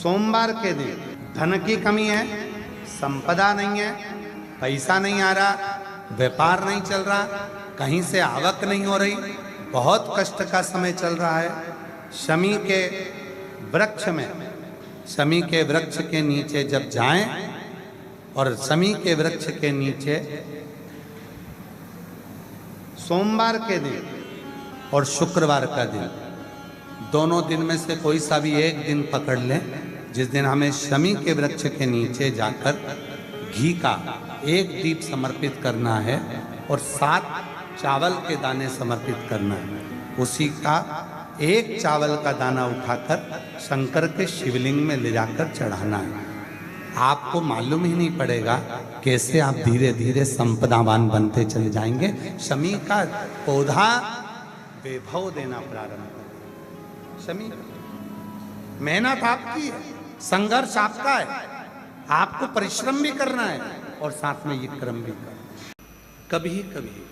सोमवार के दिन धन की कमी है, संपदा नहीं है, पैसा नहीं आ रहा, व्यापार नहीं चल रहा, कहीं से आवक नहीं हो रही, बहुत कष्ट का समय चल रहा है। शमी के वृक्ष में, शमी के वृक्ष के नीचे जब जाएं और शमी के वृक्ष के नीचे सोमवार के दिन और शुक्रवार का दिन, दोनों दिन में से कोई सा भी एक दिन पकड़ लें, जिस दिन हमें शमी के वृक्ष के नीचे जाकर घी का एक दीप समर्पित करना है और 7 चावल के दाने समर्पित करना है। उसी का एक चावल का दाना उठाकर शंकर के शिवलिंग में ले जाकर चढ़ाना है। आपको मालूम ही नहीं पड़ेगा कैसे आप धीरे धीरे संपदावान बनते चले जाएंगे। शमी का पौधा वैभव देना प्रारंभ कर। शमी, मेहनत आपकी है, संघर्ष आपका है, आपको परिश्रम भी करना है और साथ में ये कर्म भी करना। कभी कभी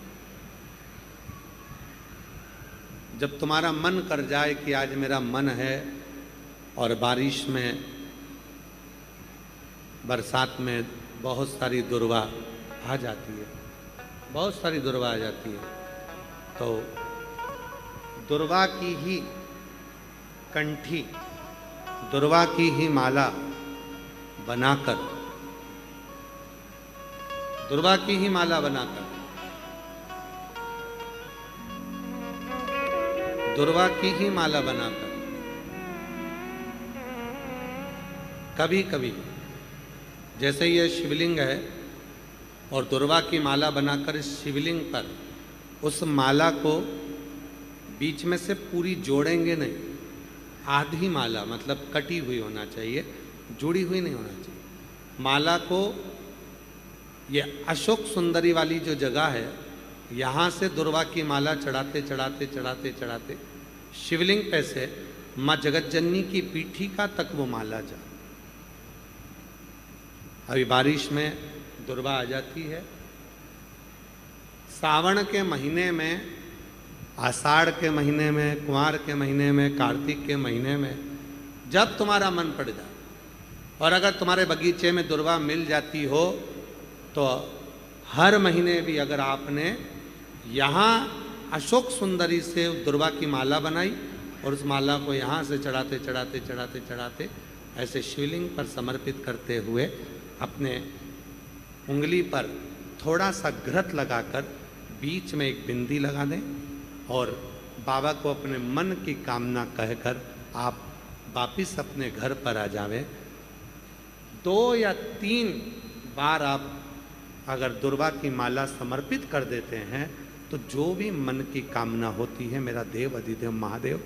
जब तुम्हारा मन कर जाए कि आज मेरा मन है और बारिश में, बरसात में बहुत सारी दुर्वा आ जाती है, बहुत सारी दुर्वा आ जाती है, तो दुर्वा की ही कंठी, दुर्वा की ही माला बनाकर, दुर्वा की ही माला बनाकर, दुर्वा की ही माला बनाकर कभी कभी, जैसे ये शिवलिंग है और दुर्वा की माला बनाकर इस शिवलिंग पर उस माला को बीच में से पूरी जोड़ेंगे नहीं, आधी माला, मतलब कटी हुई होना चाहिए, जुड़ी हुई नहीं होना चाहिए। माला को ये अशोक सुंदरी वाली जो जगह है, यहाँ से दुर्वा की माला चढ़ाते चढ़ाते चढ़ाते चढ़ाते शिवलिंग पे से माँ जगतजननी की पीठिका तक वो माला जा। अभी बारिश में दुर्वा आ जाती है, सावन के महीने में, आषाढ़ के महीने में, कुंवार के महीने में, कार्तिक के महीने में, जब तुम्हारा मन पड़ जाए और अगर तुम्हारे बगीचे में दुर्वा मिल जाती हो तो हर महीने भी अगर आपने यहाँ अशोक सुंदरी से दुर्वा की माला बनाई और उस माला को यहाँ से चढ़ाते चढ़ाते चढ़ाते चढ़ाते ऐसे शिवलिंग पर समर्पित करते हुए अपने उंगली पर थोड़ा सा घृत लगाकर बीच में एक बिंदी लगा दें और बाबा को अपने मन की कामना कहकर आप वापिस अपने घर पर आ जावें। 2 या 3 बार आप अगर दुर्वा की माला समर्पित कर देते हैं तो जो भी मन की कामना होती है मेरा देव अधिदेव महादेव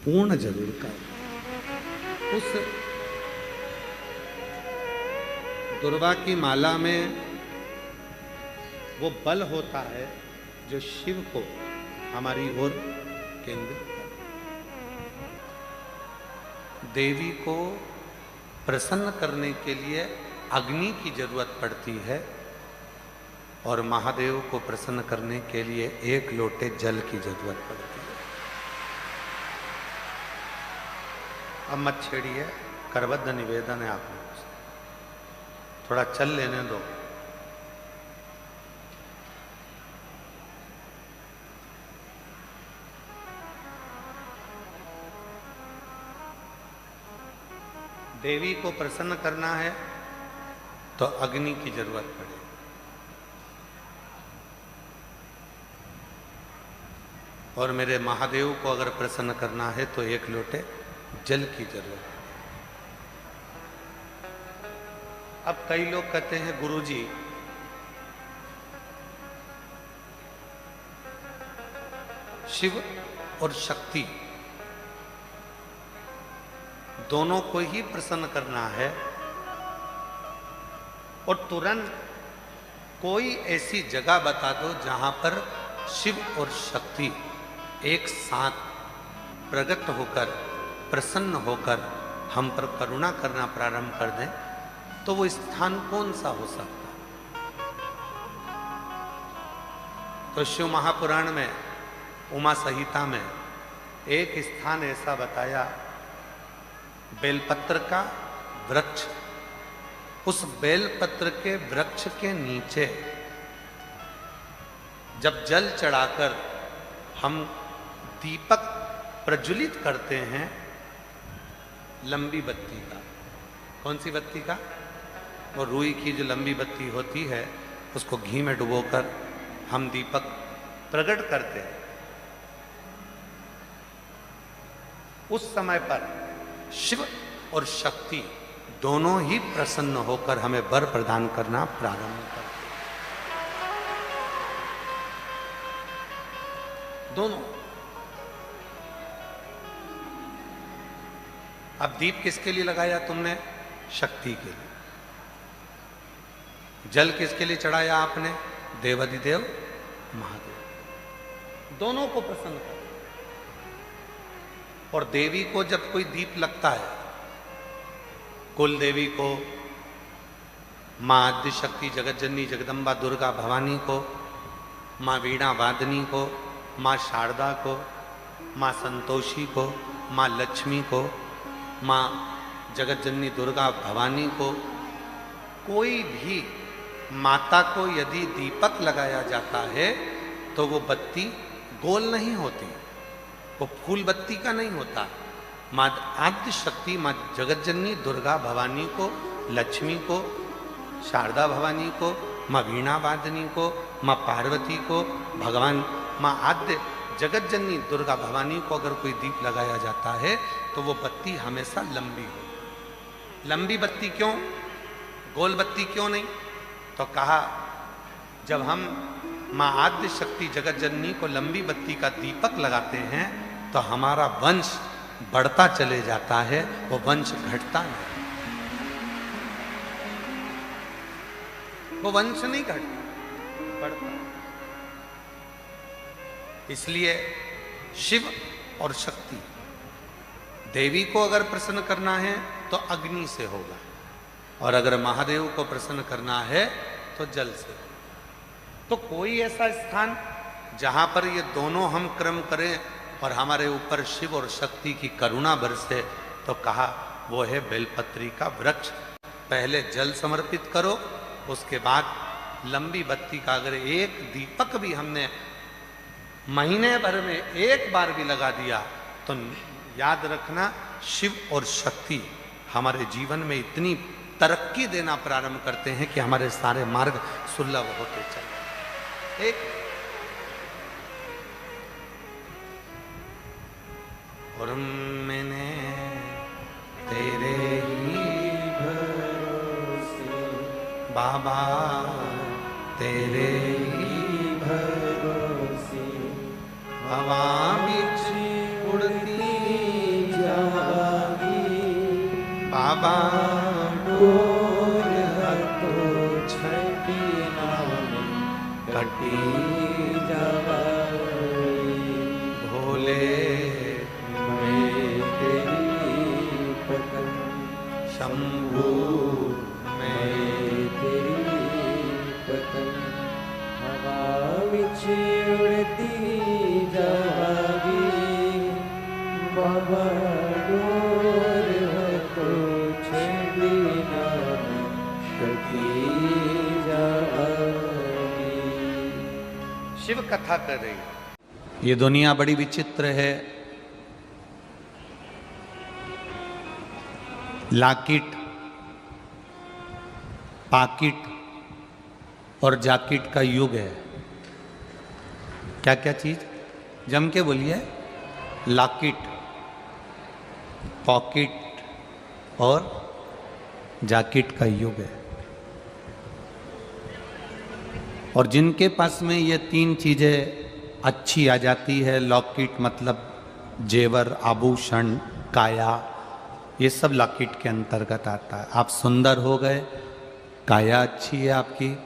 पूर्ण जरूर कर। उस दुर्वा की माला में वो बल होता है जो शिव को हमारी ओर केंद्रित कर। देवी को प्रसन्न करने के लिए अग्नि की जरूरत पड़ती है और महादेव को प्रसन्न करने के लिए 1 लोटे जल की जरूरत पड़ती है। अब मत छेड़िए, करबद्ध निवेदन है आप लोगों से, थोड़ा चल लेने दो। देवी को प्रसन्न करना है तो अग्नि की जरूरत पड़ेगी। और मेरे महादेव को अगर प्रसन्न करना है तो 1 लोटे जल की जरूरत है। अब कई लोग कहते हैं गुरुजी शिव और शक्ति दोनों को ही प्रसन्न करना है और तुरंत कोई ऐसी जगह बता दो जहां पर शिव और शक्ति एक साथ प्रकट होकर, प्रसन्न होकर हम पर करुणा करना प्रारंभ कर दें, तो वो स्थान कौन सा हो सकता है? तो शिव महापुराण में, उमा संहिता में एक स्थान ऐसा बताया, बेलपत्र का वृक्ष, उस बेलपत्र के वृक्ष के नीचे जब जल चढ़ाकर हम दीपक प्रज्वलित करते हैं लंबी बत्ती का, कौन सी बत्ती का? वो रुई की जो लंबी बत्ती होती है, उसको घी में डुबोकर हम दीपक प्रकट करते हैं। उस समय पर शिव और शक्ति दोनों ही प्रसन्न होकर हमें वर प्रदान करना प्रारंभ करते हैं। दोनों। अब दीप किसके लिए लगाया तुमने? शक्ति के लिए। जल किसके लिए चढ़ाया आपने? देवाधिदेव महादेव। दोनों को प्रसन्न कर। और देवी को जब कोई दीप लगता है, कुल देवी को, मां आद्य शक्ति जगत जननी जगदम्बा दुर्गा भवानी को, मां वीणा वादनी को, मां शारदा को, मां संतोषी को, मां लक्ष्मी को, मां जगत जननी दुर्गा भवानी को, कोई भी माता को यदि दीपक लगाया जाता है तो वो बत्ती गोल नहीं होती, वो फूल बत्ती का नहीं होता। मां आद्य शक्ति, मां जगत जननी दुर्गा भवानी को, लक्ष्मी को, शारदा भवानी को, मां वीणा वादनी को, मां पार्वती को, भगवान मां आद्य जगत जननी दुर्गा भवानी को अगर कोई दीप लगाया जाता है तो वो बत्ती हमेशा लंबी हो। लंबी बत्ती क्यों? गोल बत्ती क्यों नहीं? तो कहा जब हम मां आद्य शक्ति जगत जननी को लंबी बत्ती का दीपक लगाते हैं तो हमारा वंश बढ़ता चले जाता है, वो वंश घटता नहीं। वो वंश नहीं घटता, बढ़ता। इसलिए शिव और शक्ति, देवी को अगर प्रसन्न करना है तो अग्नि से होगा, और अगर महादेव को प्रसन्न करना है तो जल से। तो कोई ऐसा स्थान जहां पर ये दोनों हम क्रम करें और हमारे ऊपर शिव और शक्ति की करुणा बरसे, तो कहा वो है बेलपत्री का वृक्ष। पहले जल समर्पित करो, उसके बाद लंबी बत्ती का अगर एक दीपक भी हमने महीने भर में एक बार भी लगा दिया तो याद रखना शिव और शक्ति हमारे जीवन में इतनी तरक्की देना प्रारंभ करते हैं कि हमारे सारे मार्ग सुलभ होते चले। एक और मैंने तेरे ही भरोसे बाबा, तेरे ही भरोसे हवा बिच उड़ती जागी बाबा, डोर हतो छठी नाम कटी जागी भोले मैं तेरी पतन, शंभू मैं तेरी पतन, हवा बिच उड़ती जागी बाबा, डोर हतो छठी नाम कटी जागी। शिव कथा कर रही है। ये दुनिया बड़ी विचित्र है। लाकिट, पाकिट और जाकिट का युग है। क्या क्या चीज? जम के बोलिए। लाकिट, पॉकेट और जाकिट का युग है। और जिनके पास में ये तीन चीजें अच्छी आ जाती है, लॉकेट मतलब जेवर, आभूषण, काया, ये सब लॉकेट के अंतर्गत आता है। आप सुंदर हो गए, काया अच्छी है आपकी,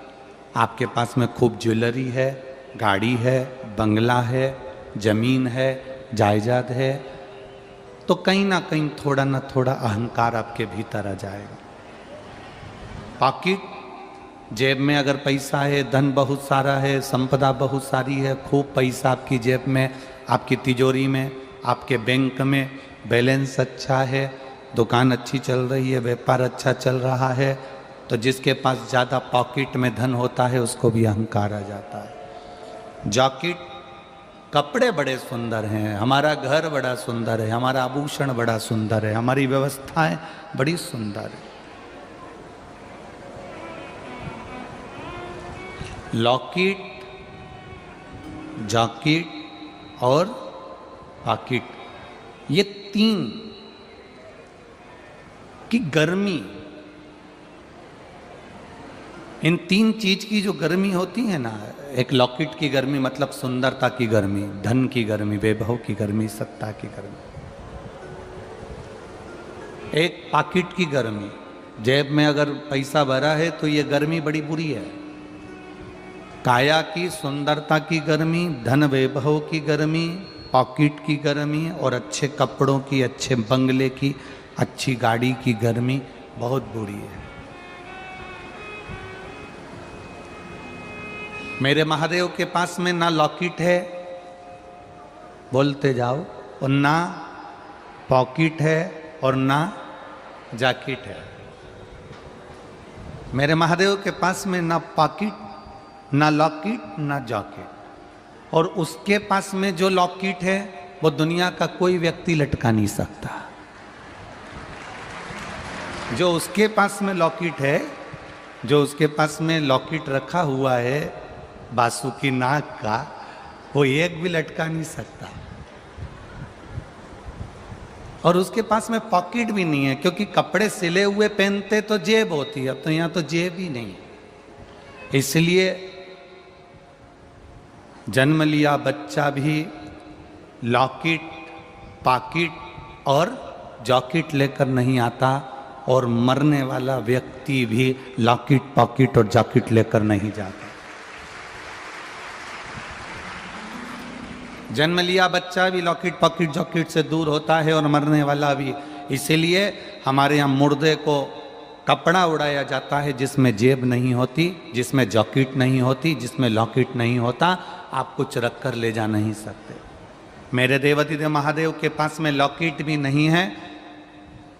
आपके पास में खूब ज्वेलरी है, गाड़ी है, बंगला है, जमीन है, जायदाद है, तो कहीं ना कहीं थोड़ा ना थोड़ा अहंकार आपके भीतर आ जाएगा। पॉकेट, जेब में अगर पैसा है, धन बहुत सारा है, संपदा बहुत सारी है, खूब पैसा आपकी जेब में, आपकी तिजोरी में, आपके बैंक में बैलेंस अच्छा है, दुकान अच्छी चल रही है, व्यापार अच्छा चल रहा है, तो जिसके पास ज़्यादा पॉकेट में धन होता है उसको भी अहंकार आ जाता है। जॉकेट, कपड़े बड़े सुंदर हैं, हमारा घर बड़ा सुंदर है, हमारा आभूषण बड़ा सुंदर है, हमारी व्यवस्थाएं बड़ी सुंदर है। लॉकेट, जॉकेट और पॉकेट, ये तीन की गर्मी, इन तीन चीज की जो गर्मी होती है ना, एक लॉकेट की गर्मी मतलब सुंदरता की गर्मी, धन की गर्मी, वैभव की गर्मी, सत्ता की गर्मी। एक पॉकेट की गर्मी, जेब में अगर पैसा भरा है तो ये गर्मी बड़ी बुरी है। काया की सुंदरता की गर्मी, धन वैभव की गर्मी, पॉकेट की गर्मी और अच्छे कपड़ों की, अच्छे बंगले की, अच्छी गाड़ी की गर्मी बहुत बुरी है। मेरे महादेव के पास में ना लॉकेट है, बोलते जाओ, और ना पॉकेट है और ना जैकेट है। मेरे महादेव के पास में ना पॉकेट, ना लॉकेट, ना जैकेट, और उसके पास में जो लॉकेट है वो दुनिया का कोई व्यक्ति लटका नहीं सकता। जो उसके पास में लॉकेट है, जो उसके पास में लॉकेट रखा हुआ है बासुकी नाग का, वो एक भी लटका नहीं सकता। और उसके पास में पॉकेट भी नहीं है, क्योंकि कपड़े सिले हुए पहनते तो जेब होती है, अब तो यहां तो जेब ही नहीं। इसलिए जन्म लिया बच्चा भी लॉकेट, पॉकेट और जॉकेट लेकर नहीं आता, और मरने वाला व्यक्ति भी लॉकेट, पॉकेट और जॉकेट लेकर नहीं जाता। जन्म लिया बच्चा भी लॉकेट, पॉकेट, जॉकेट से दूर होता है, और मरने वाला भी। इसीलिए हमारे यहाँ मुर्दे को कपड़ा उड़ाया जाता है जिसमें जेब नहीं होती, जिसमें जॉकेट नहीं होती, जिसमें लॉकेट नहीं होता। आप कुछ रख कर ले जा नहीं सकते। मेरे देवाधिदेव महादेव के पास में लॉकेट भी नहीं है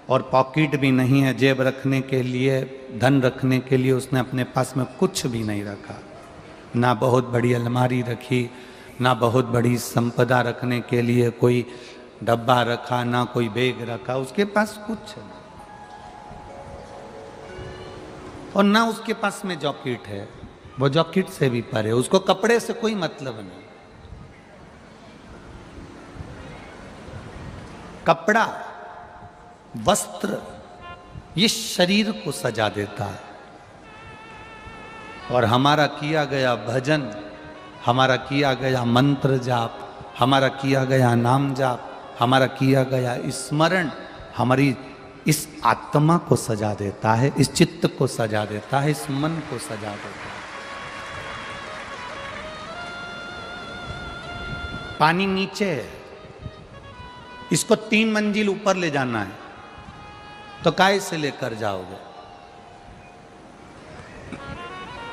और पॉकेट भी नहीं है, जेब रखने के लिए, धन रखने के लिए उसने अपने पास में कुछ भी नहीं रखा। ना बहुत बड़ी अलमारी रखी, ना बहुत बड़ी संपदा रखने के लिए कोई डब्बा रखा, ना कोई बैग रखा, उसके पास कुछ नहीं। और ना उसके पास में जॉकेट है, वो जॉकेट से भी परे, उसको कपड़े से कोई मतलब नहीं। कपड़ा, वस्त्र, ये शरीर को सजा देता है, और हमारा किया गया भजन, हमारा किया गया मंत्र जाप, हमारा किया गया नाम जाप, हमारा किया गया स्मरण हमारी इस आत्मा को सजा देता है, इस चित्त को सजा देता है, इस मन को सजा देता है। पानी नीचे है, इसको 3 मंजिल ऊपर ले जाना है, तो काहे से लेकर जाओगे?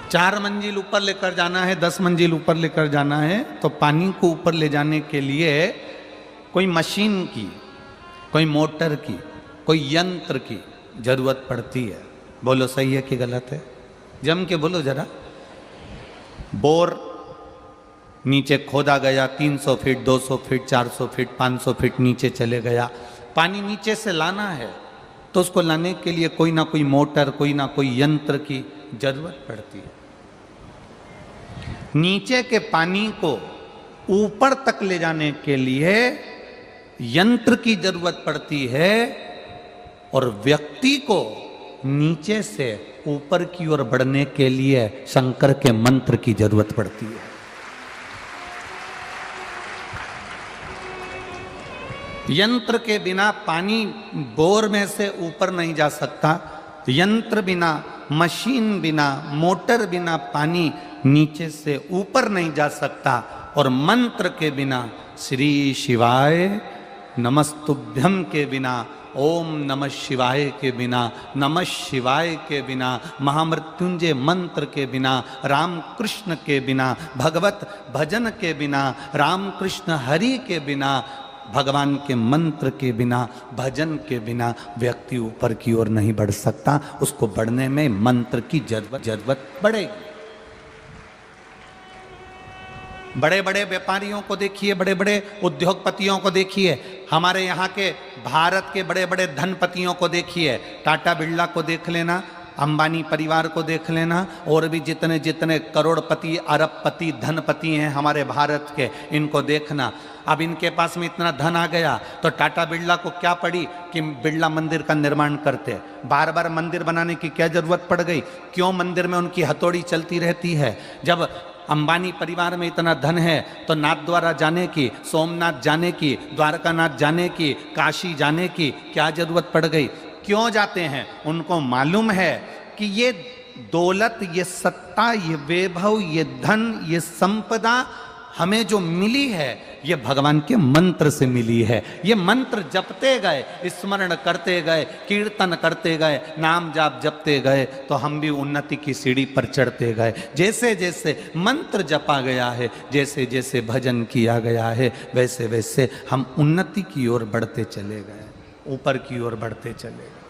4 मंजिल ऊपर लेकर जाना है, 10 मंजिल ऊपर लेकर जाना है, तो पानी को ऊपर ले जाने के लिए कोई मशीन की, कोई मोटर की, कोई यंत्र की जरूरत पड़ती है। बोलो सही है कि गलत है? जम के बोलो जरा। बोर नीचे खोदा गया, 300 फीट, 200 फीट, 400 फीट, 500 फीट नीचे चले गया। पानी नीचे से लाना है तो उसको लाने के लिए कोई ना कोई मोटर, कोई ना कोई यंत्र की जरूरत पड़ती है। नीचे के पानी को ऊपर तक ले जाने के लिए यंत्र की जरूरत पड़ती है, और व्यक्ति को नीचे से ऊपर की ओर बढ़ने के लिए शंकर के मंत्र की जरूरत पड़ती है। यंत्र के बिना पानी बोर में से ऊपर नहीं जा सकता, यंत्र बिना, मशीन बिना, मोटर बिना पानी नीचे से ऊपर नहीं जा सकता, और मंत्र के बिना, श्री शिवाय नमस्तुभ्यम के बिना, ओम नमः शिवाय के बिना, नमः शिवाय के बिना, महामृत्युंजय मंत्र के बिना, राम कृष्ण के बिना, भगवत भजन के बिना, राम कृष्ण हरि के बिना, भगवान के मंत्र के बिना, भजन के बिना व्यक्ति ऊपर की ओर नहीं बढ़ सकता। उसको बढ़ने में मंत्र की जरूरत पड़ेगी। बड़े बड़े व्यापारियों को देखिए, बड़े बड़े उद्योगपतियों को देखिए, हमारे यहाँ के भारत के बड़े बड़े धनपतियों को देखिए, टाटा बिरला को देख लेना, अंबानी परिवार को देख लेना, और भी जितने जितने करोड़पति, अरबपति, धनपति हैं हमारे भारत के, इनको देखना। अब इनके पास में इतना धन आ गया तो टाटा बिरला को क्या पड़ी कि बिरला मंदिर का निर्माण करते। बार बार मंदिर बनाने की क्या जरूरत पड़ गई? क्यों मंदिर में उनकी हथौड़ी चलती रहती है? जब अंबानी परिवार में इतना धन है तो नाथ द्वारा जाने की, सोमनाथ जाने की, द्वारकानाथ जाने की, काशी जाने की क्या जरूरत पड़ गई? क्यों जाते हैं? उनको मालूम है कि ये दौलत, ये सत्ता, ये वैभव, ये धन, ये संपदा हमें जो मिली है ये भगवान के मंत्र से मिली है। ये मंत्र जपते गए, स्मरण करते गए, कीर्तन करते गए, नाम जाप जपते गए तो हम भी उन्नति की सीढ़ी पर चढ़ते गए। जैसे जैसे मंत्र जपा गया है, जैसे जैसे भजन किया गया है, वैसे वैसे हम उन्नति की ओर बढ़ते चले गए, ऊपर की ओर बढ़ते चले गए।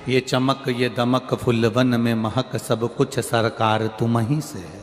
ये चमक ये दमक फुलवन में महक, सब कुछ सरकार तुम ही से है।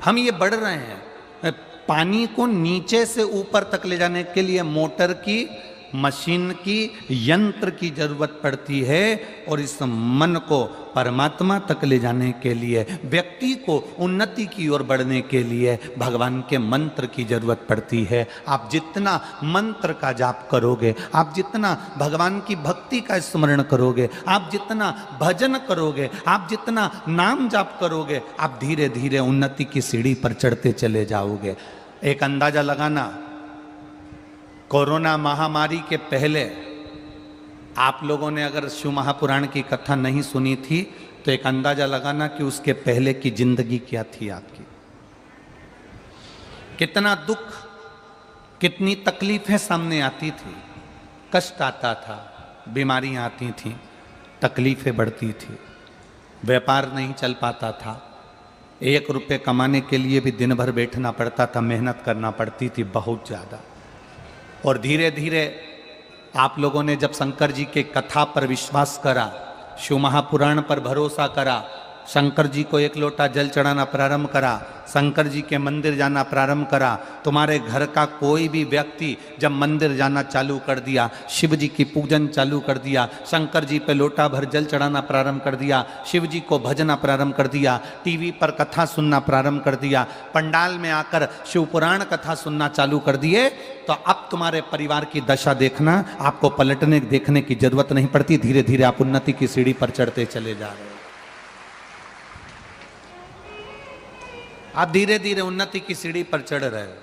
हम ये बढ़ रहे हैं। पानी को नीचे से ऊपर तक ले जाने के लिए मोटर की, मशीन की, यंत्र की जरूरत पड़ती है, और इस मन को परमात्मा तक ले जाने के लिए, व्यक्ति को उन्नति की ओर बढ़ने के लिए भगवान के मंत्र की जरूरत पड़ती है। आप जितना मंत्र का जाप करोगे, आप जितना भगवान की भक्ति का स्मरण करोगे, आप जितना भजन करोगे, आप जितना नाम जाप करोगे, आप धीरे धीरे उन्नति की सीढ़ी पर चढ़ते चले जाओगे। एक अंदाजा लगाना, कोरोना महामारी के पहले आप लोगों ने अगर शिव महापुराण की कथा नहीं सुनी थी तो एक अंदाजा लगाना कि उसके पहले की जिंदगी क्या थी आपकी। कितना दुख, कितनी तकलीफें सामने आती थी, कष्ट आता था, बीमारियां आती थीं, तकलीफें बढ़ती थी, व्यापार नहीं चल पाता था, 1 रुपये कमाने के लिए भी दिन भर बैठना पड़ता था, मेहनत करना पड़ती थी बहुत ज़्यादा। और धीरे धीरे आप लोगों ने जब शंकर जी के कथा पर विश्वास करा, शिव महापुराण पर भरोसा करा, शंकर जी को 1 लोटा जल चढ़ाना प्रारंभ करा, शंकर जी के मंदिर जाना प्रारंभ करा, तुम्हारे घर का कोई भी व्यक्ति जब मंदिर जाना चालू कर दिया, शिव जी की पूजन चालू कर दिया, शंकर जी पे लोटा भर जल चढ़ाना प्रारंभ कर दिया, शिव जी को भजना प्रारंभ कर दिया, टीवी पर कथा सुनना प्रारंभ कर दिया, पंडाल में आकर शिव पुराण कथा सुनना चालू कर दिए, तो अब तुम्हारे परिवार की दशा देखना, आपको पलटने देखने की जरूरत नहीं पड़ती। धीरे धीरे आप उन्नति की सीढ़ी पर चढ़ते चले जा रहे हो। आप धीरे धीरे उन्नति की सीढ़ी पर चढ़ रहे हो।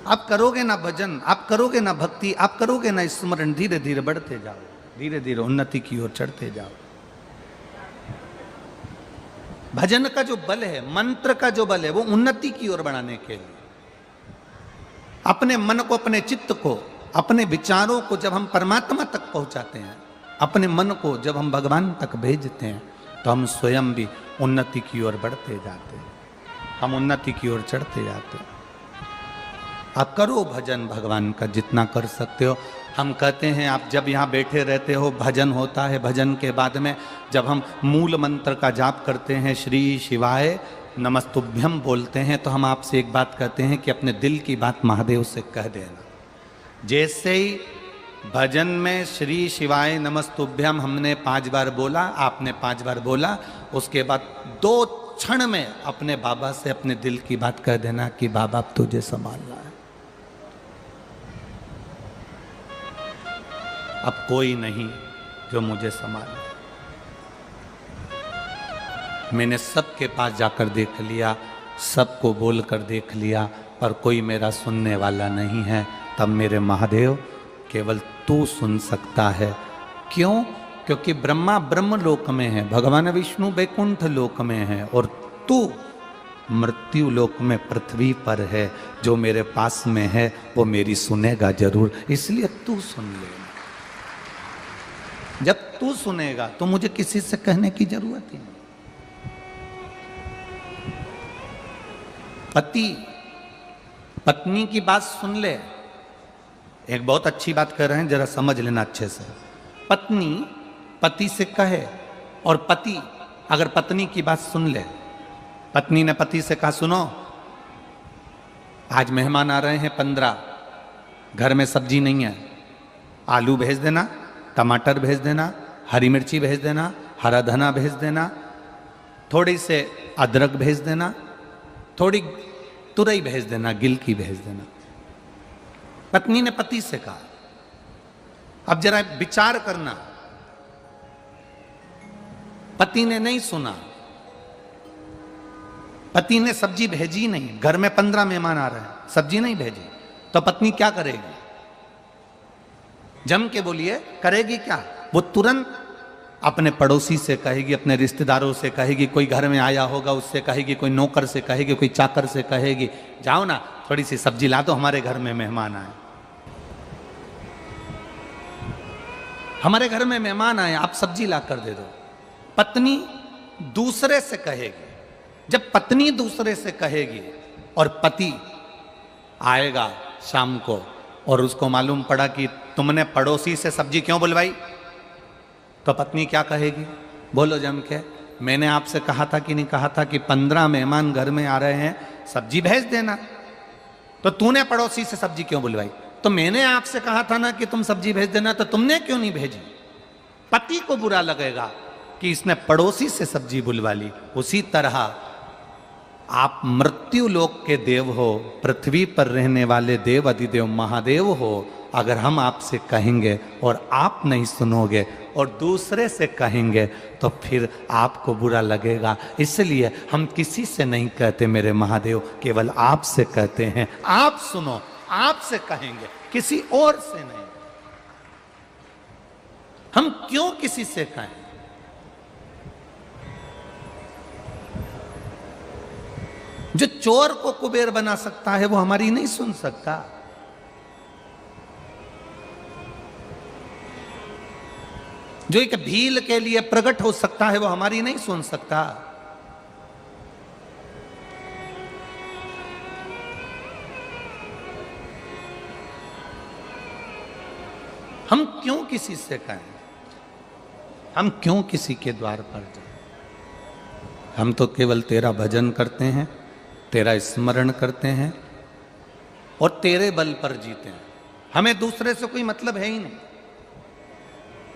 आप करोगे ना भजन, आप करोगे ना भक्ति, आप करोगे ना स्मरण, धीरे धीरे बढ़ते जाओ, धीरे धीरे उन्नति की ओर चढ़ते जाओ। भजन का जो बल है, मंत्र का जो बल है, वो उन्नति की ओर बढ़ाने के लिए, अपने मन को, अपने चित्त को, अपने विचारों को जब हम परमात्मा तक पहुंचाते हैं, अपने मन को जब हम भगवान तक भेजते हैं, तो हम स्वयं भी उन्नति की ओर बढ़ते जाते हैं, हम उन्नति की ओर चढ़ते जाते हैं। आप करो भजन भगवान का जितना कर सकते हो। हम कहते हैं आप जब यहाँ बैठे रहते हो, भजन होता है, भजन के बाद में जब हम मूल मंत्र का जाप करते हैं, श्री शिवाय नमस्तुभ्यम बोलते हैं, तो हम आपसे एक बात कहते हैं कि अपने दिल की बात महादेव से कह देना। जैसे ही भजन में श्री शिवाय नमस्तुभ्यम हमने 5 बार बोला, आपने 5 बार बोला, उसके बाद 2 क्षण में अपने बाबा से अपने दिल की बात कह देना कि बाबा अब तुझे संभालना है, अब कोई नहीं जो मुझे संभाले। मैंने सबके पास जाकर देख लिया, सबको बोलकर देख लिया, पर कोई मेरा सुनने वाला नहीं है। तब मेरे महादेव केवल तू सुन सकता है। क्यों? क्योंकि ब्रह्मा ब्रह्म लोक में है, भगवान विष्णु वैकुंठ लोक में है, और तू मृत्यु लोक में पृथ्वी पर है। जो मेरे पास में है वो मेरी सुनेगा जरूर, इसलिए तू सुन ले। जब तू सुनेगा तो मुझे किसी से कहने की जरूरत ही नहीं। पति पत्नी की बात सुन ले। एक बहुत अच्छी बात कर रहे हैं, जरा समझ लेना अच्छे से। पत्नी पति से कहे और पति अगर पत्नी की बात सुन ले। पत्नी ने पति से कहा, सुनो आज मेहमान आ रहे हैं 15, घर में सब्जी नहीं है, आलू भेज देना, टमाटर भेज देना, हरी मिर्ची भेज देना, हरा धना भेज देना, थोड़ी से अदरक भेज देना, थोड़ी तुरई भेज देना, गिलकी भेज देना। पत्नी ने पति से कहा। अब जरा विचार करना, पति ने नहीं सुना, पति ने सब्जी भेजी नहीं, घर में 15 मेहमान आ रहे हैं, सब्जी नहीं भेजी, तो पत्नी क्या करेगी? जम के बोलिए, करेगी क्या? वो तुरंत अपने पड़ोसी से कहेगी, अपने रिश्तेदारों से कहेगी, कोई घर में आया होगा उससे कहेगी, कोई नौकर से कहेगी, कोई चाकर से कहेगी, जाओ ना थोड़ी सी सब्जी ला दो, हमारे घर में मेहमान आए, हमारे घर में मेहमान आए, आप सब्जी ला कर दे दो। पत्नी दूसरे से कहेगी। जब पत्नी दूसरे से कहेगी और पति आएगा शाम को और उसको मालूम पड़ा कि तुमने पड़ोसी से सब्जी क्यों बुलवाई, तो पत्नी क्या कहेगी? बोलो जम के, मैंने आपसे कहा था कि नहीं कहा था कि 15 मेहमान घर में आ रहे हैं, सब्जी भेज देना, तो तूने पड़ोसी से सब्जी क्यों बुलवाई? तो मैंने आपसे कहा था ना कि तुम सब्जी भेज देना, तो तुमने क्यों नहीं भेजी? पति को बुरा लगेगा कि इसने पड़ोसी से सब्जी बुलवा ली। उसी तरह आप मृत्यु लोक के देव हो, पृथ्वी पर रहने वाले देव अधिदेव महादेव हो। अगर हम आपसे कहेंगे और आप नहीं सुनोगे और दूसरे से कहेंगे तो फिर आपको बुरा लगेगा। इसलिए हम किसी से नहीं कहते मेरे महादेव, केवल आपसे कहते हैं। आप सुनो, आपसे कहेंगे, किसी और से नहीं। हम क्यों किसी से कहें? जो चोर को कुबेर बना सकता है वो हमारी नहीं सुन सकता। जो एक भील के लिए प्रकट हो सकता है वो हमारी नहीं सुन सकता। हम क्यों किसी से कहें? हम क्यों किसी के द्वार पर जाएं? हम तो केवल तेरा भजन करते हैं, तेरा स्मरण करते हैं और तेरे बल पर जीते हैं। हमें दूसरे से कोई मतलब है ही नहीं।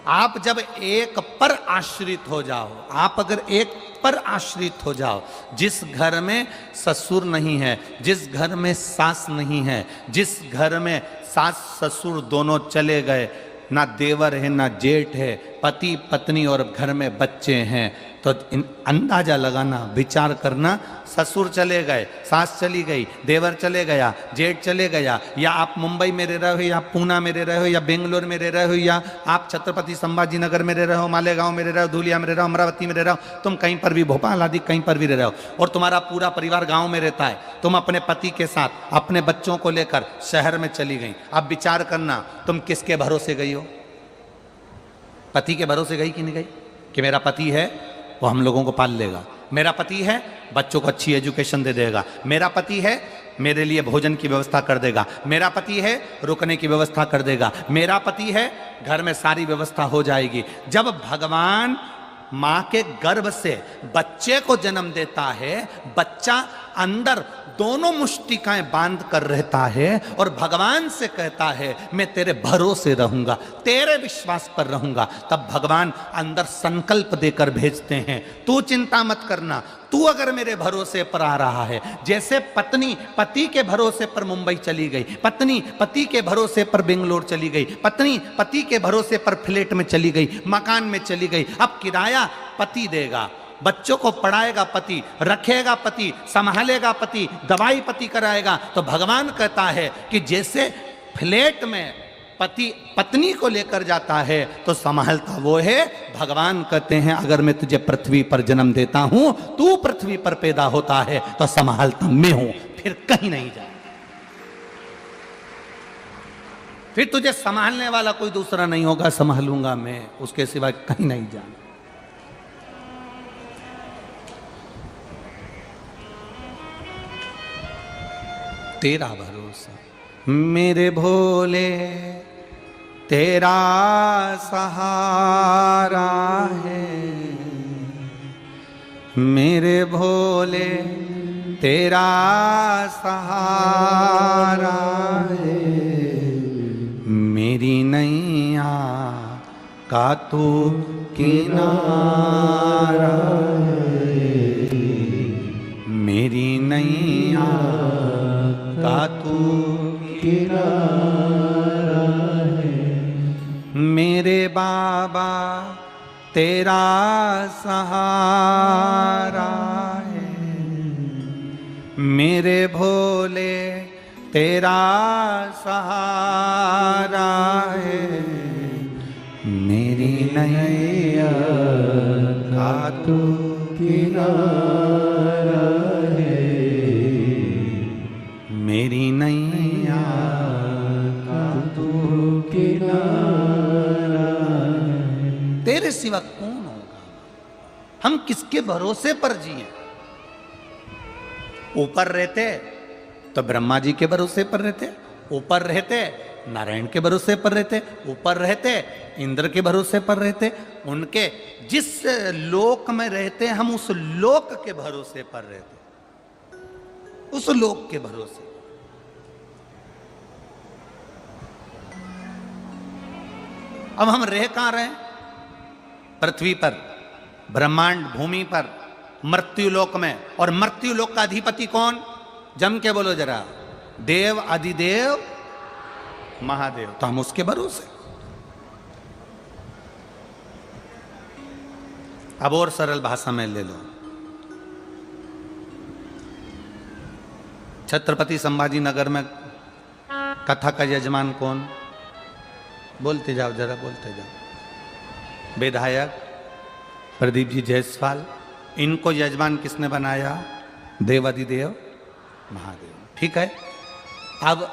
आप जब एक पर आश्रित हो जाओ, आप अगर एक पर आश्रित हो जाओ, जिस घर में ससुर नहीं है, जिस घर में सास नहीं है, जिस घर में सास ससुर दोनों चले गए, ना देवर है ना जेठ है, पति पत्नी और घर में बच्चे हैं, तो अंदाजा लगाना, विचार करना, ससुर चले गए, सास चली गई, देवर चले गया, जेठ चले गया, या आप मुंबई में रह रहे हो, या पूना में रह रहे हो, या बेंगलोर में रह रहे हो, या आप छत्रपति संभाजी नगर में रह रहे हो, मालेगांव में रह रहे हो, धुलिया में रह रहे हो, अमरावती में रह रहे हो, तुम कहीं पर भी, भोपाल आदि कहीं पर भी रह रहे हो, और तुम्हारा पूरा परिवार गाँव में रहता है, तुम अपने पति के साथ अपने बच्चों को लेकर शहर में चली गई। अब विचार करना, तुम किसके भरोसे गई हो? पति के भरोसे गई कि नहीं गई? कि मेरा पति है वो हम लोगों को पाल लेगा, मेरा पति है बच्चों को अच्छी एजुकेशन दे देगा, मेरा पति है मेरे लिए भोजन की व्यवस्था कर देगा, मेरा पति है रुकने की व्यवस्था कर देगा, मेरा पति है घर में सारी व्यवस्था हो जाएगी। जब भगवान मां के गर्भ से बच्चे को जन्म देता है, बच्चा अंदर दोनों मुष्टिकाएं बांध कर रहता है और भगवान से कहता है मैं तेरे भरोसे रहूंगा, तेरे विश्वास पर रहूंगा, तब भगवान अंदर संकल्प देकर भेजते हैं, तू चिंता मत करना, तू अगर मेरे भरोसे पर आ रहा है। जैसे पत्नी पति के भरोसे पर मुंबई चली गई, पत्नी पति के भरोसे पर बेंगलोर चली गई, पत्नी पति के भरोसे पर फ्लैट में चली गई, मकान में चली गई, अब किराया पति देगा, बच्चों को पढ़ाएगा पति, रखेगा पति, संभालेगा पति, दवाई पति कराएगा। तो भगवान कहता है कि जैसे फ्लैट में पति पत्नी को लेकर जाता है तो संभालता वो है। भगवान कहते हैं अगर मैं तुझे पृथ्वी पर जन्म देता हूं, तू पृथ्वी पर पैदा होता है तो संभालता मैं हूं, फिर कहीं नहीं जाए। फिर तुझे संभालने वाला कोई दूसरा नहीं होगा, संभालूंगा मैं, उसके सिवा कहीं नहीं जाना। तेरा भरोसा मेरे भोले, तेरा सहारा है, मेरे भोले तेरा सहारा है, मेरी नैया का तू किनारा है, मेरी नैया का तू किनारा है, मेरे बाबा तेरा सहारा है, मेरे भोले तेरा सहारा है, मेरी नैया का तू किनारा है, मेरी नैया का तू किनारा है। तेरे सिवा कौन होगा? हम किसके भरोसे पर जिए? ऊपर रहते तो ब्रह्मा जी के भरोसे पर रहते, ऊपर रहते नारायण के भरोसे पर रहते, ऊपर रहते इंद्र के भरोसे पर रहते, उनके जिस लोक में रहते हम उस लोक के भरोसे पर रहते, उस लोक के भरोसे। अब हम रह कहां रहे? पृथ्वी पर, ब्रह्मांड भूमि पर, मृत्यु लोक में। और मृत्यु लोक का अधिपति कौन? जम के बोलो जरा, देव अधिदेव महादेव। तो हम उसके भरोसे। अब और सरल भाषा में ले लो, छत्रपति संभाजी नगर में कथा का यजमान कौन? बोलते जाओ जरा, बोलते जाओ। विधायक प्रदीप जी जायसवाल, इनको यजमान किसने बनाया? देवाधिदेव महादेव। ठीक है, अब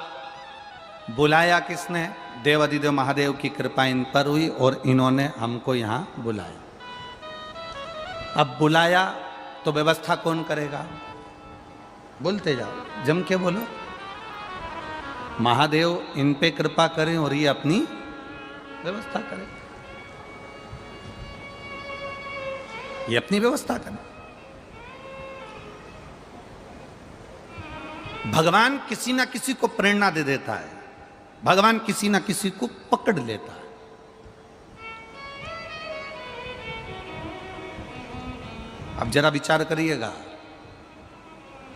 बुलाया किसने? देवाधिदेव महादेव की कृपा इन पर हुई और इन्होंने हमको यहां बुलाया। अब बुलाया तो व्यवस्था कौन करेगा? बोलते जाओ, जम के बोलो। महादेव इन पे कृपा करें और ये अपनी व्यवस्था करें, ये अपनी व्यवस्था करें। भगवान किसी ना किसी को प्रेरणा दे देता है, भगवान किसी ना किसी को पकड़ लेता है। अब जरा विचार करिएगा,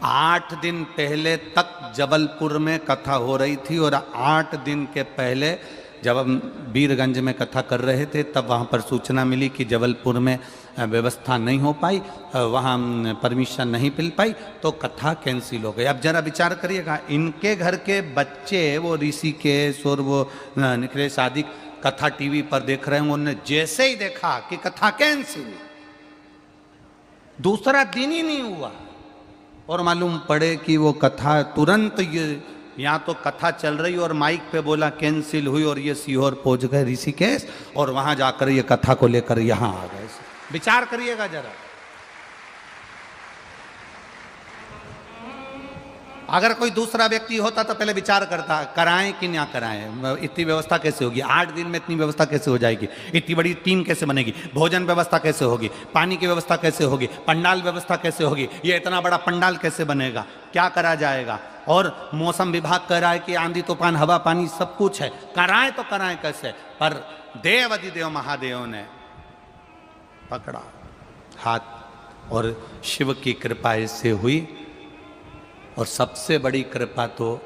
8 दिन पहले तक जबलपुर में कथा हो रही थी और 8 दिन के पहले जब हम वीरगंज में कथा कर रहे थे तब वहाँ पर सूचना मिली कि जबलपुर में व्यवस्था नहीं हो पाई, वहाँ परमिशन नहीं मिल पाई, तो कथा कैंसिल हो गई। अब जरा विचार करिएगा, इनके घर के बच्चे वो ऋषिकेश और वो निखिलेश आदि कथा टीवी पर देख रहे हैं, उन्होंने जैसे ही देखा कि कथा कैंसिल, दूसरा दिन ही नहीं हुआ और मालूम पड़े कि वो कथा तुरंत, ये यहाँ तो कथा चल रही और माइक पे बोला कैंसिल हुई और ये सीहोर पहुंच गए ऋषिकेश और वहां जाकर ये कथा को लेकर यहाँ आ गए। विचार करिएगा जरा, अगर कोई दूसरा व्यक्ति होता तो पहले विचार करता कराएं कि ना कराएं, इतनी व्यवस्था कैसे होगी, 8 दिन में इतनी व्यवस्था कैसे हो जाएगी, इतनी बड़ी टीम कैसे बनेगी, भोजन व्यवस्था कैसे होगी, पानी की व्यवस्था कैसे होगी, पंडाल व्यवस्था कैसे होगी, ये इतना बड़ा पंडाल कैसे बनेगा, क्या करा जाएगा। और मौसम विभाग कह रहा है कि आंधी तूफान हवा पानी सब कुछ है, कराएं तो कराएं कैसे। पर देव अधिदेव महादेव ने पकड़ा हाथ और शिव की कृपा इससे हुई। और सबसे बड़ी कृपा तो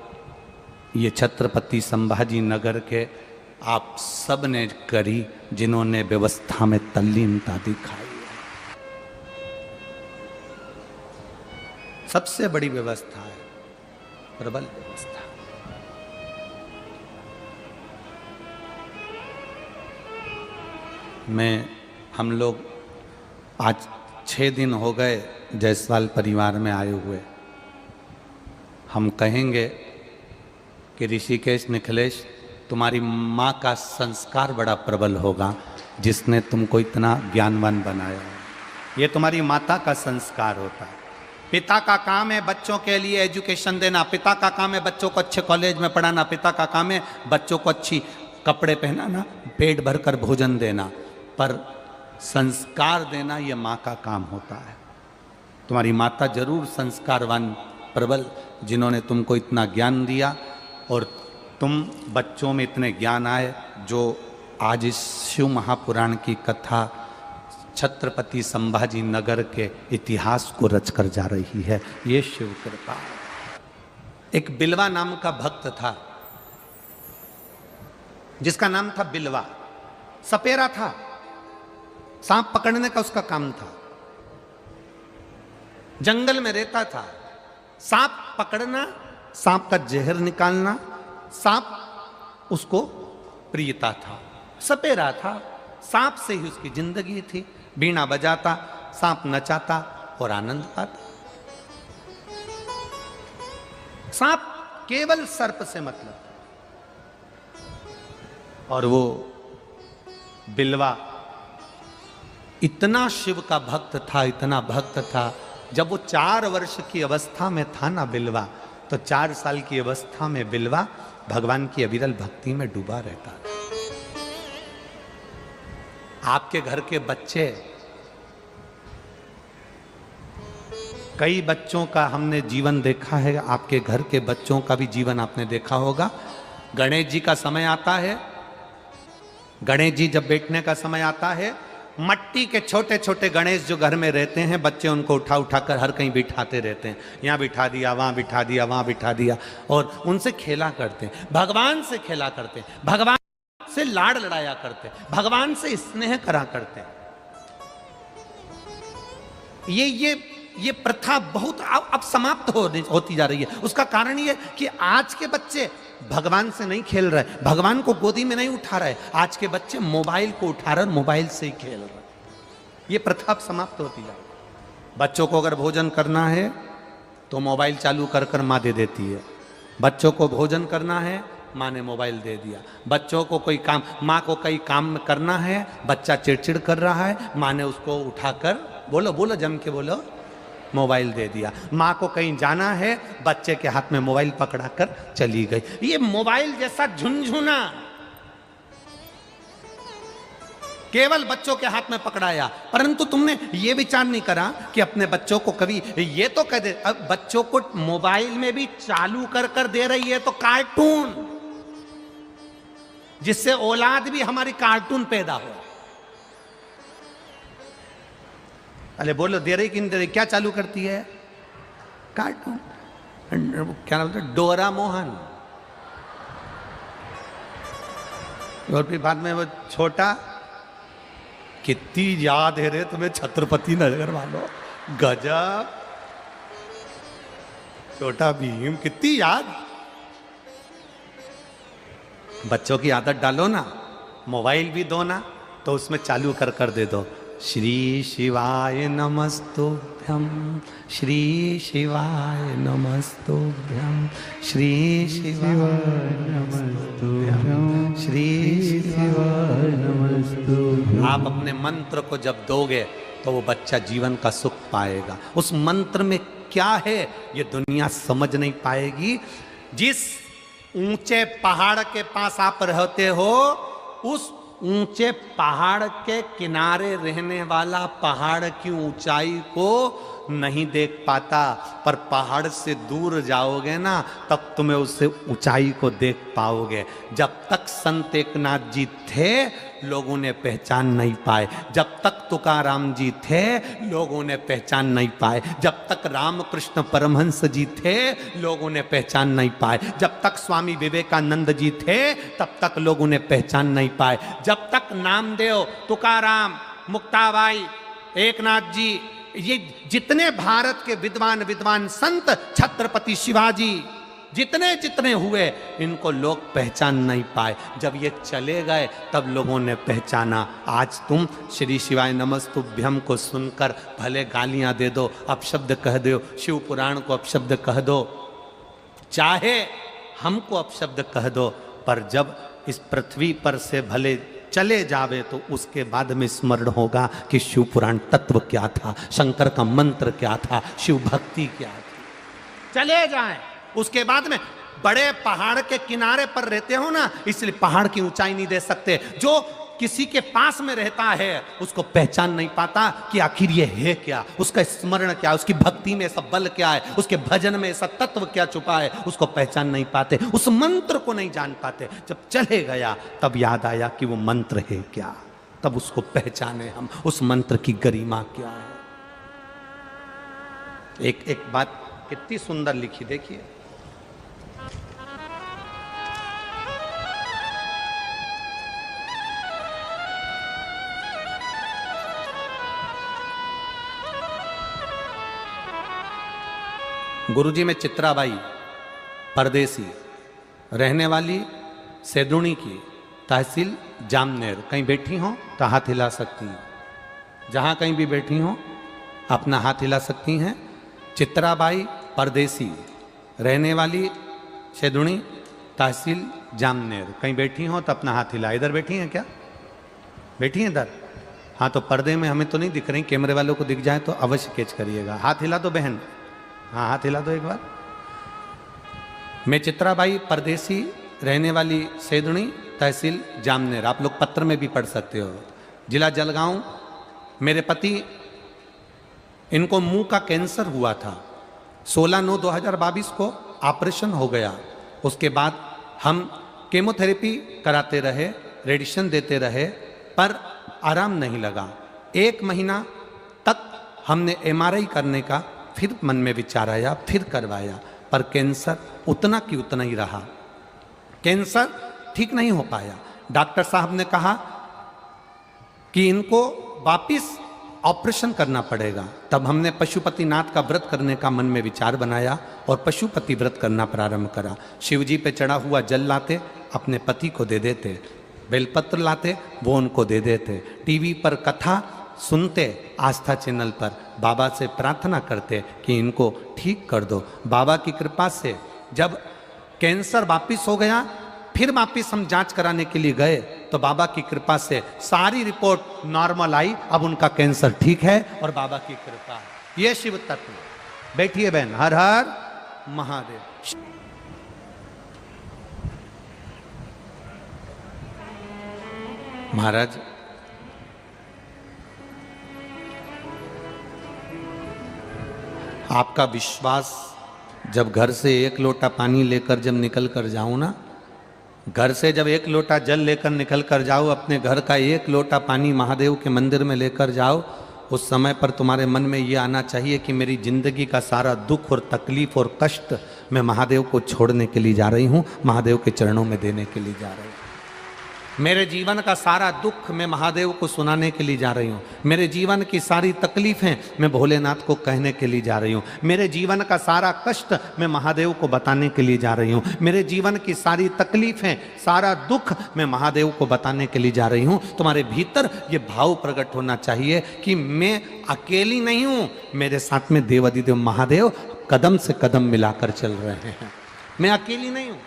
ये छत्रपति संभाजी नगर के आप सब ने करी, जिन्होंने व्यवस्था में तल्लीनता दिखाई है। सबसे बड़ी व्यवस्था है, प्रबल व्यवस्था। हम लोग आज 6 दिन हो गए जायसवाल परिवार में आए हुए। हम कहेंगे कि ऋषिकेश निखिलेश तुम्हारी माँ का संस्कार बड़ा प्रबल होगा जिसने तुमको इतना ज्ञानवान बनाया। ये तुम्हारी माता का संस्कार होता है। पिता का काम है बच्चों के लिए एजुकेशन देना, पिता का काम है बच्चों को अच्छे कॉलेज में पढ़ाना, पिता का काम है बच्चों को अच्छी कपड़े पहनाना, पेट भरकर भोजन देना, पर संस्कार देना ये माँ का काम होता है। तुम्हारी माता जरूर संस्कारवान प्रबल, जिन्होंने तुमको इतना ज्ञान दिया और तुम बच्चों में इतने ज्ञान आए जो आज इस शिव महापुराण की कथा छत्रपति संभाजी नगर के इतिहास को रचकर जा रही है। ये शिव कृपा। एक बिलवा नाम का भक्त था जिसका नाम था बिलवा। सपेरा था, सांप पकड़ने का उसका काम था। जंगल में रहता था, सांप पकड़ना, सांप का जहर निकालना, सांप उसको प्रियता था। सपेरा था, सांप से ही उसकी जिंदगी थी। बीना बजाता, सांप नचाता और आनंद पाता। सांप केवल सर्प से मतलब। और वो बिलवा इतना शिव का भक्त था, इतना भक्त था, जब वो 4 वर्ष की अवस्था में था ना बिलवा, तो 4 साल की अवस्था में बिलवा भगवान की अविरल भक्ति में डूबा रहता था। आपके घर के बच्चे, कई बच्चों का हमने जीवन देखा है, आपके घर के बच्चों का भी जीवन आपने देखा होगा। गणेश जी का समय आता है, गणेश जी जब बैठने का समय आता है, मट्टी के छोटे छोटे गणेश जो घर में रहते हैं, बच्चे उनको उठा उठा कर हर कहीं बिठाते रहते हैं। यहाँ बिठा दिया, वहाँ बिठा दिया, वहाँ बिठा दिया, और उनसे खेला करते हैं, भगवान से खेला करते हैं, भगवान से लाड़ लड़ाया करते हैं, भगवान से स्नेह करा करते हैं। ये प्रथा बहुत अब समाप्त होती जा रही है। उसका कारण ये कि आज के बच्चे भगवान से नहीं खेल रहे, भगवान को गोदी में नहीं उठा रहे। आज के बच्चे मोबाइल को उठा रहे, मोबाइल से ही खेल रहे। ये प्रथा अब समाप्त होती जा रही है। बच्चों को अगर भोजन करना है तो मोबाइल चालू कर कर माँ दे देती है। बच्चों को भोजन करना है, माँ ने मोबाइल दे दिया। बच्चों को कोई काम, माँ को कई काम करना है, बच्चा चिड़चिड़ कर रहा है, माँ ने उसको उठाकर, बोलो बोलो जम के बोलो, मोबाइल दे दिया। माँ को कहीं जाना है, बच्चे के हाथ में मोबाइल पकड़ाकर चली गई। ये मोबाइल जैसा झुनझुना केवल बच्चों के हाथ में पकड़ाया, परंतु तुमने ये विचार नहीं करा कि अपने बच्चों को कभी ये तो कह दे। अब बच्चों को मोबाइल में भी चालू कर कर दे रही है तो कार्टून, जिससे औलाद भी हमारी कार्टून पैदा हो। अरे बोलो, दे रही कि नहीं दे रही? क्या चालू करती है? कार्टून। क्या नाम था? डोरा मोहन। और फिर बाद में वो छोटा, कितनी याद है रे तुम्हें छत्रपति नगर वालों, गजब। छोटा भीम, कितनी याद। बच्चों की आदत डालो ना, मोबाइल भी दो ना, तो उसमें चालू कर कर दे दो, श्री शिवाय नमस्तुभ्यं, श्री शिवाय नमस्तुभ्यं, श्री शिवाय नमस्तुभ्यं, श्री शिवाय नमस्तुभ्यं। आप अपने मंत्र को जब दोगे तो वो बच्चा जीवन का सुख पाएगा। उस मंत्र में क्या है ये दुनिया समझ नहीं पाएगी। जिस ऊंचे पहाड़ के पास आप रहते हो, उस ऊंचे पहाड़ के किनारे रहने वाला पहाड़ की ऊंचाई को नहीं देख पाता, पर पहाड़ से दूर जाओगे ना तब तुम्हें उससे ऊंचाई को देख पाओगे। जब तक संत एकनाथ जी थे लोगों ने पहचान नहीं पाए, जब तक तुकाराम जी थे लोगों ने पहचान नहीं पाए, जब तक रामकृष्ण परमहंस जी थे लोगों ने पहचान नहीं पाए, जब तक स्वामी विवेकानंद जी थे तब तक लोगों ने पहचान नहीं पाए, जब तक नामदेव, तुकाराम, मुक्ताबाई, एकनाथ जी, ये जितने भारत के विद्वान संत, छत्रपति शिवाजी, जितने जितने हुए, इनको लोग पहचान नहीं पाए। जब ये चले गए तब लोगों ने पहचाना। आज तुम श्री शिवाय नमस्तुभ्यम को सुनकर भले गालियां दे दो, अपशब्द कह दो, शिव पुराण को अपशब्द कह दो, चाहे हमको अपशब्द कह दो, पर जब इस पृथ्वी पर से भले चले जावे तो उसके बाद में स्मरण होगा कि शिव पुराण तत्व क्या था, शंकर का मंत्र क्या था, शिव भक्ति क्या थी। चले जाएं, उसके बाद में बड़े पहाड़ के किनारे पर रहते हो ना, इसलिए पहाड़ की ऊंचाई नहीं दे सकते। जो किसी के पास में रहता है उसको पहचान नहीं पाता कि आखिर ये है क्या, उसका स्मरण क्या, उसकी भक्ति में ऐसा बल क्या है, उसके भजन में ऐसा तत्व क्या छुपा है, उसको पहचान नहीं पाते, उस मंत्र को नहीं जान पाते। जब चले गया तब याद आया कि वो मंत्र है क्या, तब उसको पहचाने हम, उस मंत्र की गरिमा क्या है। एक बात कितनी सुंदर लिखी, देखिए। गुरुजी में चित्राबाई परदेसी, रहने वाली सेदुणी की, तहसील जामनेर। कहीं बैठी हो तो हाथ हिला सकती हैं, जहाँ कहीं भी बैठी हो अपना हाथ हिला सकती हैं। चित्राबाई परदेसी, रहने वाली सेदुणी, तहसील जामनेर। कहीं बैठी हो तो अपना हाथ हिला। इधर बैठी हैं क्या? बैठी हैं इधर? हाँ, तो पर्दे में हमें तो नहीं दिख रही, कैमरे वालों को दिख जाए तो अवश्य कैच करिएगा। हाथ हिला दो बहन, हाँ हाथ हिला दो एक बार। मैं चित्राबाई परदेसी, रहने वाली सेदुणी, तहसील जामनेर। आप लोग पत्र में भी पढ़ सकते हो। जिला जलगांव। मेरे पति, इनको मुंह का कैंसर हुआ था। 16/9/2022 को ऑपरेशन हो गया। उसके बाद हम केमोथेरेपी कराते रहे, रेडिएशन देते रहे, पर आराम नहीं लगा। 1 महीना तक हमने MRI करने का फिर मन में विचार आया, फिर करवाया, पर कैंसर उतना की उतना ही रहा। कैंसर ठीक नहीं हो पाया। डॉक्टर साहब ने कहा कि इनको वापिस ऑपरेशन करना पड़ेगा। तब हमने पशुपतिनाथ का व्रत करने का मन में विचार बनाया और पशुपति व्रत करना प्रारंभ करा। शिव जी पे चढ़ा हुआ जल लाते, अपने पति को दे देते, बेलपत्र लाते, वो उनको दे देते, टीवी पर कथा सुनते, आस्था चैनल पर बाबा से प्रार्थना करते कि इनको ठीक कर दो। बाबा की कृपा से जब कैंसर वापिस हो गया, फिर वापिस हम जांच कराने के लिए गए तो बाबा की कृपा से सारी रिपोर्ट नॉर्मल आई। अब उनका कैंसर ठीक है और बाबा की कृपा है। ये शिव तत्व। बैठिए बहन। हर हर महादेव। महाराज, आपका विश्वास, जब घर से 1 लोटा पानी लेकर जब निकल कर जाऊं ना, घर से जब 1 लोटा जल लेकर निकल कर जाओ, अपने घर का 1 लोटा पानी महादेव के मंदिर में लेकर जाओ, उस समय पर तुम्हारे मन में ये आना चाहिए कि मेरी जिंदगी का सारा दुख और तकलीफ और कष्ट मैं महादेव को छोड़ने के लिए जा रही हूँ, महादेव के चरणों में देने के लिए जा रही हूँ। मेरे जीवन का सारा दुख मैं महादेव को सुनाने के लिए जा रही हूँ। मेरे जीवन की सारी तकलीफें मैं भोलेनाथ को कहने के लिए जा रही हूँ। मेरे जीवन का सारा कष्ट मैं महादेव को बताने के लिए जा रही हूँ। मेरे जीवन की सारी तकलीफें, सारा दुख मैं महादेव को बताने के लिए जा रही हूँ। तुम्हारे भीतर ये भाव प्रकट होना चाहिए कि मैं अकेली नहीं हूँ, मेरे साथ में देवाधिदेव महादेव कदम से कदम मिलाकर चल रहे हैं। मैं अकेली नहीं हूँ।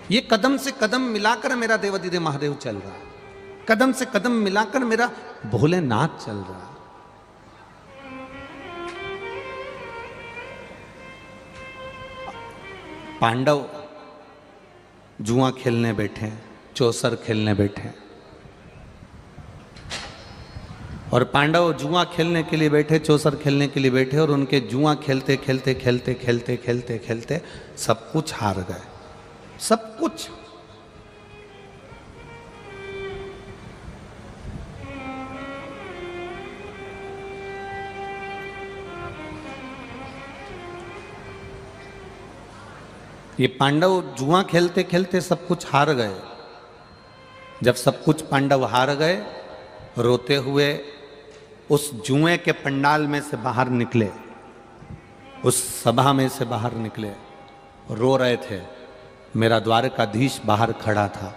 ये कदम से कदम मिलाकर मेरा देवाधिदेव महादेव चल रहा है, कदम से कदम मिलाकर मेरा भोलेनाथ चल रहा है। पांडव जुआ खेलने बैठे, चौसर खेलने बैठे, और पांडव जुआ खेलने के लिए बैठे, चौसर खेलने के लिए बैठे, और उनके जुआ खेलते खेलते खेलते खेलते खेलते खेलते सब कुछ हार गए, सब कुछ। ये पांडव जुआ खेलते खेलते सब कुछ हार गए। जब सब कुछ पांडव हार गए, रोते हुए उस जुए के पंडाल में से बाहर निकले, उस सभा में से बाहर निकले, रो रहे थे। मेरा द्वारकाधीश बाहर खड़ा था,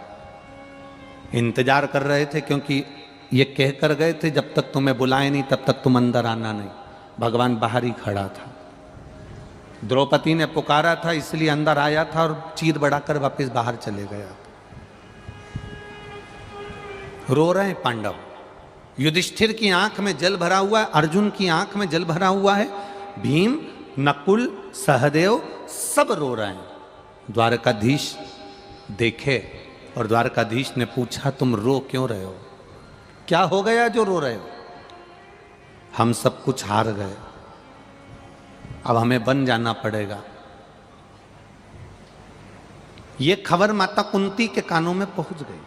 इंतजार कर रहे थे, क्योंकि ये कह कर गए थे जब तक तुम्हें बुलाए नहीं तब तक तुम अंदर आना नहीं। भगवान बाहर ही खड़ा था। द्रौपदी ने पुकारा था इसलिए अंदर आया था और चीर बढ़ाकर वापस बाहर चले गया। रो रहे हैं पांडव। युधिष्ठिर की आंख में जल भरा हुआ है, अर्जुन की आंख में जल भरा हुआ है, भीम, नकुल, सहदेव सब रो रहे हैं। द्वारकाधीश देखे और द्वारकाधीश ने पूछा तुम रो क्यों रहे हो? क्या हो गया जो रो रहे हो? हम सब कुछ हार गए, अब हमें वन जाना पड़ेगा। ये खबर माता कुंती के कानों में पहुंच गई।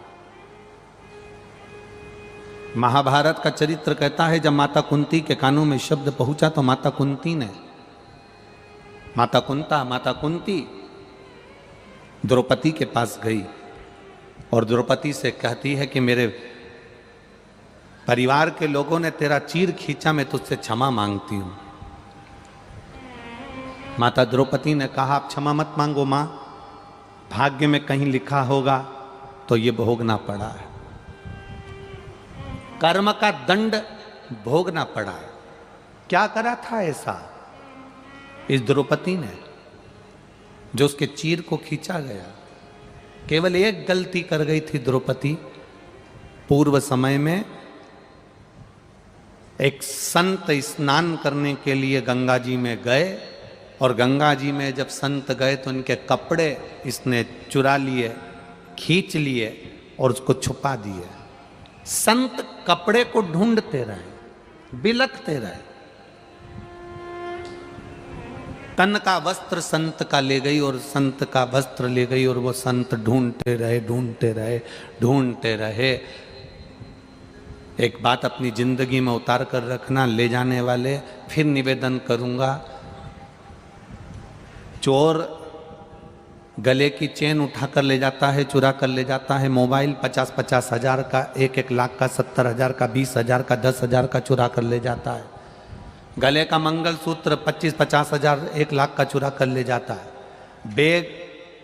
महाभारत का चरित्र कहता है जब माता कुंती के कानों में शब्द पहुंचा तो माता कुंती द्रौपदी के पास गई और द्रौपदी से कहती है कि मेरे परिवार के लोगों ने तेरा चीर खींचा, मैं तुझसे क्षमा मांगती हूं। माता द्रौपदी ने कहा आप क्षमा मत मांगो मां, भाग्य में कहीं लिखा होगा तो ये भोगना पड़ा है, कर्म का दंड भोगना पड़ा है। क्या करा था ऐसा इस द्रौपदी ने जो उसके चीर को खींचा गया? केवल एक गलती कर गई थी द्रौपदी। पूर्व समय में एक संत स्नान करने के लिए गंगा जी में गए और गंगा जी में जब संत गए तो उनके कपड़े इसने चुरा लिए, खींच लिए और उसको छुपा दिए। संत कपड़े को ढूंढते रहे, बिलखते रहे। तन का वस्त्र संत का ले गई और संत का वस्त्र ले गई और वो संत ढूंढते रहे। एक बात अपनी जिंदगी में उतार कर रखना, ले जाने वाले, फिर निवेदन करूंगा, चोर गले की चेन उठाकर ले जाता है, चुरा कर ले जाता है, मोबाइल 50-50 हजार का, 1-1 लाख का, 70 हजार का, 20 हजार का, 10 हजार का चुरा कर ले जाता है। गले का मंगलसूत्र 25-50 हजार, 1 लाख का चुरा कर ले जाता है। बैग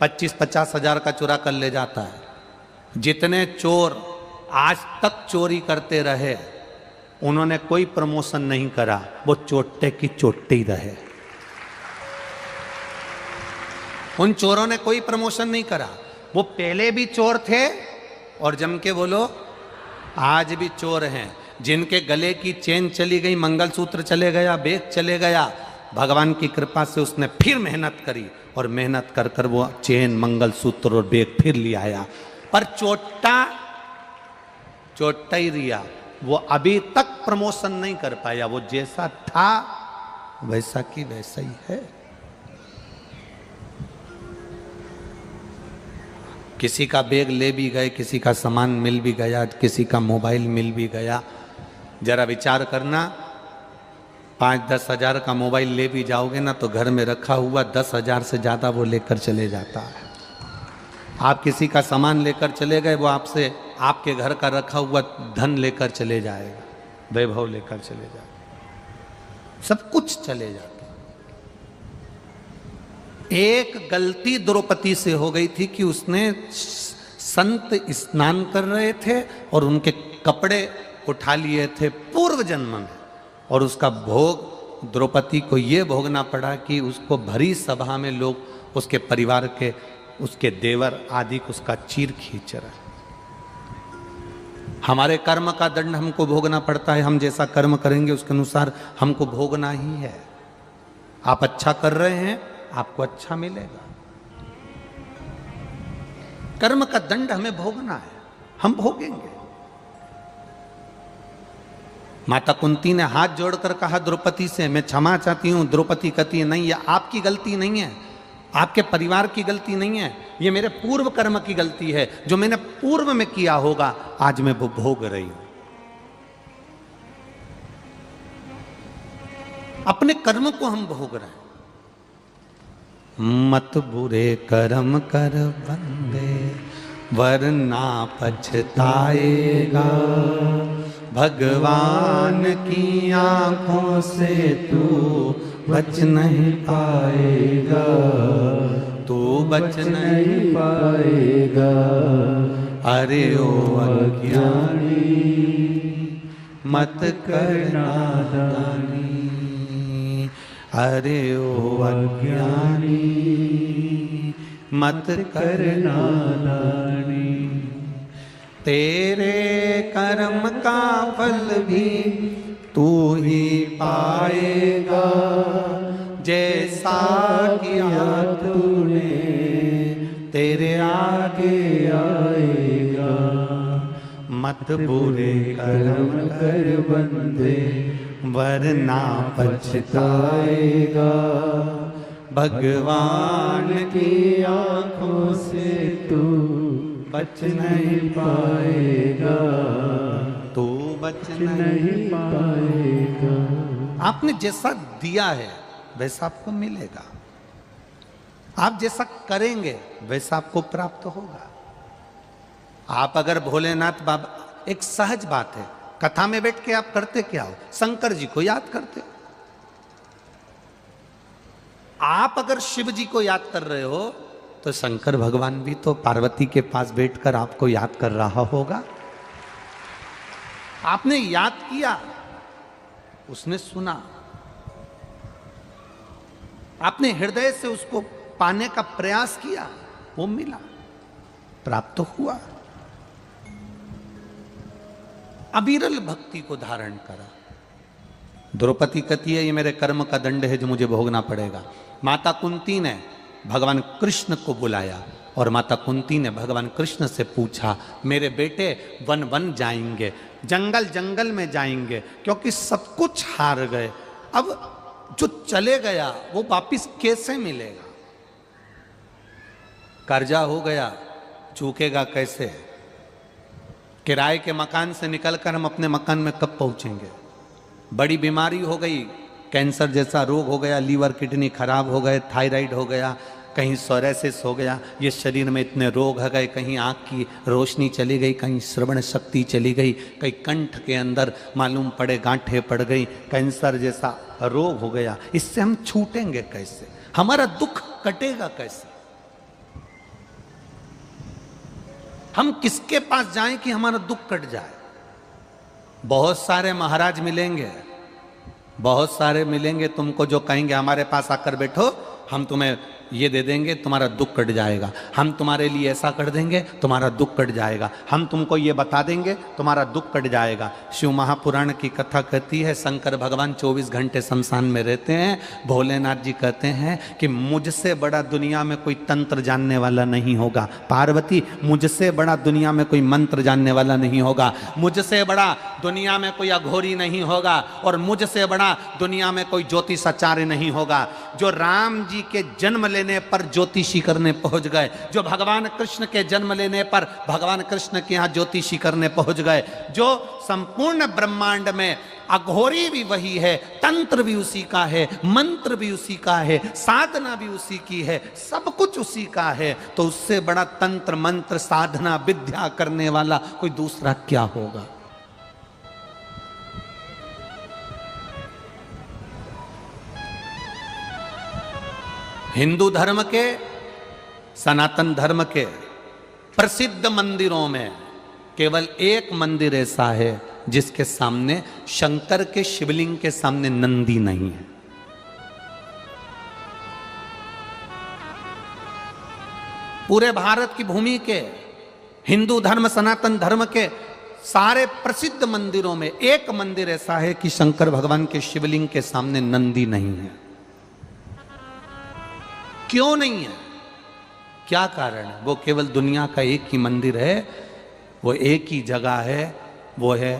25-50 हजार का चुरा कर ले जाता है। जितने चोर आज तक चोरी करते रहे उन्होंने कोई प्रमोशन नहीं करा, वो चोटे की चोटे ही रहे। उन चोरों ने कोई प्रमोशन नहीं करा, वो पहले भी चोर थे और जम के बोलो आज भी चोर हैं। जिनके गले की चेन चली गई, मंगलसूत्र चले गया, बैग चले गया, भगवान की कृपा से उसने फिर मेहनत करी और मेहनत कर कर वो चेन, मंगलसूत्र और बैग फिर ले आया। पर चोटा ही रिया, वो अभी तक प्रमोशन नहीं कर पाया। वो जैसा था वैसा की वैसा ही है। किसी का बैग ले भी गए, किसी का सामान मिल भी गया, किसी का मोबाइल मिल भी गया। जरा विचार करना, 5-10 हजार का मोबाइल ले भी जाओगे ना तो घर में रखा हुआ 10 हजार से ज़्यादा वो लेकर चले जाता है। आप किसी का सामान लेकर चले गए, वो आपसे आपके घर का रखा हुआ धन लेकर चले जाएगा, वैभव लेकर चले जाएगा, सब कुछ चले जाता। एक गलती द्रौपदी से हो गई थी कि उसने संत स्नान कर रहे थे और उनके कपड़े उठा लिए थे पूर्व जन्म में, और उसका भोग द्रौपदी को ये भोगना पड़ा कि उसको भरी सभा में लोग उसके परिवार के, उसके देवर आदि उसका चीर खींच रहे। हमारे कर्म का दंड हमको भोगना पड़ता है। हम जैसा कर्म करेंगे उसके अनुसार हमको भोगना ही है। आप अच्छा कर रहे हैं, आपको अच्छा मिलेगा। कर्म का दंड हमें भोगना है, हम भोगेंगे। माता कुंती ने हाथ जोड़कर कहा द्रौपदी से, मैं क्षमा चाहती हूं। द्रौपदी कहती है नहीं, ये आपकी गलती नहीं है, आपके परिवार की गलती नहीं है, ये मेरे पूर्व कर्म की गलती है। जो मैंने पूर्व में किया होगा आज मैं वो भोग रही हूं। अपने कर्म को हम भोग रहे हैं। मत बुरे कर्म कर बंदे वरना पछताएगा, भगवान की आंखों से तू बच नहीं पाएगा, तू बच नहीं पाएगा। अरे ओ अज्ञानी मत कर नादानी। अरे ओ अज्ञानी मत करना नादानी, तेरे कर्म का फल भी तू ही पाएगा, जैसा किया तूने तेरे आगे आएगा। मत बुरे कर्म कर बंदे वरना पछताएगा, भगवान की आंखों से तू बच नहीं पाएगा, तू बच नहीं पाएगा। आपने जैसा दिया है वैसा आपको मिलेगा, आप जैसा करेंगे वैसा आपको प्राप्त होगा। आप अगर भोलेनाथ बाबा, एक सहज बात है, कथा में बैठ के आप करते क्या हो? शंकर जी को याद करते हो। आप अगर शिव जी को याद कर रहे हो तो शंकर भगवान भी तो पार्वती के पास बैठकर आपको याद कर रहा होगा। आपने याद किया, उसने सुना, आपने हृदय से उसको पाने का प्रयास किया, वो मिला, प्राप्त हुआ। अविरल भक्ति को धारण करा। द्रौपदी कहती है ये मेरे कर्म का दंड है जो मुझे भोगना पड़ेगा। माता कुंती ने भगवान कृष्ण को बुलाया और माता कुंती ने भगवान कृष्ण से पूछा, मेरे बेटे वन वन जाएंगे, जंगल जंगल में जाएंगे, क्योंकि सब कुछ हार गए, अब जो चले गया वो वापिस कैसे मिलेगा? कर्जा हो गया, चूकेगा कैसे? किराए के मकान से निकलकर हम अपने मकान में कब पहुंचेंगे? बड़ी बीमारी हो गई, कैंसर जैसा रोग हो गया, लीवर किडनी खराब हो गए, थायराइड हो गया, कहीं सोरेसिस हो गया, ये शरीर में इतने रोग आ गए, कहीं आँख की रोशनी चली गई, कहीं श्रवण शक्ति चली गई, कहीं कंठ के अंदर मालूम पड़े गांठें पड़ गई, कैंसर जैसा रोग हो गया। इससे हम छूटेंगे कैसे? हमारा दुख कटेगा कैसे? हम किसके पास जाएं कि हमारा दुख कट जाए? बहुत सारे महाराज मिलेंगे, बहुत सारे मिलेंगे तुमको जो कहेंगे हमारे पास आकर बैठो, हम तुम्हें ये दे देंगे, तुम्हारा दुख कट जाएगा, हम तुम्हारे लिए ऐसा कर देंगे, तुम्हारा दुख कट जाएगा, हम तुमको ये बता देंगे, तुम्हारा दुख कट जाएगा। शिव महापुराण की कथा कहती है शंकर भगवान 24 घंटे शमशान में रहते हैं। भोलेनाथ जी कहते हैं कि मुझसे बड़ा दुनिया में कोई तंत्र जानने वाला नहीं होगा। पार्वती, मुझसे बड़ा दुनिया में कोई मंत्र जानने वाला नहीं होगा, मुझसे बड़ा दुनिया में कोई अघोरी नहीं होगा, और मुझसे बड़ा दुनिया में कोई ज्योतिषाचार्य नहीं होगा। जो राम जी के जन्म लेने पर ज्योतिषी करने पहुंच गए, जो भगवान कृष्ण के जन्म लेने पर भगवान कृष्ण के यहाँ ज्योतिषी करने पहुंच गए, जो संपूर्ण ब्रह्मांड में अघोरी भी वही है, तंत्र भी उसी का है, मंत्र भी उसी का है, साधना भी उसी की है, सब कुछ उसी का है, तो उससे बड़ा तंत्र मंत्र साधना विद्या करने वाला कोई दूसरा क्या होगा? हिंदू धर्म के, सनातन धर्म के प्रसिद्ध मंदिरों में केवल एक मंदिर ऐसा है जिसके सामने शंकर के शिवलिंग के सामने नंदी नहीं है। पूरे भारत की भूमि के हिंदू धर्म, सनातन धर्म के सारे प्रसिद्ध मंदिरों में एक मंदिर ऐसा है कि शंकर भगवान के शिवलिंग के सामने नंदी नहीं है। क्यों नहीं है? क्या कारण है? वो केवल दुनिया का एक ही मंदिर है, वो एक ही जगह है, वो है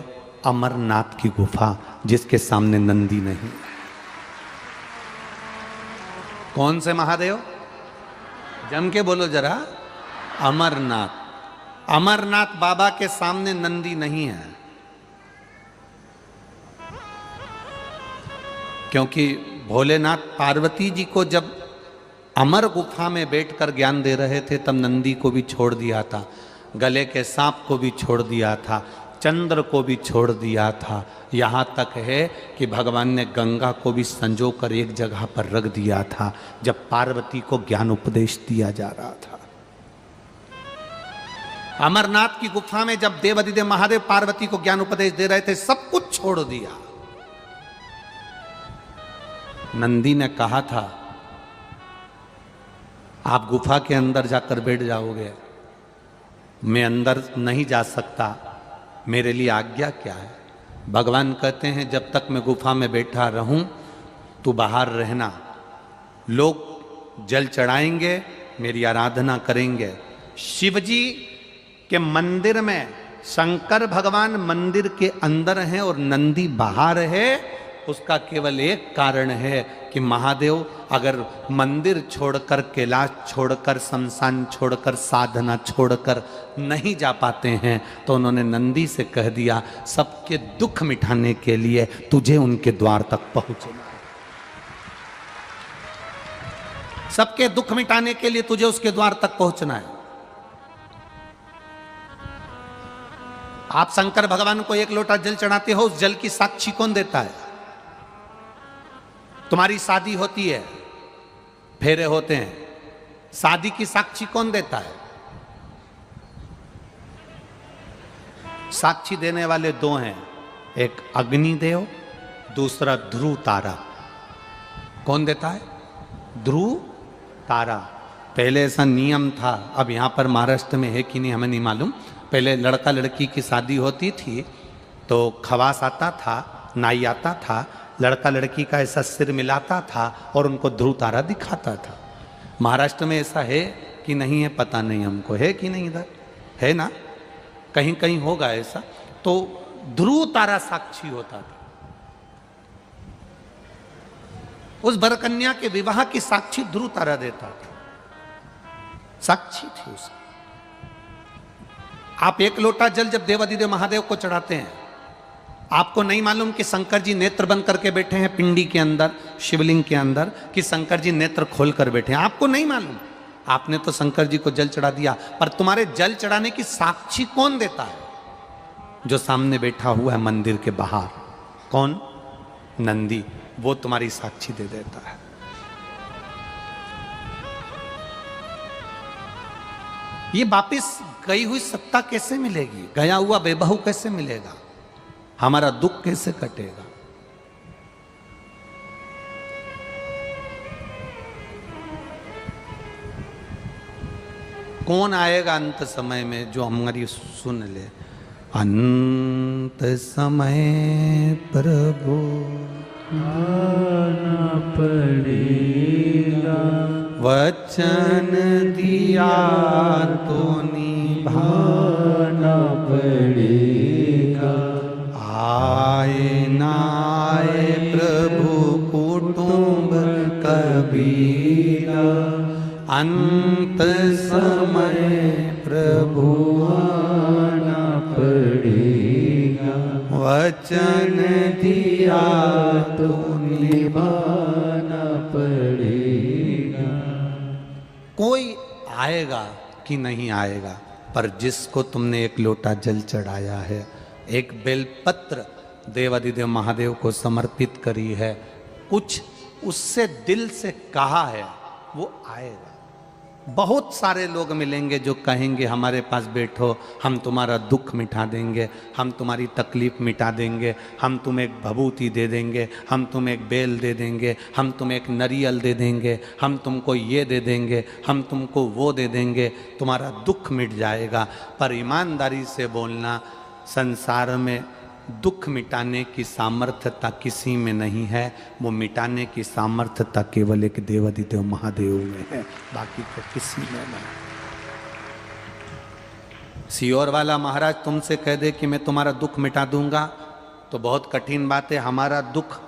अमरनाथ की गुफा, जिसके सामने नंदी नहीं। कौन से महादेव? जम के बोलो जरा। अमरनाथ। अमरनाथ बाबा के सामने नंदी नहीं है, क्योंकि भोलेनाथ पार्वती जी को जब अमर गुफा में बैठकर ज्ञान दे रहे थे तब नंदी को भी छोड़ दिया था, गले के सांप को भी छोड़ दिया था, चंद्र को भी छोड़ दिया था। यहाँ तक है कि भगवान ने गंगा को भी संजो कर एक जगह पर रख दिया था जब पार्वती को ज्ञान उपदेश दिया जा रहा था। अमरनाथ की गुफा में जब देवाधिदेव महादेव पार्वती को ज्ञान उपदेश दे रहे थे, सब कुछ छोड़ दिया। नंदी ने कहा था आप गुफा के अंदर जाकर बैठ जाओगे, मैं अंदर नहीं जा सकता, मेरे लिए आज्ञा क्या है? भगवान कहते हैं जब तक मैं गुफा में बैठा रहूं तू बाहर रहना, लोग जल चढ़ाएंगे, मेरी आराधना करेंगे। शिवजी के मंदिर में शंकर भगवान मंदिर के अंदर हैं और नंदी बाहर है। उसका केवल एक कारण है कि महादेव अगर मंदिर छोड़कर, कैलाश छोड़कर, शमशान छोड़कर, साधना छोड़कर नहीं जा पाते हैं तो उन्होंने नंदी से कह दिया सबके दुख मिटाने के लिए तुझे उनके द्वार तक पहुंचना है, सबके दुख मिटाने के लिए तुझे उसके द्वार तक पहुंचना है। आप शंकर भगवान को एक लोटा जल चढ़ाते हो, उस जल की साक्षी कौन देता है? तुम्हारी शादी होती है, फेरे होते हैं, शादी की साक्षी कौन देता है? साक्षी देने वाले दो हैं, एक अग्निदेव, दूसरा ध्रुव तारा। कौन देता है? ध्रुव तारा। पहले ऐसा नियम था, अब यहां पर महाराष्ट्र में है कि नहीं हमें नहीं मालूम। पहले लड़का लड़की की शादी होती थी तो खवास आता था, नाई आता था, लड़का लड़की का ऐसा सिर मिलाता था और उनको ध्रुव तारा दिखाता था। महाराष्ट्र में ऐसा है कि नहीं है पता नहीं हमको, है कि नहीं? इधर है ना, कहीं कहीं होगा ऐसा। तो ध्रुव तारा साक्षी होता था, उस वरकन्या के विवाह की साक्षी ध्रुव तारा देता था, साक्षी थी उसकी। आप एक लोटा जल जब देवाधिदेव महादेव को चढ़ाते हैं, आपको नहीं मालूम कि शंकर जी नेत्र बंद करके बैठे हैं पिंडी के अंदर, शिवलिंग के अंदर, कि शंकर जी नेत्र खोल कर बैठे हैं, आपको नहीं मालूम। आपने तो शंकर जी को जल चढ़ा दिया, पर तुम्हारे जल चढ़ाने की साक्षी कौन देता है? जो सामने बैठा हुआ है मंदिर के बाहर। कौन? नंदी। वो तुम्हारी साक्षी दे देता है। ये वापिस गई हुई सत्ता कैसे मिलेगी? गया हुआ बेबहू कैसे मिलेगा? हमारा दुख कैसे कटेगा? कौन आएगा अंत समय में जो हमारी सुन ले? अंत समय प्रभु आना पड़ेगा, वचन दिया तो निभाना पड़ेगा। आए ना आए प्रभु कुटुंब कबीरा, अंत समय प्रभु आना पड़ेगा, वचन दिया तो निभाना पड़ेगा। कोई आएगा कि नहीं आएगा, पर जिसको तुमने एक लोटा जल चढ़ाया है, एक बेलपत्र देवाधिदेव महादेव को समर्पित करी है, कुछ उससे दिल से कहा है, वो आएगा। बहुत सारे लोग मिलेंगे जो कहेंगे हमारे पास बैठो, हम तुम्हारा दुख मिटा देंगे, हम तुम्हारी तकलीफ मिटा देंगे, हम तुम्हें एक भभूति दे देंगे, हम तुम्हें एक बेल दे देंगे, हम तुम्हें एक नरियल दे देंगे, हम तुमको ये दे देंगे, हम तुमको वो दे देंगे, तुम्हारा दुख मिट जाएगा। पर ईमानदारी से बोलना, संसार में दुख मिटाने की सामर्थ्यता किसी में नहीं है, वो मिटाने की सामर्थ्यता केवल एक देवाधिदेव महादेव में है, बाकी तो किसी में नहीं। सियोर वाला महाराज तुमसे कह दे कि मैं तुम्हारा दुख मिटा दूंगा तो बहुत कठिन बात है। हमारा दुख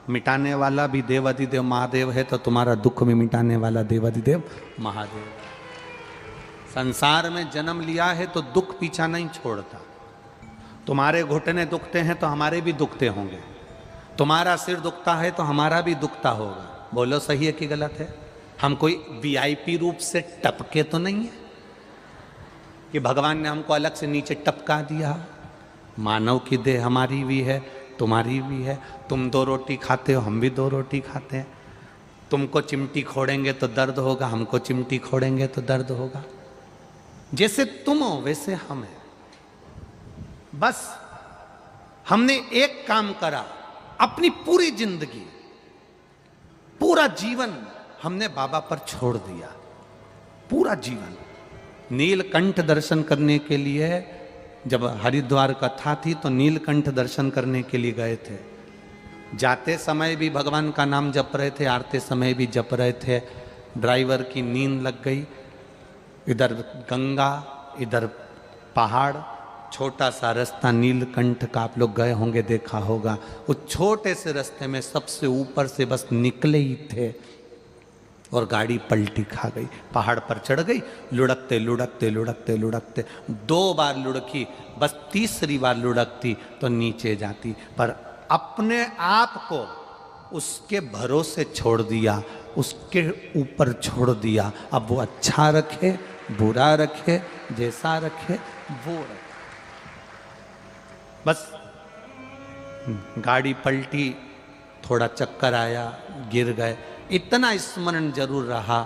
मिटाने वाला भी देवाधिदेव महादेव है, तो तुम्हारा दुख भी मिटाने वाला देवाधिदेव महादेव। संसार में जन्म लिया है तो दुख पीछा नहीं छोड़ता। तुम्हारे घुटने दुखते हैं तो हमारे भी दुखते होंगे, तुम्हारा सिर दुखता है तो हमारा भी दुखता होगा। बोलो सही है कि गलत है? हम कोई वीआईपी रूप से टपके तो नहीं है कि भगवान ने हमको अलग से नीचे टपका दिया। मानव की देह हमारी भी है, तुम्हारी भी है। तुम 2 रोटी खाते हो, हम भी 2 रोटी खाते हैं। तुमको चिमटी खोड़ेंगे तो दर्द होगा, हमको चिमटी खोड़ेंगे तो दर्द होगा। जैसे तुम हो वैसे हम हैं। बस हमने एक काम करा अपनी पूरी जिंदगी, पूरा जीवन हमने बाबा पर छोड़ दिया, पूरा जीवन। नीलकंठ दर्शन करने के लिए जब हरिद्वार कथा थी तो नीलकंठ दर्शन करने के लिए गए थे। जाते समय भी भगवान का नाम जप रहे थे, आते समय भी जप रहे थे। ड्राइवर की नींद लग गई, इधर गंगा इधर पहाड़, छोटा सा रास्ता नीलकंठ का, आप लोग गए होंगे, देखा होगा। उस छोटे से रास्ते में सबसे ऊपर से बस निकले ही थे और गाड़ी पलटी खा गई, पहाड़ पर चढ़ गई। लुढ़कते लुढ़कते लुढ़कते लुढ़कते 2 बार लुढ़की, बस तीसरी बार लुढ़कती तो नीचे जाती, पर अपने आप को उसके भरोसे छोड़ दिया, उसके ऊपर छोड़ दिया। अब वो अच्छा रखे बुरा रखे, जैसा रखे वो रखे। बस गाड़ी पलटी, थोड़ा चक्कर आया, गिर गए। इतना स्मरण जरूर रहा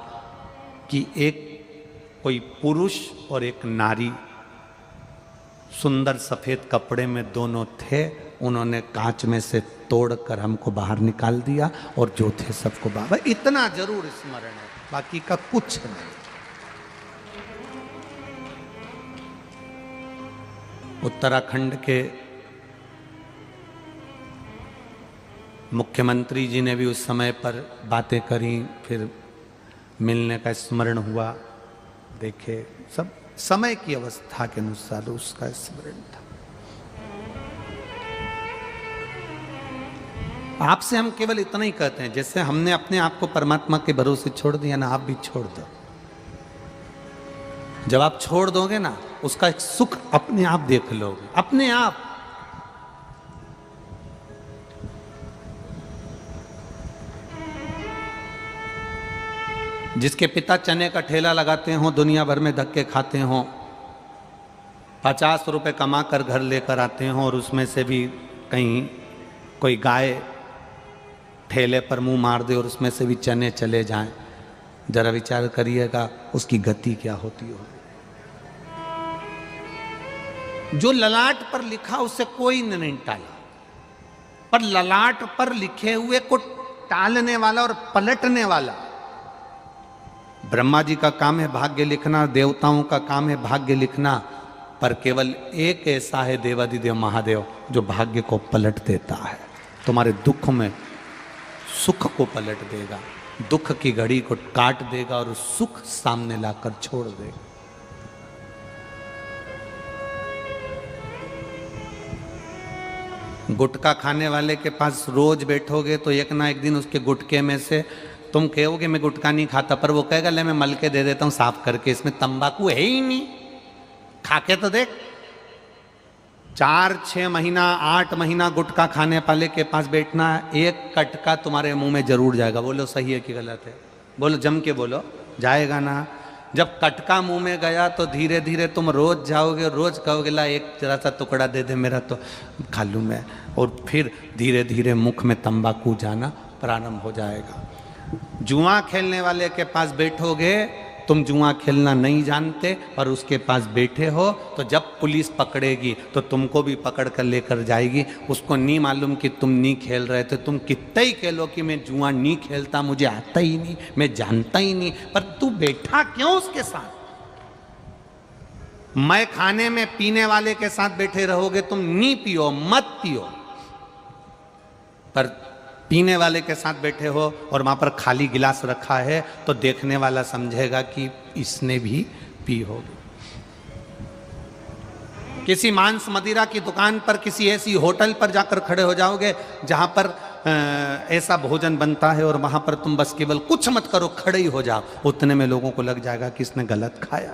कि एक कोई पुरुष और एक नारी सुंदर सफेद कपड़े में दोनों थे, उन्होंने कांच में से तोड़कर हमको बाहर निकाल दिया और जो थे सबको बाबा। इतना जरूर स्मरण है, बाकी का कुछ नहीं। उत्तराखंड के मुख्यमंत्री जी ने भी उस समय पर बातें करी, फिर मिलने का स्मरण हुआ। देखे सब समय की अवस्था के अनुसार उसका स्मरण था। आपसे हम केवल इतना ही कहते हैं, जैसे हमने अपने आप को परमात्मा के भरोसे छोड़ दिया ना, आप भी छोड़ दो। जब आप छोड़ दोगे ना, उसका एक सुख अपने आप देख लोगे, अपने आप। जिसके पिता चने का ठेला लगाते हो, दुनिया भर में धक्के खाते हो, 50 रुपए कमा कर घर लेकर आते हो और उसमें से भी कहीं कोई गाय ठेले पर मुंह मार दे और उसमें से भी चने चले जाएं, जरा विचार करिएगा उसकी गति क्या होती हो। जो ललाट पर लिखा उसे कोई नहीं टाला, पर ललाट पर लिखे हुए को टालने वाला और पलटने वाला। ब्रह्मा जी का काम है भाग्य लिखना, देवताओं का काम है भाग्य लिखना, पर केवल एक ऐसा है देवाधिदेव महादेव जो भाग्य को पलट देता है। तुम्हारे दुख में सुख को पलट देगा, दुख की घड़ी को काट देगा और सुख सामने लाकर छोड़ देगा। गुटखा खाने वाले के पास रोज बैठोगे तो एक ना एक दिन उसके गुटके में से तुम कहोगे मैं गुटखा नहीं खाता, पर वो कहेगा ले मैं मल के दे देता हूं साफ करके, इसमें तंबाकू है ही नहीं, खा के तो देख। 4-6 महीना 8 महीना गुटखा खाने वाले के पास बैठना, एक कटका तुम्हारे मुंह में जरूर जाएगा। बोलो सही है कि गलत है? बोलो, जम के बोलो, जाएगा ना। जब कटका मुंह में गया तो धीरे धीरे तुम रोज जाओगे, रोज कहोगे ला एक जरा सा टुकड़ा दे दे मेरा तो खा लूँ मैं, और फिर धीरे धीरे मुख में तंबाकू जाना प्रारंभ हो जाएगा। जुआ खेलने वाले के पास बैठोगे, तुम जुआ खेलना नहीं जानते और उसके पास बैठे हो, तो जब पुलिस पकड़ेगी तो तुमको भी पकड़ कर लेकर जाएगी। उसको नहीं मालूम कि तुम नहीं खेल रहे थे, तुम कितना ही खेलो कि मैं जुआ नहीं खेलता, मुझे आता ही नहीं, मैं जानता ही नहीं, पर तू बैठा क्यों उसके साथ? मैं खाने में पीने वाले के साथ बैठे रहोगे, तुम नहीं पियो, मत पियो, पर पीने वाले के साथ बैठे हो और वहां पर खाली गिलास रखा है तो देखने वाला समझेगा कि इसने भी पी होगी। किसी मांस मदिरा की दुकान पर, किसी ऐसी होटल पर जाकर खड़े हो जाओगे जहां पर ऐसा भोजन बनता है और वहां पर तुम बस केवल कुछ मत करो, खड़े ही हो जाओ, उतने में लोगों को लग जाएगा कि इसने गलत खाया।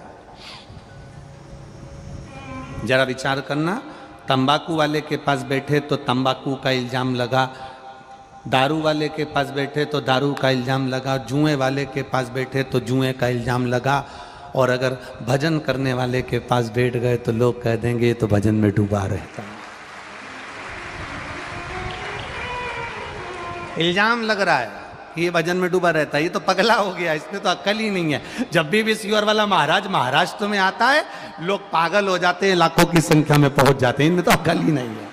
जरा विचार करना, तंबाकू वाले के पास बैठे तो तंबाकू का इल्जाम लगा, दारू वाले के पास बैठे तो दारू का इल्जाम लगा, जुए वाले के पास बैठे तो जुए का इल्जाम लगा, और अगर भजन करने वाले के पास बैठ गए तो लोग कह देंगे ये तो भजन में डूबा रहता है। इल्जाम लग रहा है कि ये भजन में डूबा रहता है, ये तो पगला हो गया, इसमें तो अक्ल ही नहीं है। जब भी विश्वर वाला महाराज महाराष्ट्र में आता है, लोग पागल हो जाते हैं, लाखों की संख्या में पहुंच जाते हैं, इनमें तो अक्ल ही नहीं है।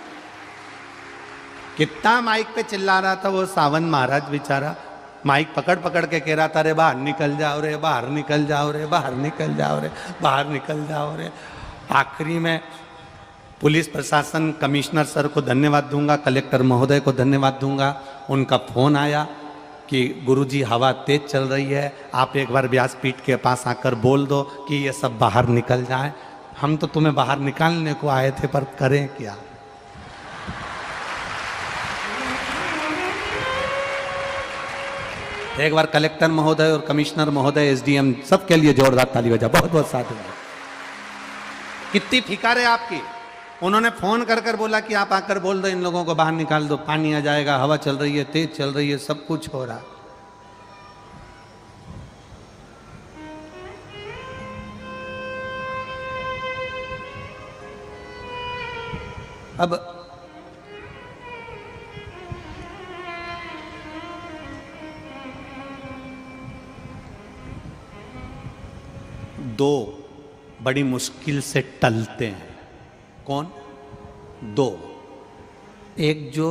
कितना माइक पे चिल्ला रहा था वो सावन महाराज बेचारा, माइक पकड़ पकड़ के कह रहा था, रे बाहर निकल जाओ रे, बाहर निकल जाओ रे, बाहर निकल जाओ रे, बाहर निकल जाओ रे। आखिरी में पुलिस प्रशासन, कमिश्नर सर को धन्यवाद दूंगा, कलेक्टर महोदय को धन्यवाद दूंगा। उनका फोन आया कि गुरुजी हवा तेज चल रही है, आप एक बार व्यासपीठ के पास आकर बोल दो कि ये सब बाहर निकल जाए। हम तो तुम्हें बाहर निकालने को आए थे, पर करें क्या। एक बार कलेक्टर महोदय और कमिश्नर महोदय, एसडीएम, सबके लिए जोरदार ताली बजा, बहुत बहुत साधुवाद। कितनी फिकार है आपकी। उन्होंने फोन कर कर बोला कि आप आकर बोल दो, इन लोगों को बाहर निकाल दो, पानी आ जाएगा, हवा चल रही है, तेज चल रही है, सब कुछ हो रहा। अब दो बड़ी मुश्किल से टलते हैं। कौन? दो। एक जो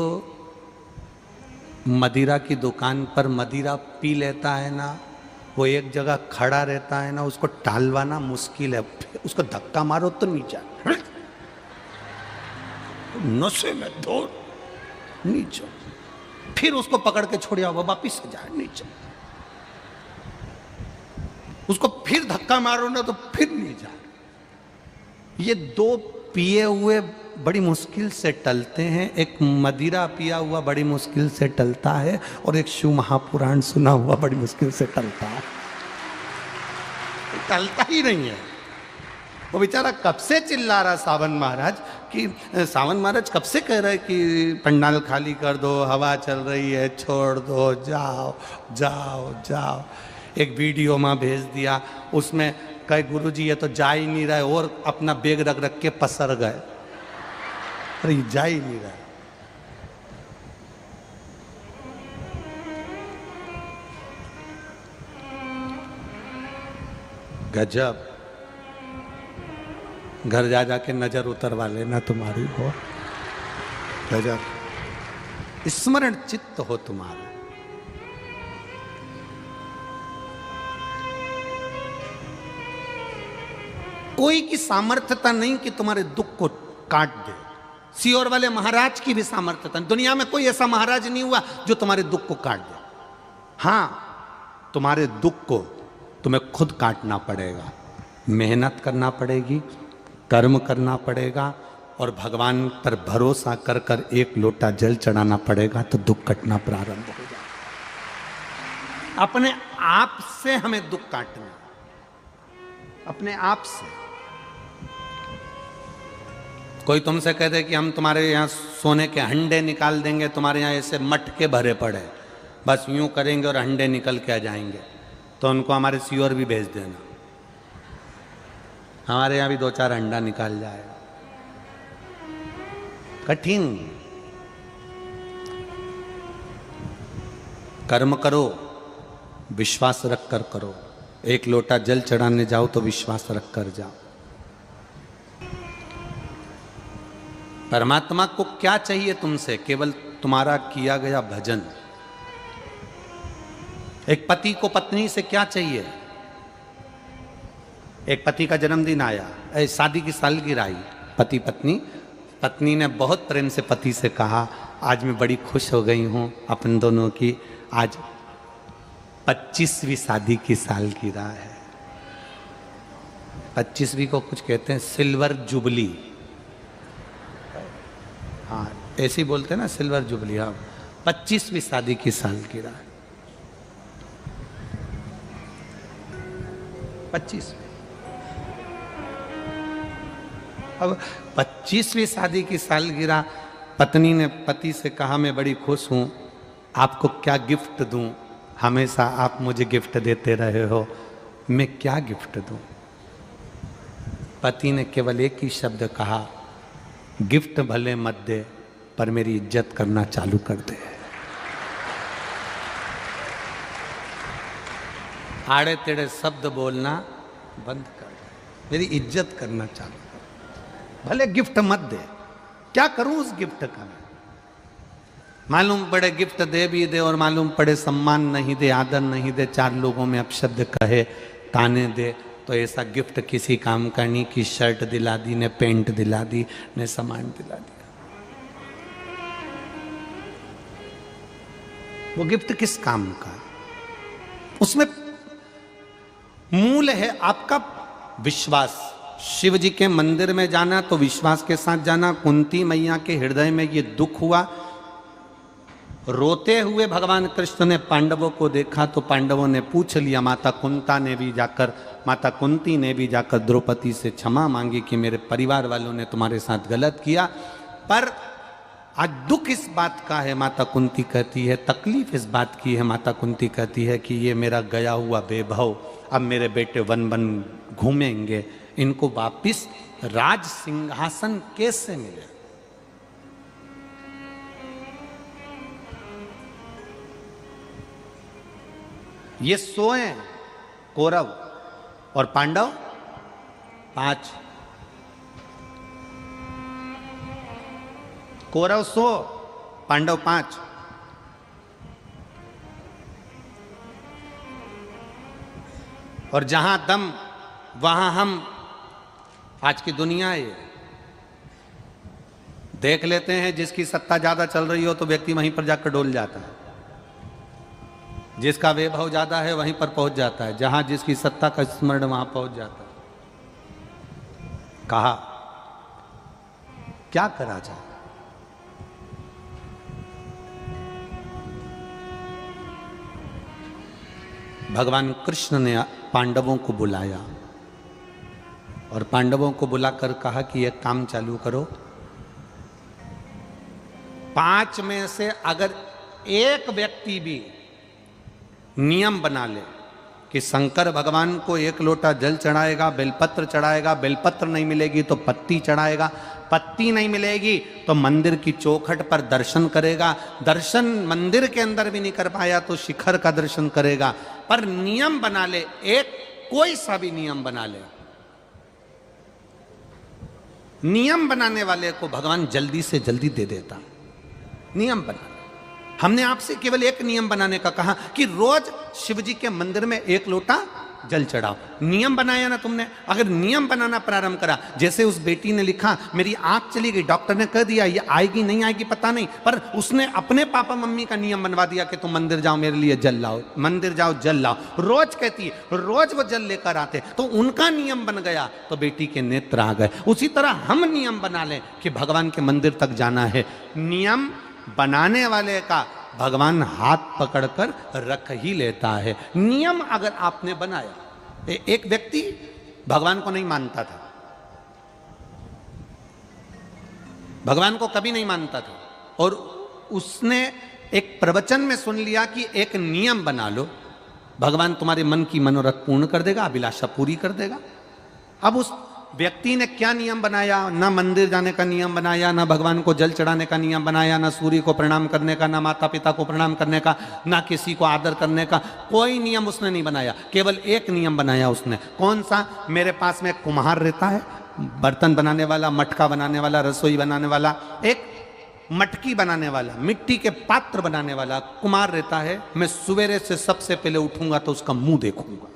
मदिरा की दुकान पर मदिरा पी लेता है ना, वो एक जगह खड़ा रहता है ना, उसको टालवाना मुश्किल है। उसको धक्का मारो तो नीचे, नशे में दौड़ नीचे, फिर उसको पकड़ के छोड़िया, वो वापिस से जाए नीचे, उसको फिर धक्का मारो ना तो फिर नहीं जाए। ये दो पिए हुए बड़ी मुश्किल से टलते हैं। एक मदिरा पिया हुआ बड़ी मुश्किल से टलता है, और एक शिव महापुराण सुना हुआ बड़ी मुश्किल से टलता है। टलता ही नहीं है। वो बेचारा कब से चिल्ला रहा सावन महाराज कि सावन महाराज कब से कह रहे कि पंडाल खाली कर दो, हवा चल रही है, छोड़ दो, जाओ जाओ जाओ। एक वीडियो में भेज दिया, उसमें कहे गुरुजी ये तो जा ही नहीं रहा है, और अपना बैग रख रख के पसर गए। अरे जा ही नहीं रहा है। गजब। घर जा जाके नजर उतरवा लेना तुम्हारी हो। गजब स्मरण चित्त हो तुम्हारा। कोई की सामर्थ्यता नहीं कि तुम्हारे दुख को काट दे। सियोर वाले महाराज की भी सामर्थ्यता, दुनिया में कोई ऐसा महाराज नहीं हुआ जो तुम्हारे दुख को काट दे। हां, तुम्हारे दुख को तुम्हें खुद काटना पड़ेगा, मेहनत करना पड़ेगी, कर्म करना पड़ेगा, और भगवान पर भरोसा कर कर एक लोटा जल चढ़ाना पड़ेगा, तो दुख कटना प्रारंभ हो जाएगा। अपने आप से हमें दुख काटना, अपने आप से। कोई तुमसे कह दे कि हम तुम्हारे यहाँ सोने के हंडे निकाल देंगे, तुम्हारे यहाँ ऐसे मटके भरे पड़े, बस यूं करेंगे और हंडे निकल के आ जाएंगे, तो उनको हमारे सियोर भी भेज देना, हमारे यहाँ भी 2-4 अंडा निकाल जाएगा। कठिन। कर्म करो, विश्वास रख कर करो। एक लोटा जल चढ़ाने जाओ तो विश्वास रख कर जाओ। परमात्मा को क्या चाहिए तुमसे? केवल तुम्हारा किया गया भजन। एक पति को पत्नी से क्या चाहिए? एक पति का जन्मदिन आया, शादी की सालगिरह आई, पति पत्नी, पत्नी ने बहुत प्रेम से पति से कहा, आज मैं बड़ी खुश हो गई हूँ अपन दोनों की, आज 25वीं शादी की सालगिरह है। 25वीं को कुछ कहते हैं सिल्वर जुबली, हाँ ऐसे ही बोलते हैं ना, सिल्वर जुबली। हाँ, 25वीं शादी की सालगिरह, 25। अब 25वीं शादी की सालगिरह, पत्नी ने पति से कहा, मैं बड़ी खुश हूँ, आपको क्या गिफ्ट दूँ? हमेशा आप मुझे गिफ्ट देते रहे हो, मैं क्या गिफ्ट दूँ? पति ने केवल एक ही शब्द कहा, गिफ्ट भले मत दे, पर मेरी इज्जत करना चालू कर दे। आड़े तेड़े शब्द बोलना बंद कर, मेरी इज्जत करना चालू कर। भले गिफ्ट मत दे, क्या करूं उस गिफ्ट का? मालूम पड़े गिफ्ट दे भी दे और मालूम पड़े सम्मान नहीं दे, आदर नहीं दे, चार लोगों में अपशब्द कहे, ताने दे, तो ऐसा गिफ्ट किसी काम का नहीं कि शर्ट दिला दी ने, पेंट दिला दी ने, सामान दिला दिया। वो गिफ्ट किस काम का? उसमें मूल है आपका विश्वास। शिव जी के मंदिर में जाना तो विश्वास के साथ जाना। कुंती मैया के हृदय में ये दुख हुआ, रोते हुए भगवान कृष्ण ने पांडवों को देखा तो पांडवों ने पूछ लिया, माता कुंती ने भी जाकर द्रौपदी से क्षमा मांगी कि मेरे परिवार वालों ने तुम्हारे साथ गलत किया। पर आज दुख इस बात का है, माता कुंती कहती है, तकलीफ इस बात की है, माता कुंती कहती है कि ये मेरा गया हुआ वैभव अब मेरे बेटे वन वन घूमेंगे, इनको वापिस राज सिंहासन कैसे मिले? ये 100 हैं कौरव और पांडव 5। कौरव 100, पांडव 5। और जहां दम वहां हम। आज की दुनिया है, देख लेते हैं जिसकी सत्ता ज्यादा चल रही हो तो व्यक्ति वहीं पर जाकर डोल जाता है, जिसका वैभव ज्यादा है वहीं पर पहुंच जाता है, जहां जिसकी सत्ता का स्मरण वहां पहुंच जाता है। कहा क्या करा जाए? भगवान कृष्ण ने पांडवों को बुलाया और पांडवों को बुलाकर कहा कि एक काम चालू करो, 5 में से अगर एक व्यक्ति भी नियम बना ले कि शंकर भगवान को 1 लोटा जल चढ़ाएगा, बेलपत्र चढ़ाएगा, बेलपत्र नहीं मिलेगी तो पत्ती चढ़ाएगा, पत्ती नहीं मिलेगी तो मंदिर की चौखट पर दर्शन करेगा, दर्शन मंदिर के अंदर भी नहीं कर पाया तो शिखर का दर्शन करेगा, पर नियम बना ले, एक कोई सा भी नियम बना ले। नियम बनाने वाले को भगवान जल्दी से जल्दी दे देता। नियम बना, हमने आपसे केवल एक नियम बनाने का कहा कि रोज शिव जी के मंदिर में 1 लोटा जल चढ़ाओ। नियम बनाया ना तुमने? अगर नियम बनाना प्रारंभ करा, जैसे उस बेटी ने लिखा मेरी आंख चली गई, डॉक्टर ने कह दिया ये आएगी नहीं आएगी पता नहीं, पर उसने अपने पापा मम्मी का नियम बनवा दिया कि तुम मंदिर जाओ मेरे लिए जल लाओ, मंदिर जाओ जल लाओ, रोज कहती है, रोज वो जल लेकर आते, तो उनका नियम बन गया तो बेटी के नेत्र आ गए। उसी तरह हम नियम बना लें कि भगवान के मंदिर तक जाना है, नियम बनाने वाले का भगवान हाथ पकड़कर रख ही लेता है। नियम अगर आपने बनाया, एक व्यक्ति भगवान को नहीं मानता था, भगवान को कभी नहीं मानता था, और उसने एक प्रवचन में सुन लिया कि एक नियम बना लो, भगवान तुम्हारे मन की मनोरथ पूर्ण कर देगा, अभिलाषा पूरी कर देगा। अब उस व्यक्ति ने क्या नियम बनाया? ना मंदिर जाने का नियम बनाया, ना भगवान को जल चढ़ाने का नियम बनाया, ना सूर्य को प्रणाम करने का, ना माता पिता को प्रणाम करने का, ना किसी को आदर करने का, कोई नियम उसने नहीं बनाया। केवल एक नियम बनाया उसने। कौन सा? मेरे पास में कुम्हार रहता है, बर्तन बनाने वाला, मटका बनाने वाला, रसोई बनाने वाला, एक मटकी बनाने वाला, मिट्टी के पात्र बनाने वाला कुम्हार रहता है। मैं सवेरे से सबसे पहले उठूंगा तो उसका मुंह देखूंगा,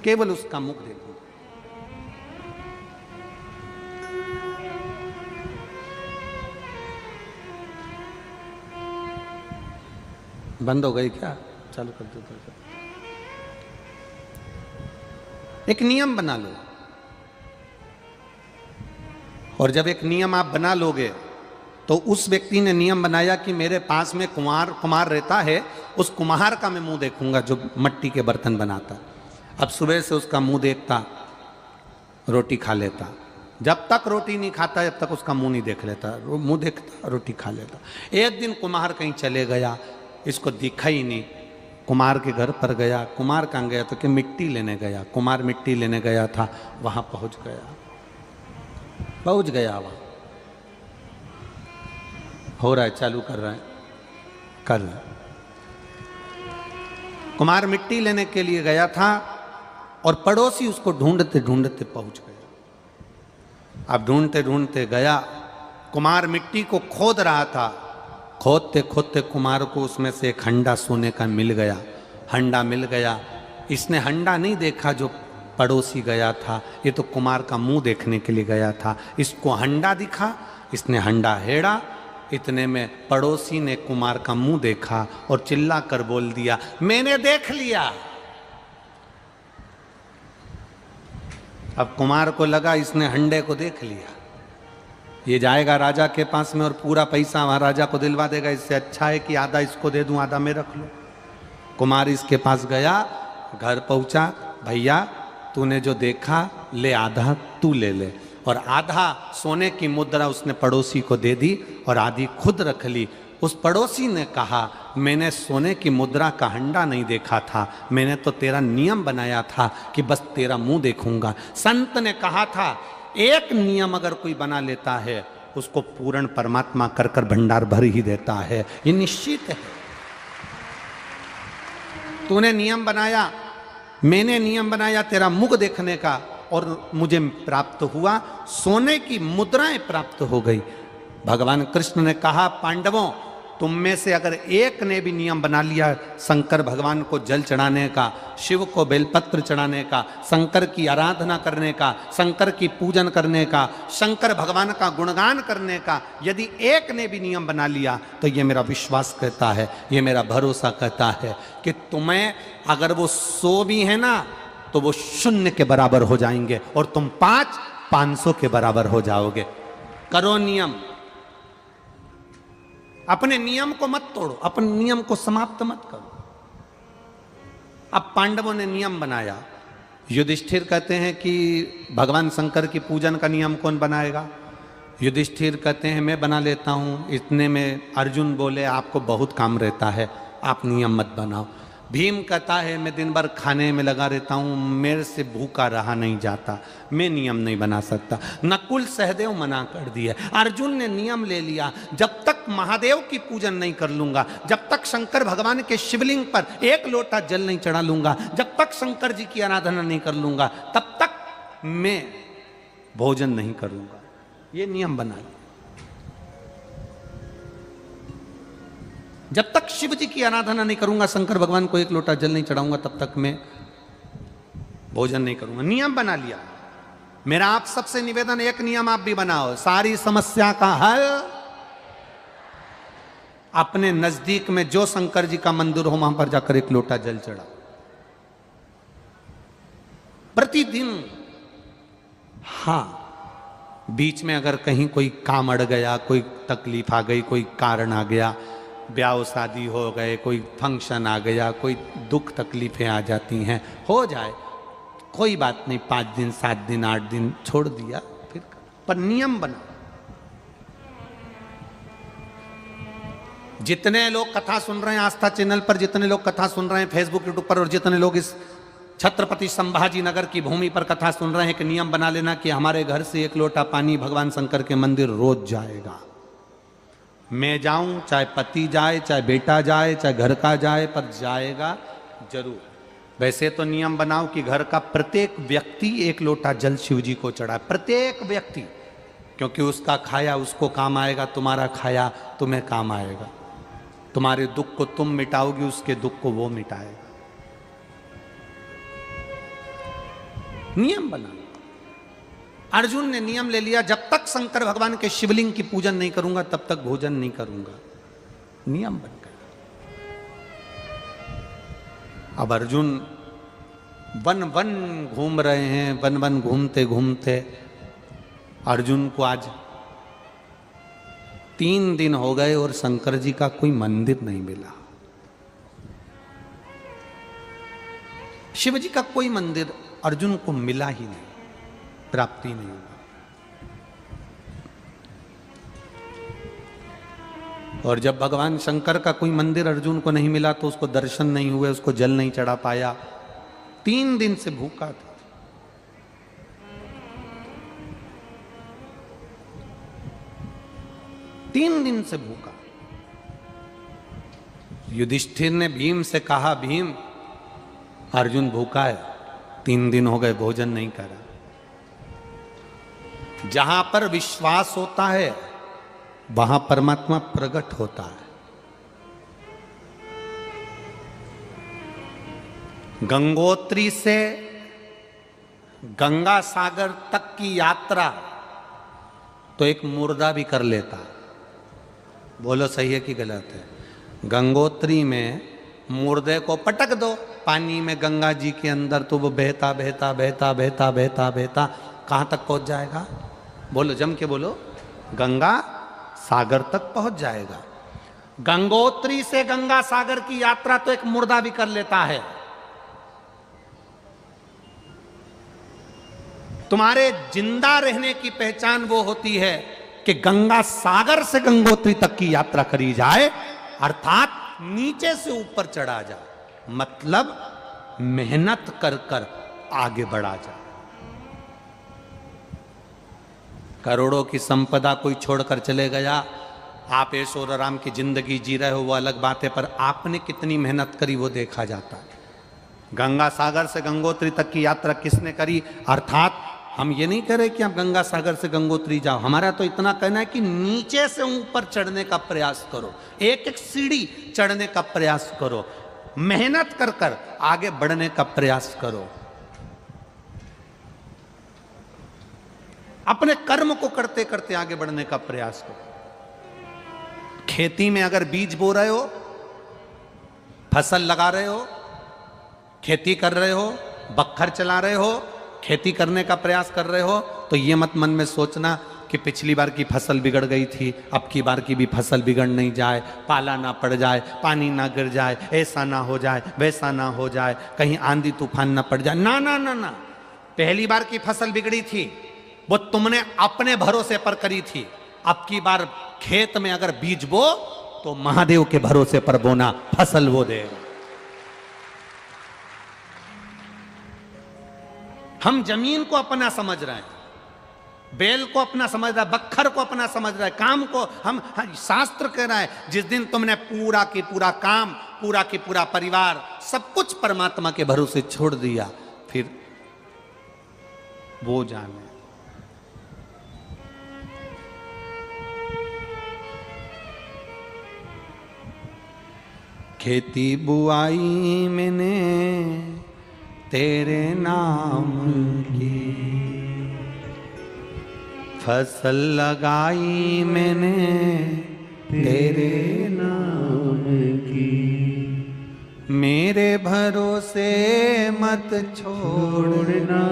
केवल उसका मुख देखूंगा। बंद हो गई क्या? चालू कर दो। एक नियम बना लो, और जब एक नियम आप बना लोगे तो उस व्यक्ति ने नियम बनाया कि मेरे पास में कुम्हार रहता है, उस कुम्हार का मैं मुंह देखूंगा जो मट्टी के बर्तन बनाता। अब सुबह से उसका मुंह देखता, रोटी खा लेता, जब तक रोटी नहीं खाता जब तक उसका मुंह नहीं देख लेता, मुंह देखता रोटी खा लेता। एक दिन कुम्हार कहीं चले गया, इसको दिखा ही नहीं, कुम्हार के घर पर गया। कुम्हार कहाँ गया? तो कि मिट्टी लेने गया। कुम्हार मिट्टी लेने गया था, वहां पहुंच गया वहां हो रहा है, चालू कर रहा है, कर रहा है। कुम्हार मिट्टी लेने के लिए गया था और पड़ोसी उसको ढूंढते ढूंढते पहुंच गया। अब ढूंढते ढूंढते गया कुमार मिट्टी को खोद रहा था, खोदते खोदते कुमार को उसमें से एक हंडा सोने का मिल गया, हंडा मिल गया। इसने हंडा नहीं देखा जो पड़ोसी गया था, ये तो कुमार का मुंह देखने के लिए गया था। इसको हंडा दिखा, इसने हंडा हेड़ा, इतने में पड़ोसी ने कुमार का मुंह देखा और चिल्ला कर बोल दिया, मैंने देख लिया। अब कुमार को लगा इसने हंडे को देख लिया, ये जाएगा राजा के पास में और पूरा पैसा वहां राजा को दिलवा देगा, इससे अच्छा है कि आधा इसको दे दूं, आधा मैं रख लूं। कुमार इसके पास गया, घर पहुंचा, भैया तूने जो देखा ले, आधा तू ले ले। और आधा सोने की मुद्रा उसने पड़ोसी को दे दी और आधी खुद रख ली। उस पड़ोसी ने कहा, मैंने सोने की मुद्रा का हंडा नहीं देखा था, मैंने तो तेरा नियम बनाया था कि बस तेरा मुंह देखूंगा। संत ने कहा था, एक नियम अगर कोई बना लेता है उसको पूर्ण परमात्मा कर कर भंडार भर ही देता है, ये निश्चित है। तूने नियम बनाया, मैंने नियम बनाया तेरा मुख देखने का और मुझे प्राप्त हुआ, सोने की मुद्राएं प्राप्त हो गई। भगवान कृष्ण ने कहा, पांडवों तुम में से अगर एक ने भी नियम बना लिया शंकर भगवान को जल चढ़ाने का, शिव को बेलपत्र चढ़ाने का, शंकर की आराधना करने का, शंकर की पूजन करने का, शंकर भगवान का गुणगान करने का, यदि एक ने भी नियम बना लिया तो ये मेरा विश्वास कहता है, ये मेरा भरोसा कहता है कि तुम्हें अगर वो 100 भी है ना तो वो 0 के बराबर हो जाएंगे और तुम 500 के बराबर हो जाओगे। करो नियम, अपने नियम को मत तोड़ो, अपने नियम को समाप्त मत करो। अब पांडवों ने नियम बनाया। युधिष्ठिर कहते हैं कि भगवान शंकर की पूजन का नियम कौन बनाएगा? युधिष्ठिर कहते हैं मैं बना लेता हूं। इतने में अर्जुन बोले, आपको बहुत काम रहता है, आप नियम मत बनाओ। भीम कहता है मैं दिन भर खाने में लगा रहता हूँ, मेरे से भूखा रहा नहीं जाता, मैं नियम नहीं बना सकता। नकुल सहदेव मना कर दिए। अर्जुन ने नियम ले लिया, जब तक महादेव की पूजन नहीं कर लूंगा, जब तक शंकर भगवान के शिवलिंग पर 1 लोटा जल नहीं चढ़ा लूंगा, जब तक शंकर जी की आराधना नहीं कर लूंगा, तब तक मैं भोजन नहीं करूंगा। ये नियम बना लिया। जब तक शिव जी की आराधना नहीं करूंगा, शंकर भगवान को 1 लोटा जल नहीं चढ़ाऊंगा, तब तक मैं भोजन नहीं करूंगा। नियम बना लिया। मेरा आप सबसे निवेदन, एक नियम आप भी बनाओ, सारी समस्या का हल अपने नजदीक में जो शंकर जी का मंदिर हो वहां पर जाकर 1 लोटा जल चढ़ाओ प्रतिदिन। हां, बीच में अगर कहीं कोई काम अड़ गया, कोई तकलीफ आ गई, कोई कारण आ गया, ब्याह शादी हो गए, कोई फंक्शन आ गया, कोई दुख तकलीफें आ जाती हैं, हो जाए, कोई बात नहीं, 5 दिन 7 दिन 8 दिन छोड़ दिया, फिर पर नियम बनाओ। जितने लोग कथा सुन रहे हैं आस्था चैनल पर, जितने लोग कथा सुन रहे हैं फेसबुक यूट्यूब पर, और जितने लोग इस छत्रपति संभाजी नगर की भूमि पर कथा सुन रहे हैं, कि नियम बना लेना कि हमारे घर से 1 लोटा पानी भगवान शंकर के मंदिर रोज जाएगा। मैं जाऊं, चाहे पति जाए, चाहे बेटा जाए, चाहे घर का जाए, पर जाएगा जरूर। वैसे तो नियम बनाओ कि घर का प्रत्येक व्यक्ति 1 लोटा जल शिव जी को चढ़ाए, प्रत्येक व्यक्ति, क्योंकि उसका खाया उसको काम आएगा, तुम्हारा खाया तुम्हें काम आएगा। तुम्हारे दुख को तुम मिटाओगी, उसके दुख को वो मिटाएगा। नियम बना। अर्जुन ने नियम ले लिया, जब तक शंकर भगवान के शिवलिंग की पूजन नहीं करूंगा तब तक भोजन नहीं करूंगा। नियम बन गया। अब अर्जुन वन वन घूम रहे हैं, वन वन घूमते घूमते अर्जुन को आज 3 दिन हो गए और शंकर जी का कोई मंदिर नहीं मिला। शिव जी का कोई मंदिर अर्जुन को मिला ही नहीं, प्राप्ति नहीं हुआ। और जब भगवान शंकर का कोई मंदिर अर्जुन को नहीं मिला तो उसको दर्शन नहीं हुए, उसको जल नहीं चढ़ा पाया, 3 दिन से भूखा था। तीन दिन से भूखा। युधिष्ठिर ने भीम से कहा, भीम अर्जुन भूखा है, 3 दिन हो गए भोजन नहीं करा। जहां पर विश्वास होता है वहां परमात्मा प्रकट होता है। गंगोत्री से गंगा सागर तक की यात्रा तो एक मुर्दा भी कर लेता। बोलो सही है कि गलत है? गंगोत्री में मुर्दे को पटक दो पानी में गंगा जी के अंदर, तो वो बहता बहता बहता बहता बहता बहता कहाँ तक पहुंच जाएगा? बोलो, जम के बोलो। गंगा सागर तक पहुंच जाएगा। गंगोत्री से गंगा सागर की यात्रा तो एक मुर्दा भी कर लेता है। तुम्हारे जिंदा रहने की पहचान वो होती है कि गंगा सागर से गंगोत्री तक की यात्रा करी जाए, अर्थात नीचे से ऊपर चढ़ा जाए, मतलब मेहनत कर कर आगे बढ़ा जाए। करोड़ों की संपदा कोई छोड़कर चले गया, आप ऐशो और आराम की जिंदगी जी रहे हो, वो अलग बात है, पर आपने कितनी मेहनत करी वो देखा जाता है। गंगा सागर से गंगोत्री तक की यात्रा किसने करी? अर्थात हम ये नहीं कह रहे कि आप गंगा सागर से गंगोत्री जाओ, हमारा तो इतना कहना है कि नीचे से ऊपर चढ़ने का प्रयास करो, एक एक सीढ़ी चढ़ने का प्रयास करो, मेहनत कर कर आगे बढ़ने का प्रयास करो। अपने कर्म को करते करते आगे बढ़ने का प्रयास करो। खेती में अगर बीज बो रहे हो, फसल लगा रहे हो, खेती कर रहे हो, बखर चला रहे हो, खेती करने का प्रयास कर रहे हो, तो ये मत मन में सोचना कि पिछली बार की फसल बिगड़ गई थी, अब की बार की भी फसल बिगड़ नहीं जाए, पाला ना पड़ जाए, पानी ना गिर जाए, ऐसा ना हो जाए, वैसा ना हो जाए, कहीं आंधी तूफान ना पड़ जाए। ना ना ना ना, पहली बार की फसल बिगड़ी थी, वो तुमने अपने भरोसे पर करी थी। अब की बार खेत में अगर बीज बो तो महादेव के भरोसे पर बोना, फसल वो देगा। हम जमीन को अपना समझ रहे हैं, बेल को अपना समझ रहा है, बखर को अपना समझ रहा है, काम को हम शास्त्र कह रहा है जिस दिन तुमने पूरा की पूरा काम, पूरा की पूरा परिवार, सब कुछ परमात्मा के भरोसे छोड़ दिया, फिर वो जाने। खेती बुआई मैंने तेरे नाम की, फसल लगाई मैंने तेरे नाम की, मेरे भरोसे मत छोड़ना,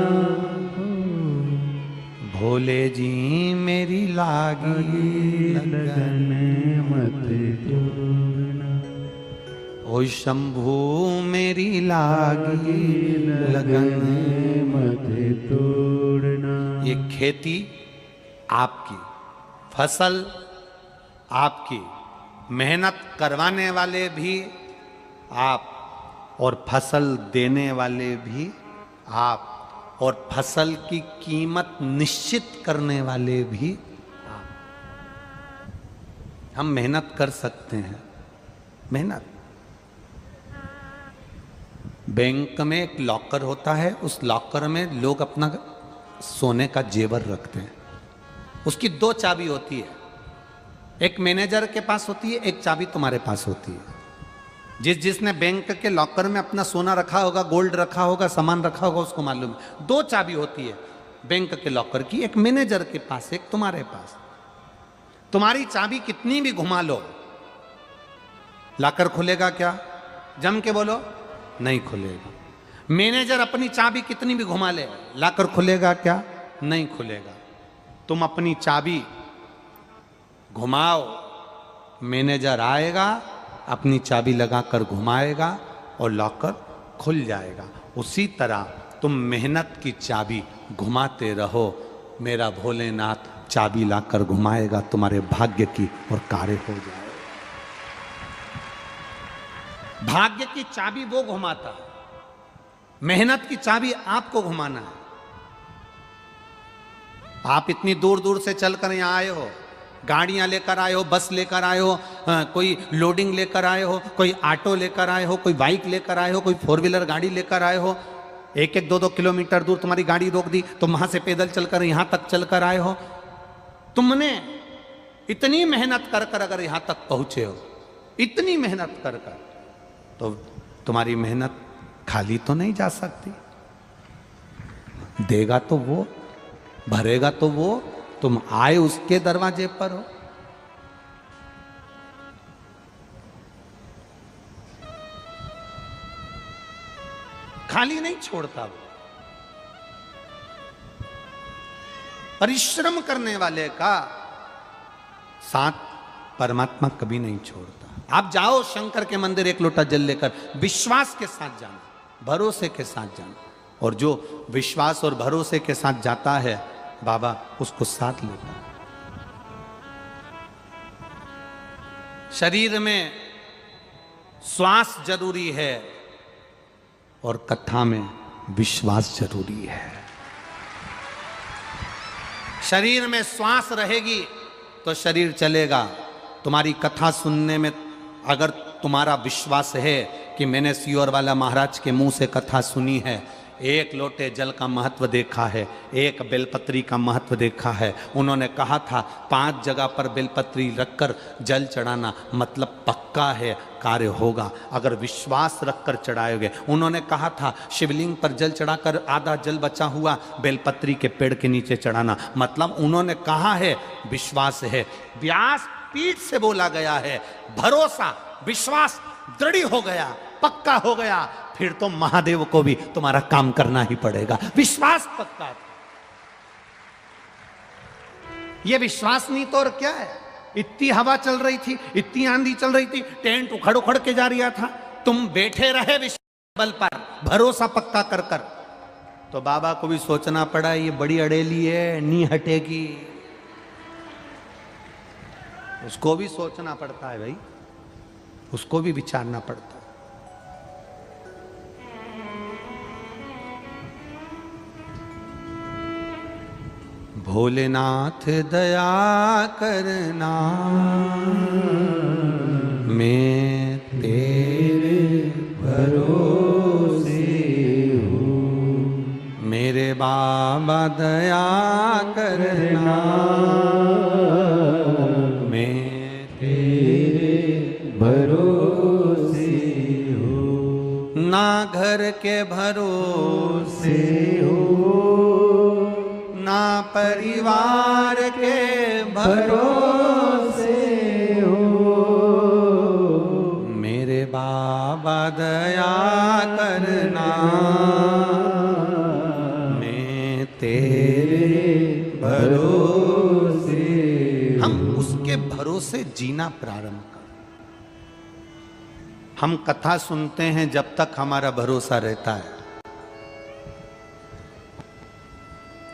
भोले जी मेरी लागी लगन मत छोड़ना, ओ शंभू मेरी लागी लगन मत तोड़ना। ये खेती आपकी, फसल आपकी, मेहनत करवाने वाले भी आप, और फसल देने वाले भी आप, और फसल की कीमत निश्चित करने वाले भी आप। हम मेहनत कर सकते हैं, मेहनत। बैंक में एक लॉकर होता है, उस लॉकर में लोग अपना सोने का जेवर रखते हैं। उसकी दो चाबी होती है, एक मैनेजर के पास होती है, एक चाबी तुम्हारे पास होती है। जिसने बैंक के लॉकर में अपना सोना रखा होगा, गोल्ड रखा होगा, सामान रखा होगा, उसको मालूम है। दो चाबी होती है बैंक के लॉकर की, एक मैनेजर के पास, एक तुम्हारे पास। तुम्हारी चाबी कितनी भी घुमा लो, लॉकर खुलेगा क्या? जम के बोलो, नहीं खुलेगा। मैनेजर अपनी चाबी कितनी भी घुमा ले, लॉकर खुलेगा क्या? नहीं खुलेगा। तुम अपनी चाबी घुमाओ, मैनेजर आएगा, अपनी चाबी लगाकर घुमाएगा और लॉकर खुल जाएगा। उसी तरह तुम मेहनत की चाबी घुमाते रहो, मेरा भोलेनाथ चाबी लाकर घुमाएगा तुम्हारे भाग्य की, और कार्य हो जाएगा। भाग्य की चाबी वो घुमाता है, मेहनत की चाबी आपको घुमाना है। आप इतनी दूर दूर से चलकर यहां आए हो, गाड़ियां लेकर आए हो, बस लेकर आए हो, कोई लोडिंग लेकर आए हो, कोई ऑटो लेकर आए हो, कोई बाइक लेकर आए हो, कोई फोर व्हीलर गाड़ी लेकर आए हो। एक एक दो दो किलोमीटर दूर तुम्हारी गाड़ी रोक दी, तुम वहां से पैदल चलकर यहां तक चलकर आए हो। तुमने इतनी मेहनत कर कर अगर यहां तक पहुंचे हो, इतनी मेहनत कर कर, तो तुम्हारी मेहनत खाली तो नहीं जा सकती। देगा तो वो, भरेगा तो वो, तुम आए उसके दरवाजे पर हो। खाली नहीं छोड़ता वो। परिश्रम करने वाले का साथ परमात्मा कभी नहीं छोड़ता। आप जाओ शंकर के मंदिर एक लोटा जल लेकर, विश्वास के साथ जाना, भरोसे के साथ जाना, और जो विश्वास और भरोसे के साथ जाता है बाबा उसको साथ लेता है। शरीर में श्वास जरूरी है और कथा में विश्वास जरूरी है। शरीर में श्वास रहेगी तो शरीर चलेगा। तुम्हारी कथा सुनने में अगर तुम्हारा विश्वास है कि मैंने सियोर वाला महाराज के मुंह से कथा सुनी है, एक लोटे जल का महत्व देखा है, एक बेलपत्री का महत्व देखा है। उन्होंने कहा था 5 जगह पर बेलपत्री रखकर जल चढ़ाना, मतलब पक्का है कार्य होगा अगर विश्वास रखकर चढ़ाओगे। उन्होंने कहा था शिवलिंग पर जल चढ़ाकर आधा जल बचा हुआ बेलपत्री के पेड़ के नीचे चढ़ाना, मतलब उन्होंने कहा है विश्वास है। व्यास पीठ से बोला गया है, भरोसा विश्वास दृढ़ हो गया, पक्का हो गया, फिर तो महादेव को भी तुम्हारा काम करना ही पड़ेगा। विश्वास पक्का था। यह विश्वास नहीं तो और क्या है। इतनी हवा चल रही थी, इतनी आंधी चल रही थी, टेंट उखड़ उखड़ के जा रहा था, तुम बैठे रहे विश्वास बल पर, भरोसा पक्का कर कर। तो बाबा को भी सोचना पड़ा, ये बड़ी अड़ेली है, नहीं हटेगी। उसको भी सोचना पड़ता है भाई, उसको भी विचारना पड़ता है। भोलेनाथ दया करना, मैं तेरे भरोसे हूँ। मेरे बाबा दया करना, मैं तेरे भरोसे हूँ। ना घर के भरोसे हो, ना परिवार के भरोसे हो। मेरे बाबा दया करना, मैं तेरे भरोसे। हम उसके भरोसे जीना प्रारंभ कर। हम कथा सुनते हैं जब तक हमारा भरोसा रहता है,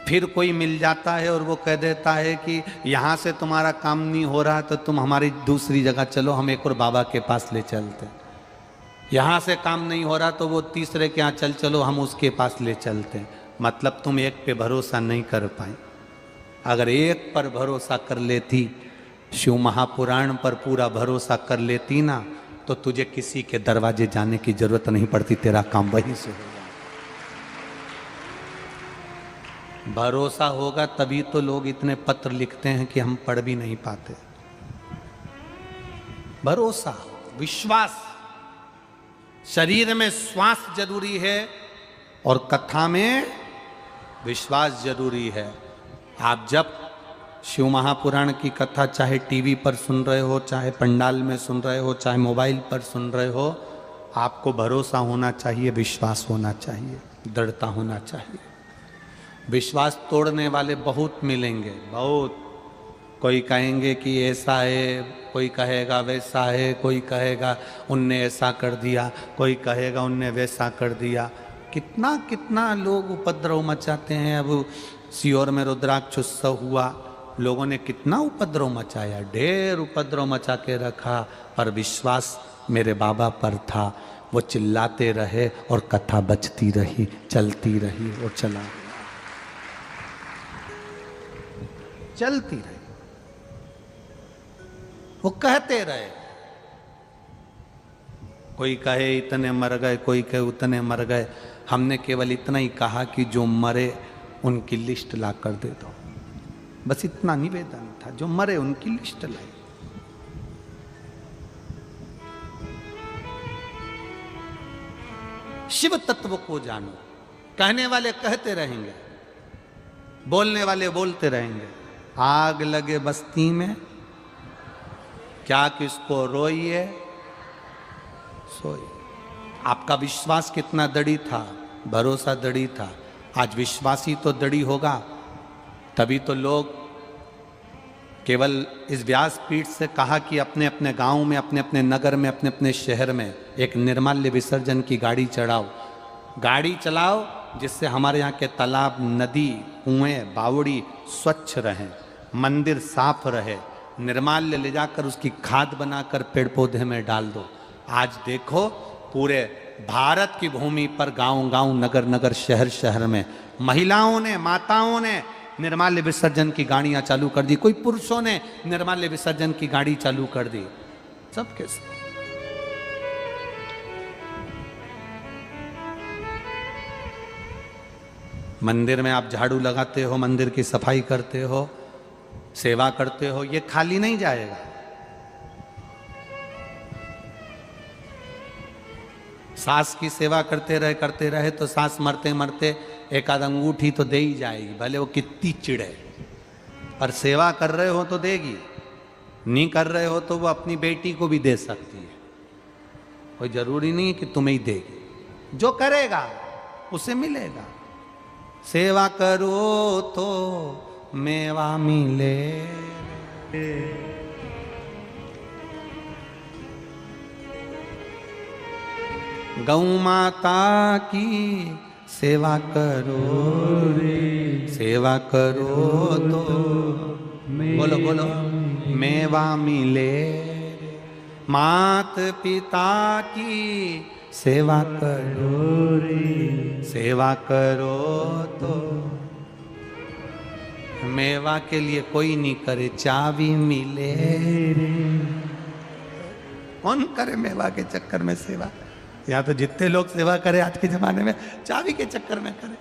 फिर कोई मिल जाता है और वो कह देता है कि यहाँ से तुम्हारा काम नहीं हो रहा तो तुम हमारी दूसरी जगह चलो, हम एक और बाबा के पास ले चलते। यहाँ से काम नहीं हो रहा तो वो तीसरे के यहाँ चलो, हम उसके पास ले चलते। मतलब तुम एक पे भरोसा नहीं कर पाए। अगर एक पर भरोसा कर लेती, शिव महापुराण पर पूरा भरोसा कर लेती ना, तो तुझे किसी के दरवाजे जाने की जरूरत नहीं पड़ती, तेरा काम वहीं से हो। भरोसा होगा तभी तो लोग इतने पत्र लिखते हैं कि हम पढ़ भी नहीं पाते। भरोसा, विश्वास। शरीर में श्वास जरूरी है और कथा में विश्वास जरूरी है। आप जब शिव महापुराण की कथा चाहे टीवी पर सुन रहे हो, चाहे पंडाल में सुन रहे हो, चाहे मोबाइल पर सुन रहे हो, आपको भरोसा होना चाहिए, विश्वास होना चाहिए, दृढ़ता होना चाहिए। विश्वास तोड़ने वाले बहुत मिलेंगे, बहुत। कोई कहेंगे कि ऐसा है, कोई कहेगा वैसा है, कोई कहेगा उनने ऐसा कर दिया, कोई कहेगा उनने वैसा कर दिया। कितना कितना लोग उपद्रव मचाते हैं। अब सियोर में रुद्राक्ष उत्सव हुआ, लोगों ने कितना उपद्रव मचाया, ढेर उपद्रव मचा के रखा, पर विश्वास मेरे बाबा पर था। वो चिल्लाते रहे और कथा बचती रही, चलती रही और चलती रही। वो कहते रहे, कोई कहे इतने मर गए, कोई कहे उतने मर गए। हमने केवल इतना ही कहा कि जो मरे उनकी लिस्ट ला कर दे दो। बस इतना निवेदन था। जो मरे उनकी लिस्ट लाई। शिव तत्व को जानो। कहने वाले कहते रहेंगे, बोलने वाले बोलते रहेंगे। आग लगे बस्ती में, क्या किसको रोइए सोइए। आपका विश्वास कितना दृढ़ था, भरोसा दृढ़ था। आज विश्वास ही तो दृढ़ होगा, तभी तो लोग केवल इस व्यासपीठ से कहा कि अपने अपने गांव में, अपने अपने नगर में, अपने अपने शहर में एक निर्माल्य विसर्जन की गाड़ी चढ़ाओ, गाड़ी चलाओ, जिससे हमारे यहाँ के तालाब, नदी, कुएं, बावड़ी स्वच्छ रहें, मंदिर साफ रहे। निर्माल्य ले जाकर उसकी खाद बनाकर पेड़ पौधे में डाल दो। आज देखो पूरे भारत की भूमि पर गांव गांव, नगर नगर, शहर शहर में महिलाओं ने, माताओं ने निर्माल्य विसर्जन की गाड़ियां चालू कर दी। कोई पुरुषों ने निर्माल्य विसर्जन की गाड़ी चालू कर दी। सब कैसे? मंदिर में आप झाड़ू लगाते हो, मंदिर की सफाई करते हो, सेवा करते हो, ये खाली नहीं जाएगा। सास की सेवा करते रहे तो सास मरते मरते एक आध अंगूठी तो दे ही जाएगी, भले वो कितनी चिड़े। पर सेवा कर रहे हो तो देगी, नहीं कर रहे हो तो वो अपनी बेटी को भी दे सकती है। कोई जरूरी नहीं है कि तुम्हें ही देगी। जो करेगा उसे मिलेगा। सेवा करो तो मेवा मिले। गौ माता की सेवा करो रे, सेवा करो तो बोलो बोलो मेवा मिले। मात पिता की सेवा करो रे, सेवा करो तो मेवा के लिए कोई नहीं करे, चाबी मिले रे। कौन करे मेवा के चक्कर में सेवा? या तो जितने लोग सेवा करे आज के जमाने में चाबी के चक्कर में करे,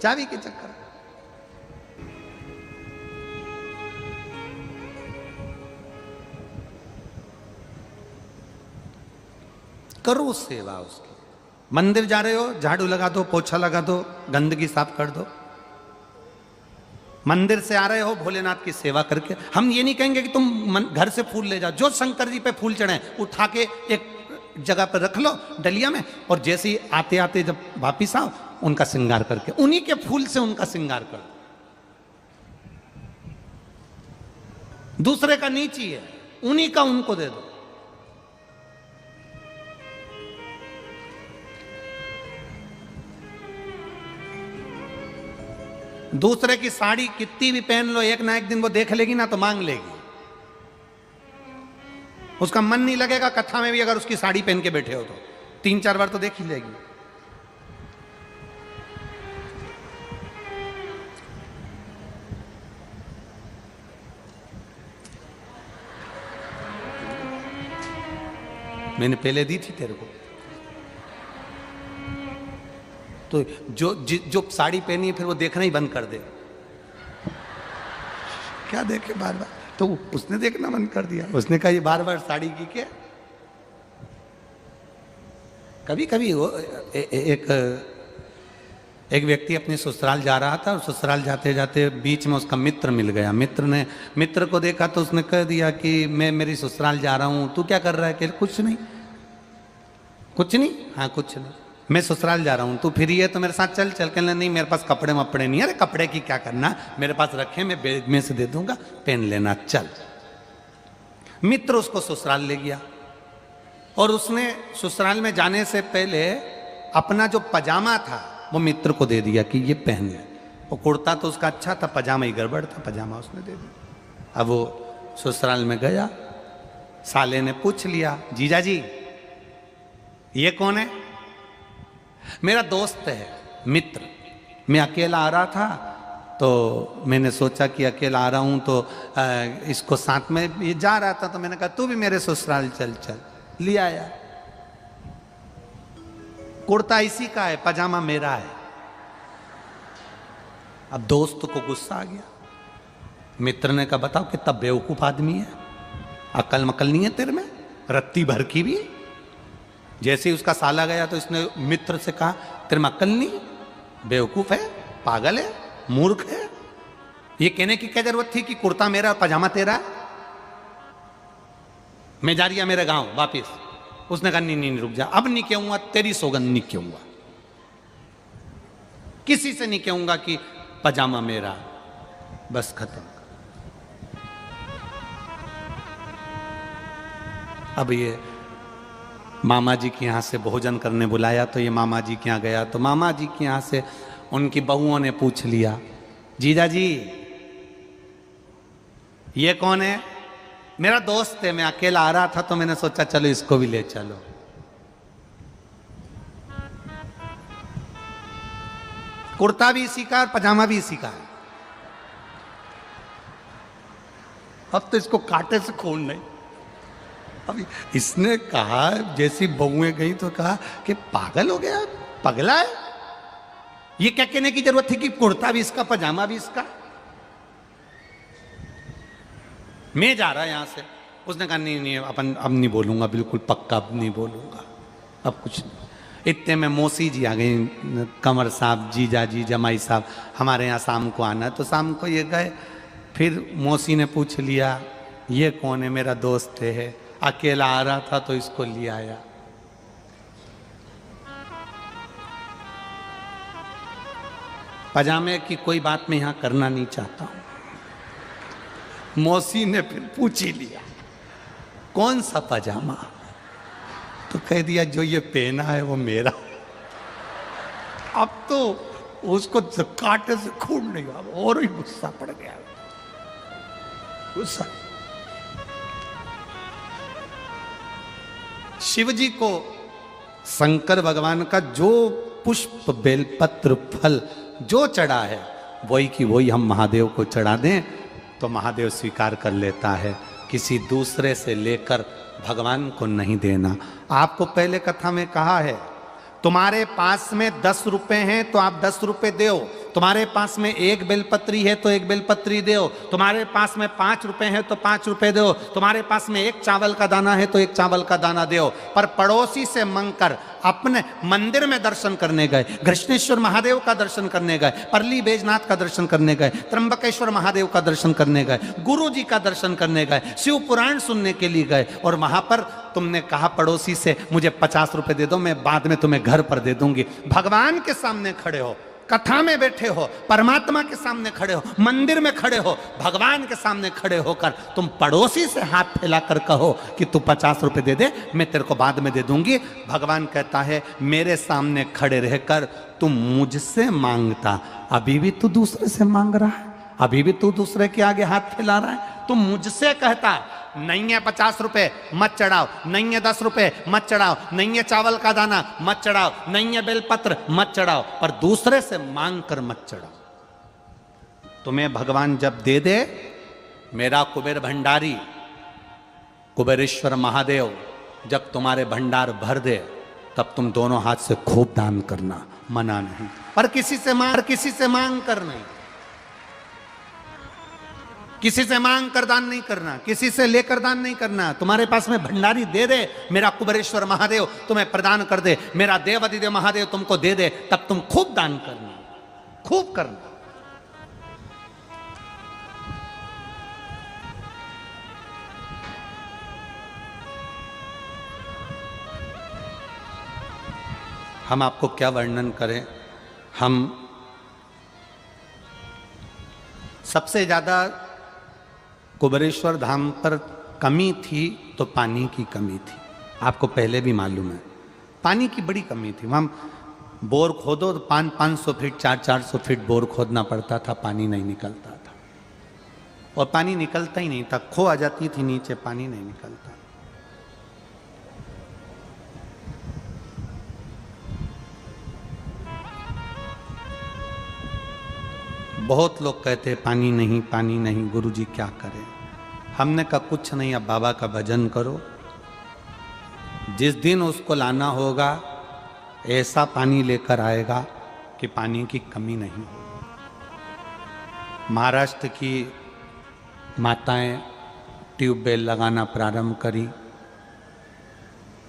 चाबी के चक्कर। करो सेवा उसकी। मंदिर जा रहे हो, झाड़ू लगा दो, पोछा लगा दो, गंदगी साफ कर दो। मंदिर से आ रहे हो, भोलेनाथ की सेवा करके। हम ये नहीं कहेंगे कि तुम घर से फूल ले जाओ। जो शंकर जी पे फूल चढ़े उठा के एक जगह पर रख लो डलिया में, और जैसे ही आते आते जब वापिस आओ उनका श्रृंगार करके, उन्हीं के फूल से उनका श्रृंगार कर दो। दूसरे का नहीं चाहिए, उन्हीं का उनको दे दो। दूसरे की साड़ी कितनी भी पहन लो, एक ना एक दिन वो देख लेगी ना तो मांग लेगी। उसका मन नहीं लगेगा कथा में भी, अगर उसकी साड़ी पहन के बैठे हो तो 3-4 बार तो देख ही लेगी। मैंने पहले दी थी तेरे को। तो जो साड़ी पहनी है फिर वो देखना ही बंद कर दे। क्या देखे बार बार? तो उसने देखना बंद कर दिया। उसने कहा ये बार बार साड़ी की क्या? कभी कभी वो एक व्यक्ति अपने ससुराल जा रहा था, और ससुराल जाते जाते बीच में उसका मित्र मिल गया। मित्र को देखा तो उसने कह दिया कि मैं मेरी ससुराल जा रहा हूं, तू क्या कर रहा है? कि कुछ नहीं। कुछ नहीं? हाँ कुछ नहीं, मैं ससुराल जा रहा हूँ, तू फ्री है तो मेरे साथ चल। चल के नहीं, मेरे पास कपड़े वपड़े नहीं। अरे कपड़े की क्या करना, मेरे पास रखे, मैं बैग में से दे दूंगा, पहन लेना, चल। मित्र उसको ससुराल ले गया, और उसने ससुराल में जाने से पहले अपना जो पजामा था वो मित्र को दे दिया कि ये पहन ले। वो कुर्ता तो उसका अच्छा था, पजामा ही गड़बड़ था, पजामा उसने दे दिया। अब वो ससुराल में गया, साले ने पूछ लिया, जीजा जी ये कौन है? मेरा दोस्त है, मित्र। मैं अकेला आ रहा था तो मैंने सोचा कि अकेला आ रहा हूं तो इसको साथ में ये जा रहा था, तो मैंने कहा तू भी मेरे ससुराल चल। चल ले आया। कुर्ता इसी का है, पजामा मेरा है। अब दोस्त को गुस्सा आ गया। मित्र ने कहा बताओ कितना बेवकूफ आदमी है, अकल मकल नहीं है तेरे में, रत्ती भर की भी। जैसे ही उसका साला गया तो इसने मित्र से कहा तेरे में अकल नहीं, बेवकूफ है, पागल है, मूर्ख है। ये कहने की क्या जरूरत थी कि कुर्ता मेरा पजामा तेरा है, मैं जा रही मेरे गांव वापिस। उसने कहा नहीं नहीं रुक जा, अब नहीं कहूंगा, तेरी सौगंध नहीं कहूंगा, किसी से नहीं कहूंगा कि पजामा मेरा, बस खत्म। अब ये मामा जी के यहां से भोजन करने बुलाया तो ये मामा जी के यहां गया तो मामा जी के यहां से उनकी बहुओं ने पूछ लिया जीजा जी ये कौन है? मेरा दोस्त है, मैं अकेला आ रहा था तो मैंने सोचा चलो इसको भी ले चलो। कुर्ता भी इसी का और पजामा भी इसी का है। अब तो इसको कांटे से खून नहीं। अभी इसने कहा, जैसी बहुएं गई तो कहा कि पागल हो गया, पगला है, ये क्या कहने की जरूरत थी कि कुर्ता भी इसका पजामा भी इसका, मैं जा रहा यहां से। उसने कहा नहीं नहीं अपन अब नहीं बोलूंगा, बिल्कुल पक्का अब नहीं बोलूंगा, अब कुछ नहीं। इतने में मौसी जी आ गई, कंवर साहब, जीजा जी, जमाई साहब, हमारे यहाँ शाम को आना। तो शाम को ये गए, फिर मौसी ने पूछ लिया ये कौन है? मेरा दोस्त है, अकेला आ रहा था तो इसको ले आया। पजामे की कोई बात मैं यहां करना नहीं चाहता हूं। मौसी ने फिर पूछ ही लिया कौन सा पजामा? तो कह दिया जो ये पहना है वो मेरा। अब तो उसको कांटे से खून नहीं हुआ, और ही गुस्सा पड़ गया, गुस्सा। शिव जी को शंकर भगवान का जो पुष्प बेलपत्र फल जो चढ़ा है वही की वही हम महादेव को चढ़ा दें तो महादेव स्वीकार कर लेता है। किसी दूसरे से लेकर भगवान को नहीं देना। आपको पहले कथा में कहा है तुम्हारे पास में 10 रुपए हैं तो आप 10 रुपए दो, तुम्हारे पास में 1 बेलपत्री है तो 1 बेलपत्री दो, तुम्हारे पास में 5 रुपए है तो 5 रुपए दो, तुम्हारे पास में 1 चावल का दाना है तो 1 चावल का दाना दो। पर पड़ोसी से मांगकर अपने मंदिर में दर्शन करने गए, कृष्णेश्वर महादेव का दर्शन करने गए, परली बैजनाथ का दर्शन करने गए, त्र्यंबकेश्वर महादेव का दर्शन करने गए, गुरु जी का दर्शन करने गए, शिव पुराण सुनने के लिए गए, और वहां पर तुमने कहा पड़ोसी से मुझे 50 रुपए दे दो, मैं बाद में तुम्हें घर पर दे दूंगी। भगवान के सामने खड़े हो, कथा में बैठे हो, परमात्मा के सामने खड़े हो, मंदिर में खड़े हो, भगवान के सामने खड़े होकर तुम पड़ोसी से हाथ फैलाकर कहो कि तू 50 रुपए दे दे, मैं तेरे को बाद में दे दूंगी। भगवान कहता है मेरे सामने खड़े रहकर तुम मुझसे मांगता, अभी भी तू दूसरे से मांग रहा है, अभी भी तू दूसरे के आगे हाथ फैला रहा है। तुम मुझसे कहता नहीं है 50 रुपए मत चढ़ाओ, नहीं है 10 रुपए मत चढ़ाओ, नहीं है चावल का दाना मत चढ़ाओ, नहीं है बेलपत्र मत चढ़ाओ, पर दूसरे से मांग कर मत चढ़ाओ। तुम्हें भगवान जब दे दे, मेरा कुबेर भंडारी कुबेरेश्वर महादेव जब तुम्हारे भंडार भर दे, तब तुम दोनों हाथ से खूब दान करना, मना नहीं, पर किसी से मांग कर नहीं, किसी से मांग कर दान नहीं करना, किसी से लेकर दान नहीं करना। तुम्हारे पास में भंडारी दे दे, मेरा कुबेरेश्वर महादेव तुम्हें प्रदान कर दे, मेरा देवाधिदेव महादेव तुमको दे दे, तब तुम खूब दान करना, खूब करना। हम आपको क्या वर्णन करें। हम सबसे ज्यादा कुबेरेश्वर धाम पर कमी थी तो पानी की कमी थी। आपको पहले भी मालूम है पानी की बड़ी कमी थी। वहाँ बोर खोदो तो 500 फीट 400 फीट बोर खोदना पड़ता था, पानी नहीं निकलता था, और पानी निकलता ही नहीं था, खो आ जाती थी नीचे, पानी नहीं निकलता। बहुत लोग कहते हैं पानी नहीं, गुरुजी क्या करें। हमने कहा कुछ नहीं, अब बाबा का भजन करो, जिस दिन उसको लाना होगा ऐसा पानी लेकर आएगा कि पानी की कमी नहीं होगी। महाराष्ट्र की माताएं ट्यूबवेल लगाना प्रारंभ करी।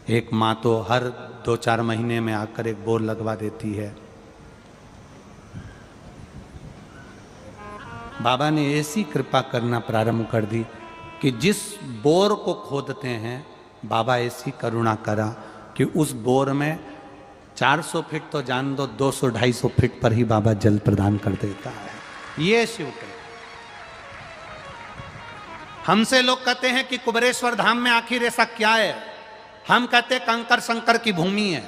एक माँ तो हर 2-4 महीने में आकर एक बोर लगवा देती है। बाबा ने ऐसी कृपा करना प्रारंभ कर दी कि जिस बोर को खोदते हैं बाबा ऐसी करुणा करा कि उस बोर में 400 फीट तो जान दो, 200-250 फीट पर ही बाबा जल प्रदान कर देता है। ये शिव कृपा। हमसे लोग कहते हैं कि कुबेरेश्वर धाम में आखिर ऐसा क्या है। हम कहते कंकर शंकर की भूमि है।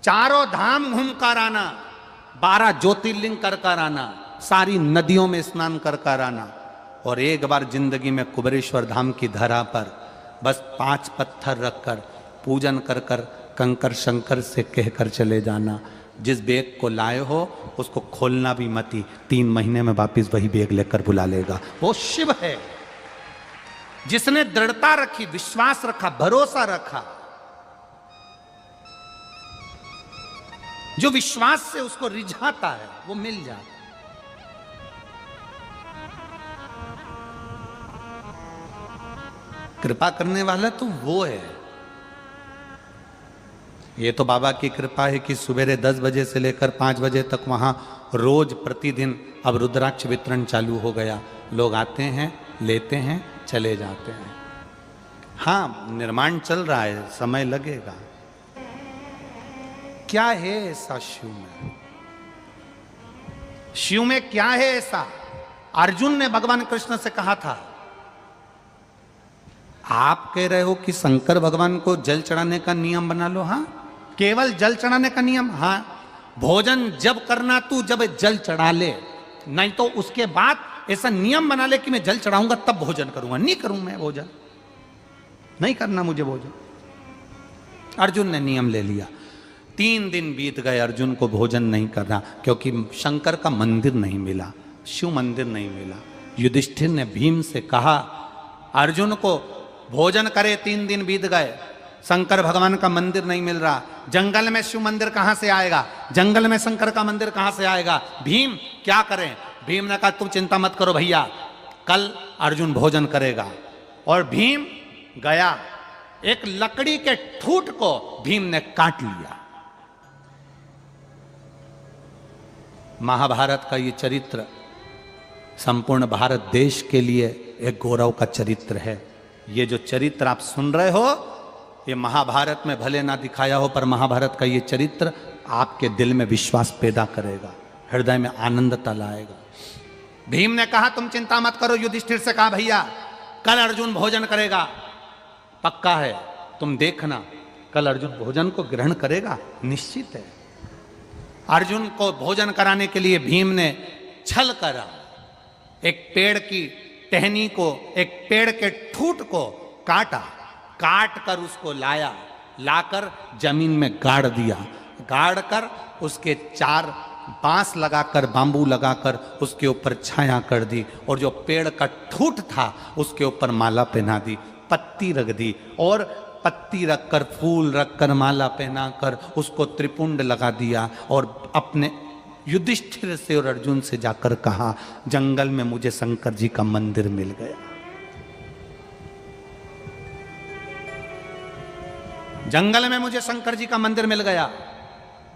चारों धाम घूम कर आना, 12 ज्योतिर्लिंग कर आना, सारी नदियों में स्नान कर आना, और एक बार जिंदगी में कुबेरेश्वर धाम की धरा पर बस 5 पत्थर रखकर पूजन कर कंकर शंकर से कहकर चले जाना, जिस बैग को लाए हो उसको खोलना भी मती, 3 महीने में वापिस वही बैग लेकर बुला लेगा। वो शिव है जिसने दृढ़ता रखी, विश्वास रखा, भरोसा रखा। जो विश्वास से उसको रिझाता है वो मिल जाता है। कृपा करने वाला तो वो है। ये तो बाबा की कृपा है कि सुबेरे 10 बजे से लेकर 5 बजे तक वहां रोज प्रतिदिन अब रुद्राक्ष वितरण चालू हो गया। लोग आते हैं, लेते हैं, चले जाते हैं। हाँ, निर्माण चल रहा है, समय लगेगा। क्या है ऐसा शिव में? शिव में क्या है ऐसा? अर्जुन ने भगवान कृष्ण से कहा था, आप कह रहे हो कि शंकर भगवान को जल चढ़ाने का नियम बना लो। हाँ, केवल जल चढ़ाने का नियम। हाँ, भोजन जब करना तू जब जल चढ़ा ले, नहीं तो उसके बाद ऐसा नियम बना ले कि मैं जल चढ़ाऊंगा तब भोजन करूंगा। नहीं करूं मैं भोजन, नहीं करना मुझे भोजन। अर्जुन ने नियम ले लिया। 3 दिन बीत गए, अर्जुन को भोजन नहीं करना, क्योंकि शंकर का मंदिर नहीं मिला, शिव मंदिर नहीं मिला। युधिष्ठिर ने भीम से कहा अर्जुन को भोजन करे। 3 दिन बीत गए, शंकर भगवान का मंदिर नहीं मिल रहा। जंगल में शिव मंदिर कहां से आएगा? जंगल में शंकर का मंदिर कहां से आएगा? भीम क्या करें? भीम ने कहा तुम चिंता मत करो भैया, कल अर्जुन भोजन करेगा। और भीम गया, एक लकड़ी के ठूठ को भीम ने काट लिया। महाभारत का ये चरित्र संपूर्ण भारत देश के लिए एक गौरव का चरित्र है। ये जो चरित्र आप सुन रहे हो, ये महाभारत में भले ना दिखाया हो, पर महाभारत का ये चरित्र आपके दिल में विश्वास पैदा करेगा, हृदय में आनंदता लाएगा। भीम ने कहा तुम चिंता मत करो। युधिष्ठिर से कहा भैया कल अर्जुन भोजन करेगा, पक्का है, तुम देखना कल अर्जुन भोजन को ग्रहण करेगा, निश्चित है। अर्जुन को भोजन कराने के लिए भीम ने छल करा। एक पेड़ की टहनी को, एक पेड़ के ठूठ को काटा, काट कर उसको लाया, लाकर जमीन में गाड़ दिया, गाड़ कर उसके 4 बांस लगाकर, बांबू लगाकर उसके ऊपर छाया कर दी, और जो पेड़ का ठूठ था उसके ऊपर माला पहना दी, पत्ती रख दी, और पत्ती रखकर, फूल रखकर, माला पहनाकर उसको त्रिपुंड लगा दिया। और अपने युधिष्ठिर से और अर्जुन से जाकर कहा जंगल में मुझे शंकर जी का मंदिर मिल गया। जंगल में मुझे शंकर जी का मंदिर मिल गया।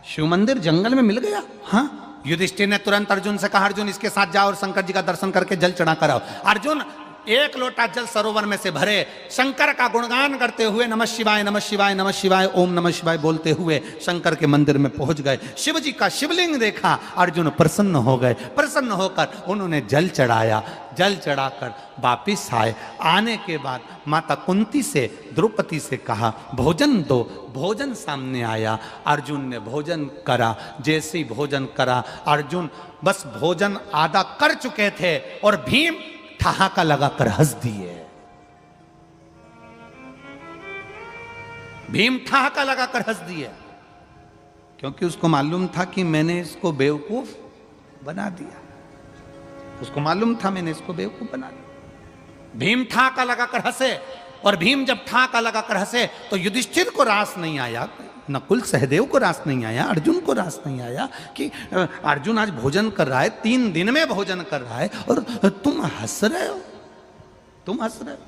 शिव मंदिर जंगल में मिल गया? हाँ। युधिष्ठिर ने तुरंत अर्जुन से कहा अर्जुन इसके साथ जाओ और शंकर जी का दर्शन करके जल चढ़ा कर आओ। अर्जुन 1 लोटा जल सरोवर में से भरे, शंकर का गुणगान करते हुए नमः शिवाय नमः शिवाय नमः शिवाय ओम नमः शिवाय बोलते हुए शंकर के मंदिर में पहुंच गए। शिव जी का शिवलिंग देखा, अर्जुन प्रसन्न हो गए। प्रसन्न होकर उन्होंने जल चढ़ाया। जल चढ़ाकर वापिस आए। आने के बाद माता कुंती से, द्रौपदी से कहा भोजन दो। भोजन सामने आया, अर्जुन ने भोजन करा। जैसे ही भोजन करा, अर्जुन बस भोजन आधा कर चुके थे और भीम ठहाका लगाकर हंस दिए। भीम ठहाका लगाकर हंस दिए, क्योंकि उसको मालूम था कि मैंने इसको बेवकूफ बना दिया। उसको मालूम था मैंने इसको बेवकूफ बना दिया। भीम ठहाका लगाकर हंसे, और भीम जब ठहाका लगाकर हंसे तो युधिष्ठिर को रास नहीं आया। नकुल सहदेव को रास नहीं आया, अर्जुन को रास नहीं आया कि अर्जुन आज भोजन कर रहा है, 3 दिन में भोजन कर रहा है और तुम हंस रहे हो, तुम हंस रहे हो।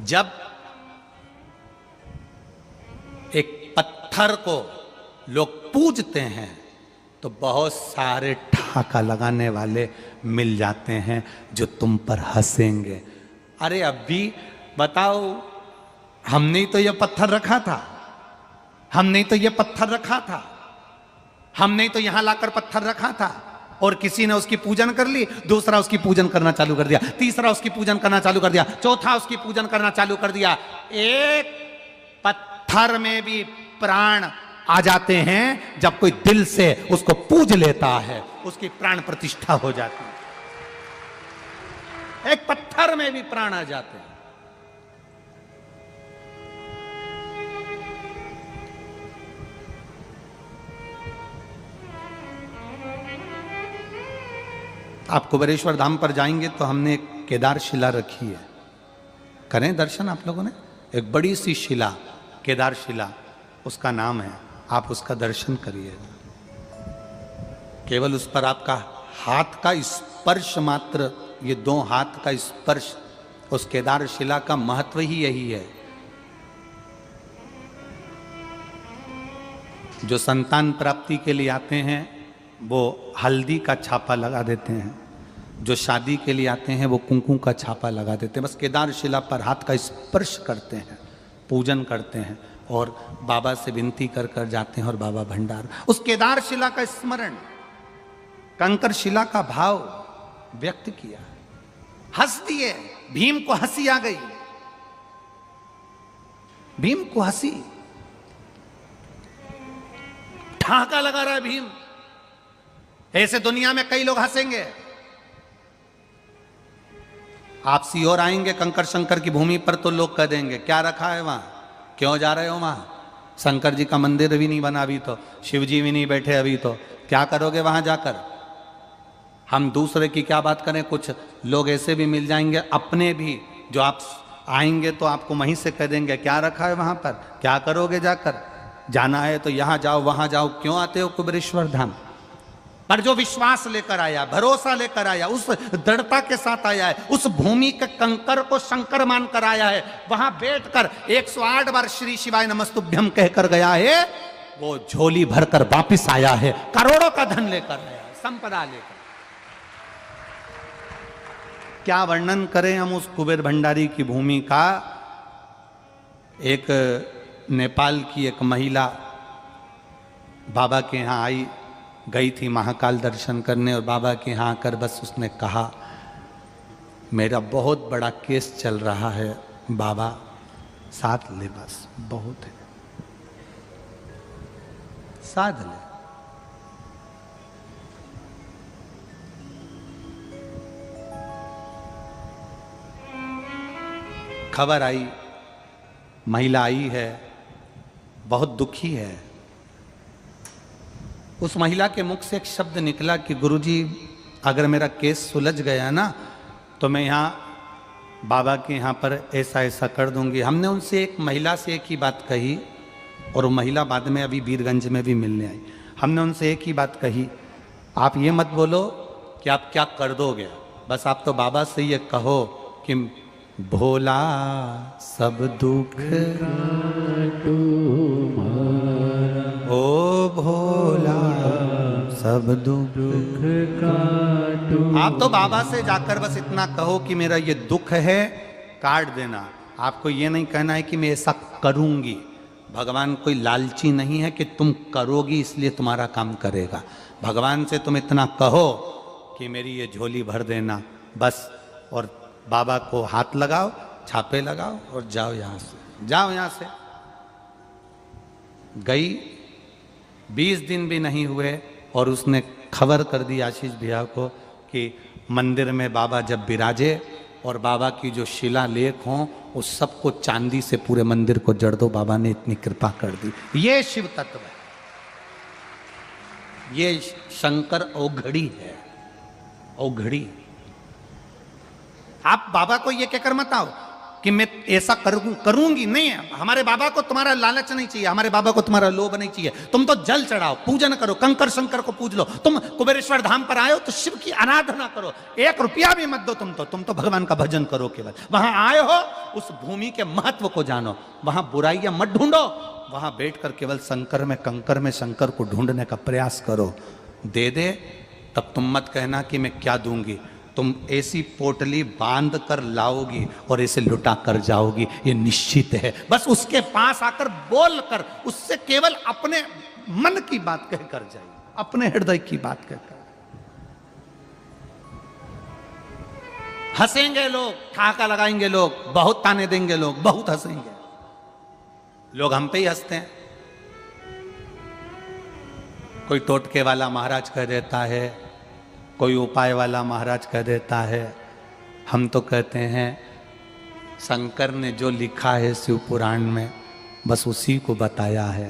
जब एक पत्थर को लोग पूजते हैं तो बहुत सारे ठाका लगाने वाले मिल जाते हैं जो तुम पर हंसेंगे। अरे अभी बताओ, हमने तो ये पत्थर रखा था, हमने तो ये पत्थर रखा था, हमने तो यहां लाकर पत्थर रखा था और किसी ने उसकी पूजन कर ली, दूसरा उसकी पूजन करना चालू कर दिया, तीसरा उसकी पूजन करना चालू कर दिया, चौथा उसकी पूजन करना चालू कर दिया। एक पत्थर में भी प्राण आ जाते हैं जब कोई दिल से उसको पूज लेता है, उसकी प्राण प्रतिष्ठा हो जाती है। एक पत्थर में भी प्राण आ जाते हैं। आप कुबेरेश्वर धाम पर जाएंगे तो हमने एक केदार शिला रखी है, करें दर्शन आप लोगों ने। एक बड़ी सी शिला, केदार शिला उसका नाम है, आप उसका दर्शन करिएगा। केवल उस पर आपका हाथ का स्पर्श मात्र, ये 2 हाथ का स्पर्श, उस केदार शिला का महत्व ही यही है। जो संतान प्राप्ति के लिए आते हैं वो हल्दी का छापा लगा देते हैं, जो शादी के लिए आते हैं वो कुंकुम का छापा लगा देते हैं। बस केदार शिला पर हाथ का स्पर्श करते हैं, पूजन करते हैं और बाबा से विनती कर कर जाते हैं और बाबा भंडार। उस केदार शिला का स्मरण, कंकर शिला का भाव व्यक्त किया, हंस दिए। भीम को हंसी आ गई, भीम को हंसी, ठाका लगा रहा है भीम। ऐसे दुनिया में कई लोग हंसेंगे। आप सीहोर आएंगे कंकर शंकर की भूमि पर तो लोग कह देंगे क्या रखा है वहां, क्यों जा रहे हो वहां, शंकर जी का मंदिर भी नहीं बना अभी तो, शिव जी भी नहीं बैठे अभी तो, क्या करोगे वहां जाकर। हम दूसरे की क्या बात करें, कुछ लोग ऐसे भी मिल जाएंगे अपने भी, जो आप आएंगे तो आपको वहीं से कह देंगे क्या रखा है वहां पर, क्या करोगे जाकर, जाना है तो यहां जाओ वहां जाओ, क्यों आते हो कुबेरेश्वर धाम। पर जो विश्वास लेकर आया, भरोसा लेकर आया, उस दृढ़ता के साथ आया है, उस भूमि के कंकर को शंकर मानकर आया है, वहां बैठकर 108 बार श्री शिवाय नमस्तुभ्यम कहकर गया है, वो झोली भरकर वापिस आया है, करोड़ों का धन लेकर आया है, संपदा लेकर। क्या वर्णन करें हम उस कुबेर भंडारी की भूमि का। एक नेपाल की एक महिला बाबा के यहाँ आई, गई थी महाकाल दर्शन करने और बाबा के यहाँ आकर बस उसने कहा मेरा बहुत बड़ा केस चल रहा है बाबा, साथ ले, बस बहुत है, साथ ले। खबर आई, महिला आई है, बहुत दुखी है। उस महिला के मुख से एक शब्द निकला कि गुरुजी अगर मेरा केस सुलझ गया ना तो मैं यहाँ बाबा के यहाँ पर ऐसा ऐसा कर दूंगी। हमने उनसे, एक महिला से एक ही बात कही और वो महिला बाद में अभी वीरगंज में भी मिलने आई। हमने उनसे एक ही बात कही, आप ये मत बोलो कि आप क्या कर दोगे, बस आप तो बाबा से ये कहो कि भोला सब दुख ओ भोला सब दुख आप तो बाबा से जाकर बस इतना कहो कि मेरा ये दुख है, काट देना। आपको ये नहीं कहना है कि मैं ऐसा करूंगी। भगवान कोई लालची नहीं है कि तुम करोगी इसलिए तुम्हारा काम करेगा। भगवान से तुम इतना कहो कि मेरी ये झोली भर देना बस, और बाबा को हाथ लगाओ, छापे लगाओ और जाओ यहाँ से, जाओ यहाँ से। गई, 20 दिन भी नहीं हुए और उसने खबर कर दी आशीष भैया को कि मंदिर में बाबा जब विराजे और बाबा की जो शिला लेख हों उस सबको चांदी से पूरे मंदिर को जड़ दो। बाबा ने इतनी कृपा कर दी। ये शिव तत्व है, ये शंकर औघड़ी है, औघड़ी। आप बाबा को ये कहकर मत आओ कि मैं ऐसा करूंगी नहीं है। हमारे बाबा को तुम्हारा लालच नहीं चाहिए, हमारे बाबा को तुम्हारा लोभ नहीं चाहिए। तुम तो जल चढ़ाओ, पूजन करो, कंकर शंकर को पूज लो। तुम कुबेरेश्वर धाम पर आए हो तो शिव की आराधना करो, 1 रुपया भी मत दो। तुम तो भगवान का भजन करो केवल। वहां आए हो, उस भूमि के महत्व को जानो, वहां बुराइयां मत ढूंढो, वहां बैठकर केवल शंकर में कंकर में शंकर को ढूंढने का प्रयास करो। दे दे तब तुम मत कहना कि मैं क्या दूंगी। तुम ऐसी पोटली बांध कर लाओगी और ऐसे लुटा कर जाओगी, ये निश्चित है। बस उसके पास आकर बोल कर, उससे केवल अपने मन की बात कहकर जाइए, अपने हृदय की बात कहकर। हंसेंगे लोग, ठहाका लगाएंगे लोग, बहुत ताने देंगे लोग, बहुत हंसेंगे लोग, हम पे ही हंसते हैं। कोई टोटके वाला महाराज कह देता है, कोई उपाय वाला महाराज कह देता है। हम तो कहते हैं शंकर ने जो लिखा है शिव पुराण में, बस उसी को बताया है।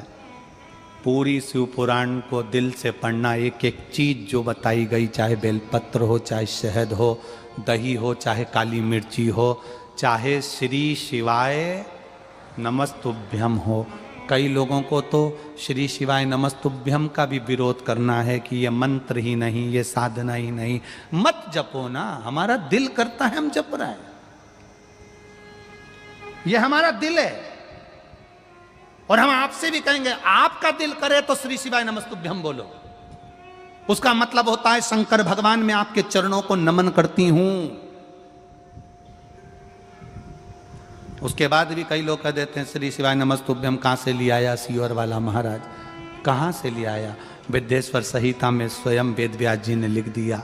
पूरी शिव पुराण को दिल से पढ़ना, एक एक चीज जो बताई गई, चाहे बेलपत्र हो, चाहे शहद हो, दही हो, चाहे काली मिर्ची हो, चाहे श्री शिवाय नमस्तुभ्यम हो। कई लोगों को तो श्री शिवाय नमस्तुभ्यम का भी विरोध करना है कि ये मंत्र ही नहीं, ये साधना ही नहीं। मत जपो ना, हमारा दिल करता है हम जप रहे हैं, ये हमारा दिल है। और हम आपसे भी कहेंगे, आपका दिल करे तो श्री शिवाय नमस्तुभ्यम बोलो। उसका मतलब होता है शंकर भगवान मैं आपके चरणों को नमन करती हूं। उसके बाद भी कई लोग कह देते हैं श्री शिवाय नमस्तुभ्यम कहां से ले आया सीहोर वाला महाराज, कहां से ले आया? विद्येश्वर संहिता में स्वयं वेद व्यास जी ने लिख दिया।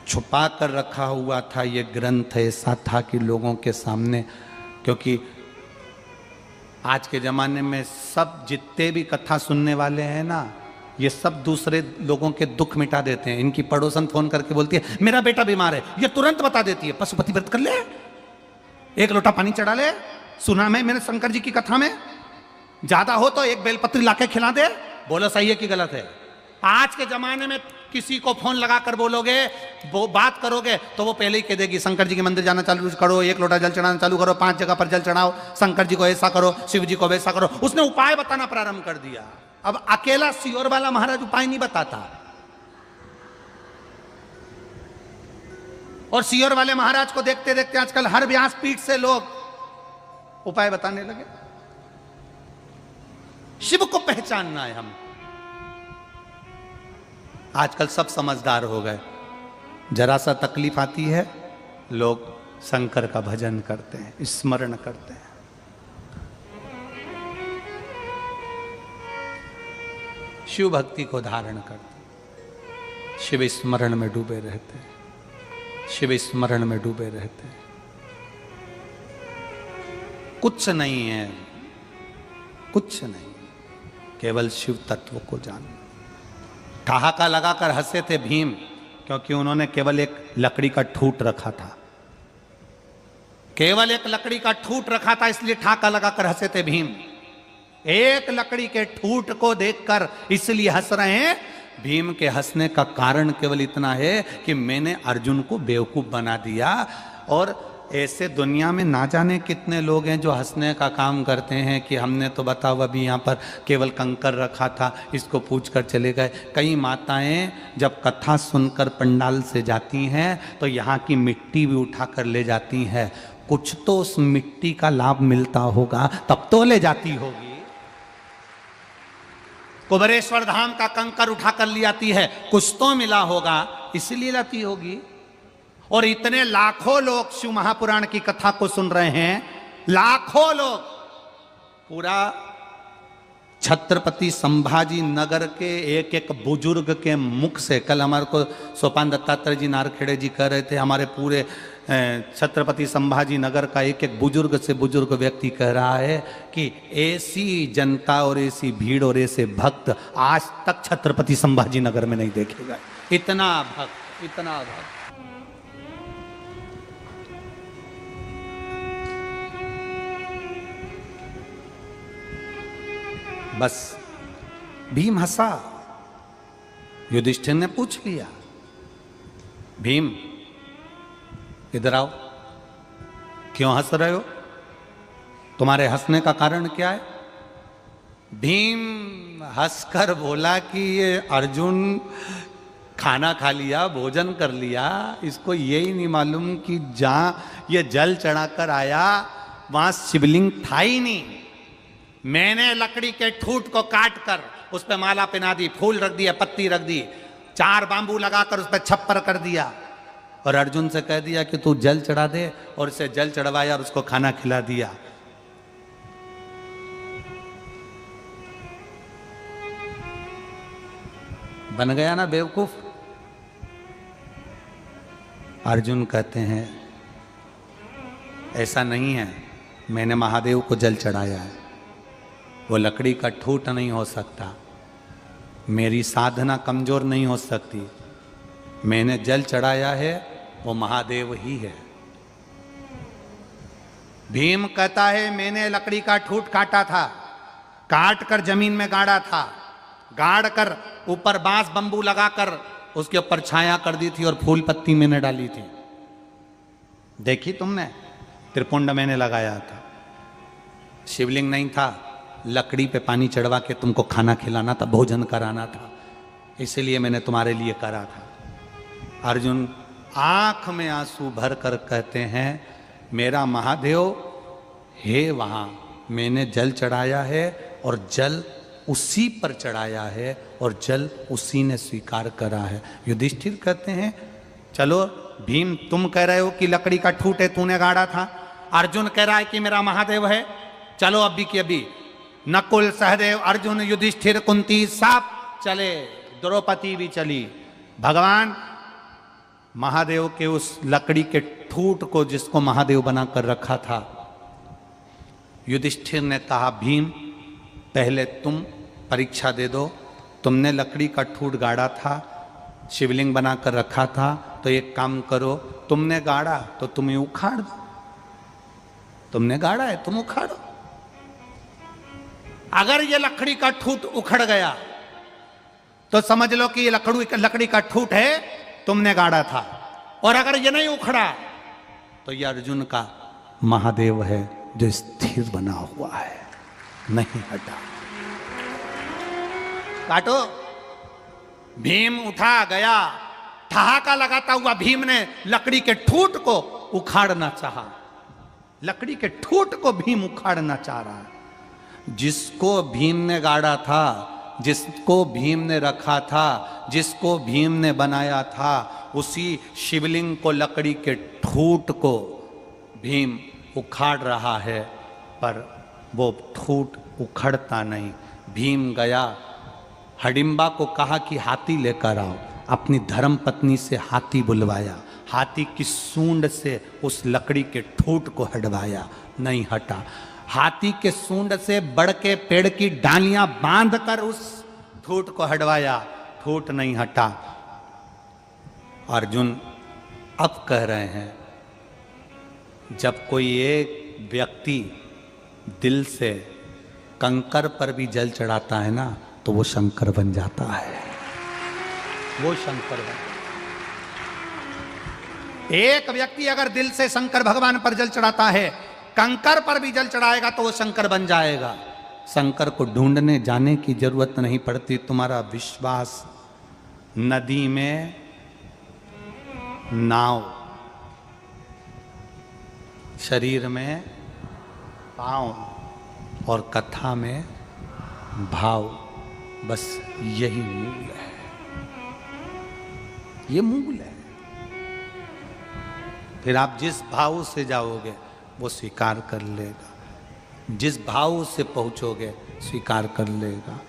छुपा कर रखा हुआ था ये ग्रंथ, ऐसा था कि लोगों के सामने, क्योंकि आज के जमाने में सब जितने भी कथा सुनने वाले हैं ना, ये सब दूसरे लोगों के दुख मिटा देते हैं। इनकी पड़ोसन फोन करके बोलती है मेरा बेटा बीमार है, ये तुरंत बता देती है पशुपति व्रत कर ले, 1 लोटा पानी चढ़ा ले। सुना मैंने शंकर जी की कथा में, ज्यादा हो तो 1 बेलपत्री लाके खिला दे। बोलो सही है कि गलत है? आज के जमाने में किसी को फोन लगाकर बोलोगे, वो बात करोगे तो वो पहले ही कह देगी शंकर जी के मंदिर जाना चालू करो, 1 लोटा जल चढ़ाना चालू करो, 5 जगह पर जल चढ़ाओ, शंकर जी को ऐसा करो, शिव जी को वैसा करो। उसने उपाय बताना प्रारंभ कर दिया। अब अकेला सीहोर वाला महाराज उपाय नहीं बताता, और सीहोर वाले महाराज को देखते देखते आजकल हर व्यासपीठ से लोग उपाय बताने लगे। शिव को पहचानना है हम। आजकल सब समझदार हो गए, जरा सा तकलीफ आती है लोग शंकर का भजन करते हैं, स्मरण करते हैं। शिव भक्ति को धारण करते, शिव स्मरण में डूबे रहते, शिव स्मरण में डूबे रहते। कुछ नहीं है, कुछ नहीं, केवल शिव तत्व को जानना। ठहाका लगाकर हंसे थे भीम, क्योंकि उन्होंने केवल एक लकड़ी का ठूट रखा था, केवल एक लकड़ी का ठूट रखा था, इसलिए ठहाका लगाकर हंसे थे भीम। एक लकड़ी के ठूट को देखकर इसलिए हंस रहे हैं। भीम के हंसने का कारण केवल इतना है कि मैंने अर्जुन को बेवकूफ बना दिया। और ऐसे दुनिया में ना जाने कितने लोग हैं जो हंसने का काम करते हैं कि हमने तो बताओ अभी यहाँ पर केवल कंकर रखा था, इसको पूछ कर चले गए। कई माताएं जब कथा सुनकर पंडाल से जाती हैं तो यहाँ की मिट्टी भी उठा कर ले जाती हैं। कुछ तो उस मिट्टी का लाभ मिलता होगा, तब तो ले जाती होगी। कुबेरेश्वर धाम का कंकर उठाकर ले आती है, कुछ तो मिला होगा, इसलिए लाती होगी। और इतने लाखों लोग शिव महापुराण की कथा को सुन रहे हैं, लाखों लोग। पूरा छत्रपति संभाजी नगर के एक एक बुजुर्ग के मुख से, कल हमारे को सोपान दत्तात्रेय जी नारखेड़े जी कह रहे थे, हमारे पूरे छत्रपति संभाजी नगर का एक एक बुजुर्ग से बुजुर्ग व्यक्ति कह रहा है कि ऐसी जनता और ऐसी भीड़ और ऐसे भक्त आज तक छत्रपति संभाजी नगर में नहीं देखेगा। इतना भक्त, इतना भक्त। बस भीम हंसा, युधिष्ठिर ने पूछ लिया, भीम इधर आओ। क्यों हंस रहे हो? तुम्हारे हंसने का कारण क्या है? भीम हंसकर बोला कि ये अर्जुन खाना खा लिया, भोजन कर लिया, इसको यही नहीं मालूम कि जहां ये जल चढ़ाकर आया वहां शिवलिंग था ही नहीं। मैंने लकड़ी के ठूठ को काट कर उस पर माला पहना दी, फूल रख दिया, पत्ती रख दी, 4 बांबू लगाकर उस पर छप्पर कर दिया और अर्जुन से कह दिया कि तू जल चढ़ा दे, और उसे जल चढ़वाया और उसको खाना खिला दिया। बन गया ना बेवकूफ? अर्जुन कहते हैं ऐसा नहीं है, मैंने महादेव को जल चढ़ाया है, वो लकड़ी का ठूठ नहीं हो सकता, मेरी साधना कमजोर नहीं हो सकती, मैंने जल चढ़ाया है वो महादेव ही है। भीम कहता है मैंने लकड़ी का ठूठ काटा था, काट कर जमीन में गाड़ा था, गाड़ कर ऊपर बांस बंबू लगाकर उसके ऊपर छाया कर दी थी और फूल पत्ती मैंने डाली थी। देखी तुमने? त्रिपुंड मैंने लगाया था, शिवलिंग नहीं था, लकड़ी पे पानी चढ़वा के तुमको खाना खिलाना था, भोजन कराना था, इसीलिए मैंने तुम्हारे लिए करा था। अर्जुन आंख में आंसू भर कर कहते हैं मेरा महादेव है वहां, मैंने जल चढ़ाया है और जल उसी पर चढ़ाया है और जल उसी ने स्वीकार करा है। युधिष्ठिर कहते हैं चलो भीम तुम कह रहे हो कि लकड़ी का ठूठ है, तूने गाड़ा था, अर्जुन कह रहा है कि मेरा महादेव है, चलो अभी की अभी नकुल सहदेव अर्जुन युधिष्ठिर कुंती सब चले, द्रौपदी भी चली। भगवान महादेव के उस लकड़ी के ठूठ को जिसको महादेव बनाकर रखा था, युधिष्ठिर ने कहा भीम पहले तुम परीक्षा दे दो, तुमने लकड़ी का ठूठ गाड़ा था, शिवलिंग बनाकर रखा था, तो एक काम करो, तुमने गाड़ा तो तुम्हें उखाड़ दो, तुमने गाड़ा है तुम उखाड़ो। अगर ये लकड़ी का ठूठ उखड़ गया तो समझ लो कि ये लकड़ी का ठूठ है, तुमने गाड़ा था, और अगर ये नहीं उखड़ा तो ये अर्जुन का महादेव है जो स्थिर बना हुआ है, नहीं हटा। काटो। भीम उठा गया, ठहाका लगाता हुआ भीम ने लकड़ी के ठूठ को उखाड़ना चाहा, लकड़ी के ठूठ को भीम उखाड़ना चाह रहा है। जिसको भीम ने गाड़ा था, जिसको भीम ने रखा था, जिसको भीम ने बनाया था, उसी शिवलिंग को, लकड़ी के ठूठ को भीम उखाड़ रहा है, पर वो ठूठ उखड़ता नहीं। भीम गया, हडिम्बा को कहा कि हाथी लेकर आओ, अपनी धर्म पत्नी से हाथी बुलवाया, हाथी की सूंड से उस लकड़ी के ठूठ को हटवाया, नहीं हटा। हाथी के सूंड से बड़ के पेड़ की डालियां बांधकर उस ठूठ को हटवाया, ठूठ नहीं हटा। अर्जुन अब कह रहे हैं जब कोई एक व्यक्ति दिल से कंकर पर भी जल चढ़ाता है ना, तो वो शंकर बन जाता है, वो शंकर बन। एक व्यक्ति अगर दिल से शंकर भगवान पर जल चढ़ाता है, कंकर पर भी जल चढ़ाएगा तो वो शंकर बन जाएगा। शंकर को ढूंढने जाने की जरूरत नहीं पड़ती। तुम्हारा विश्वास नदी में नाव, शरीर में पांव और कथा में भाव, बस यही मूल है, ये मूल है। फिर आप जिस भाव से जाओगे वो स्वीकार कर लेगा, जिस भाव से पहुंचोगे स्वीकार कर लेगा।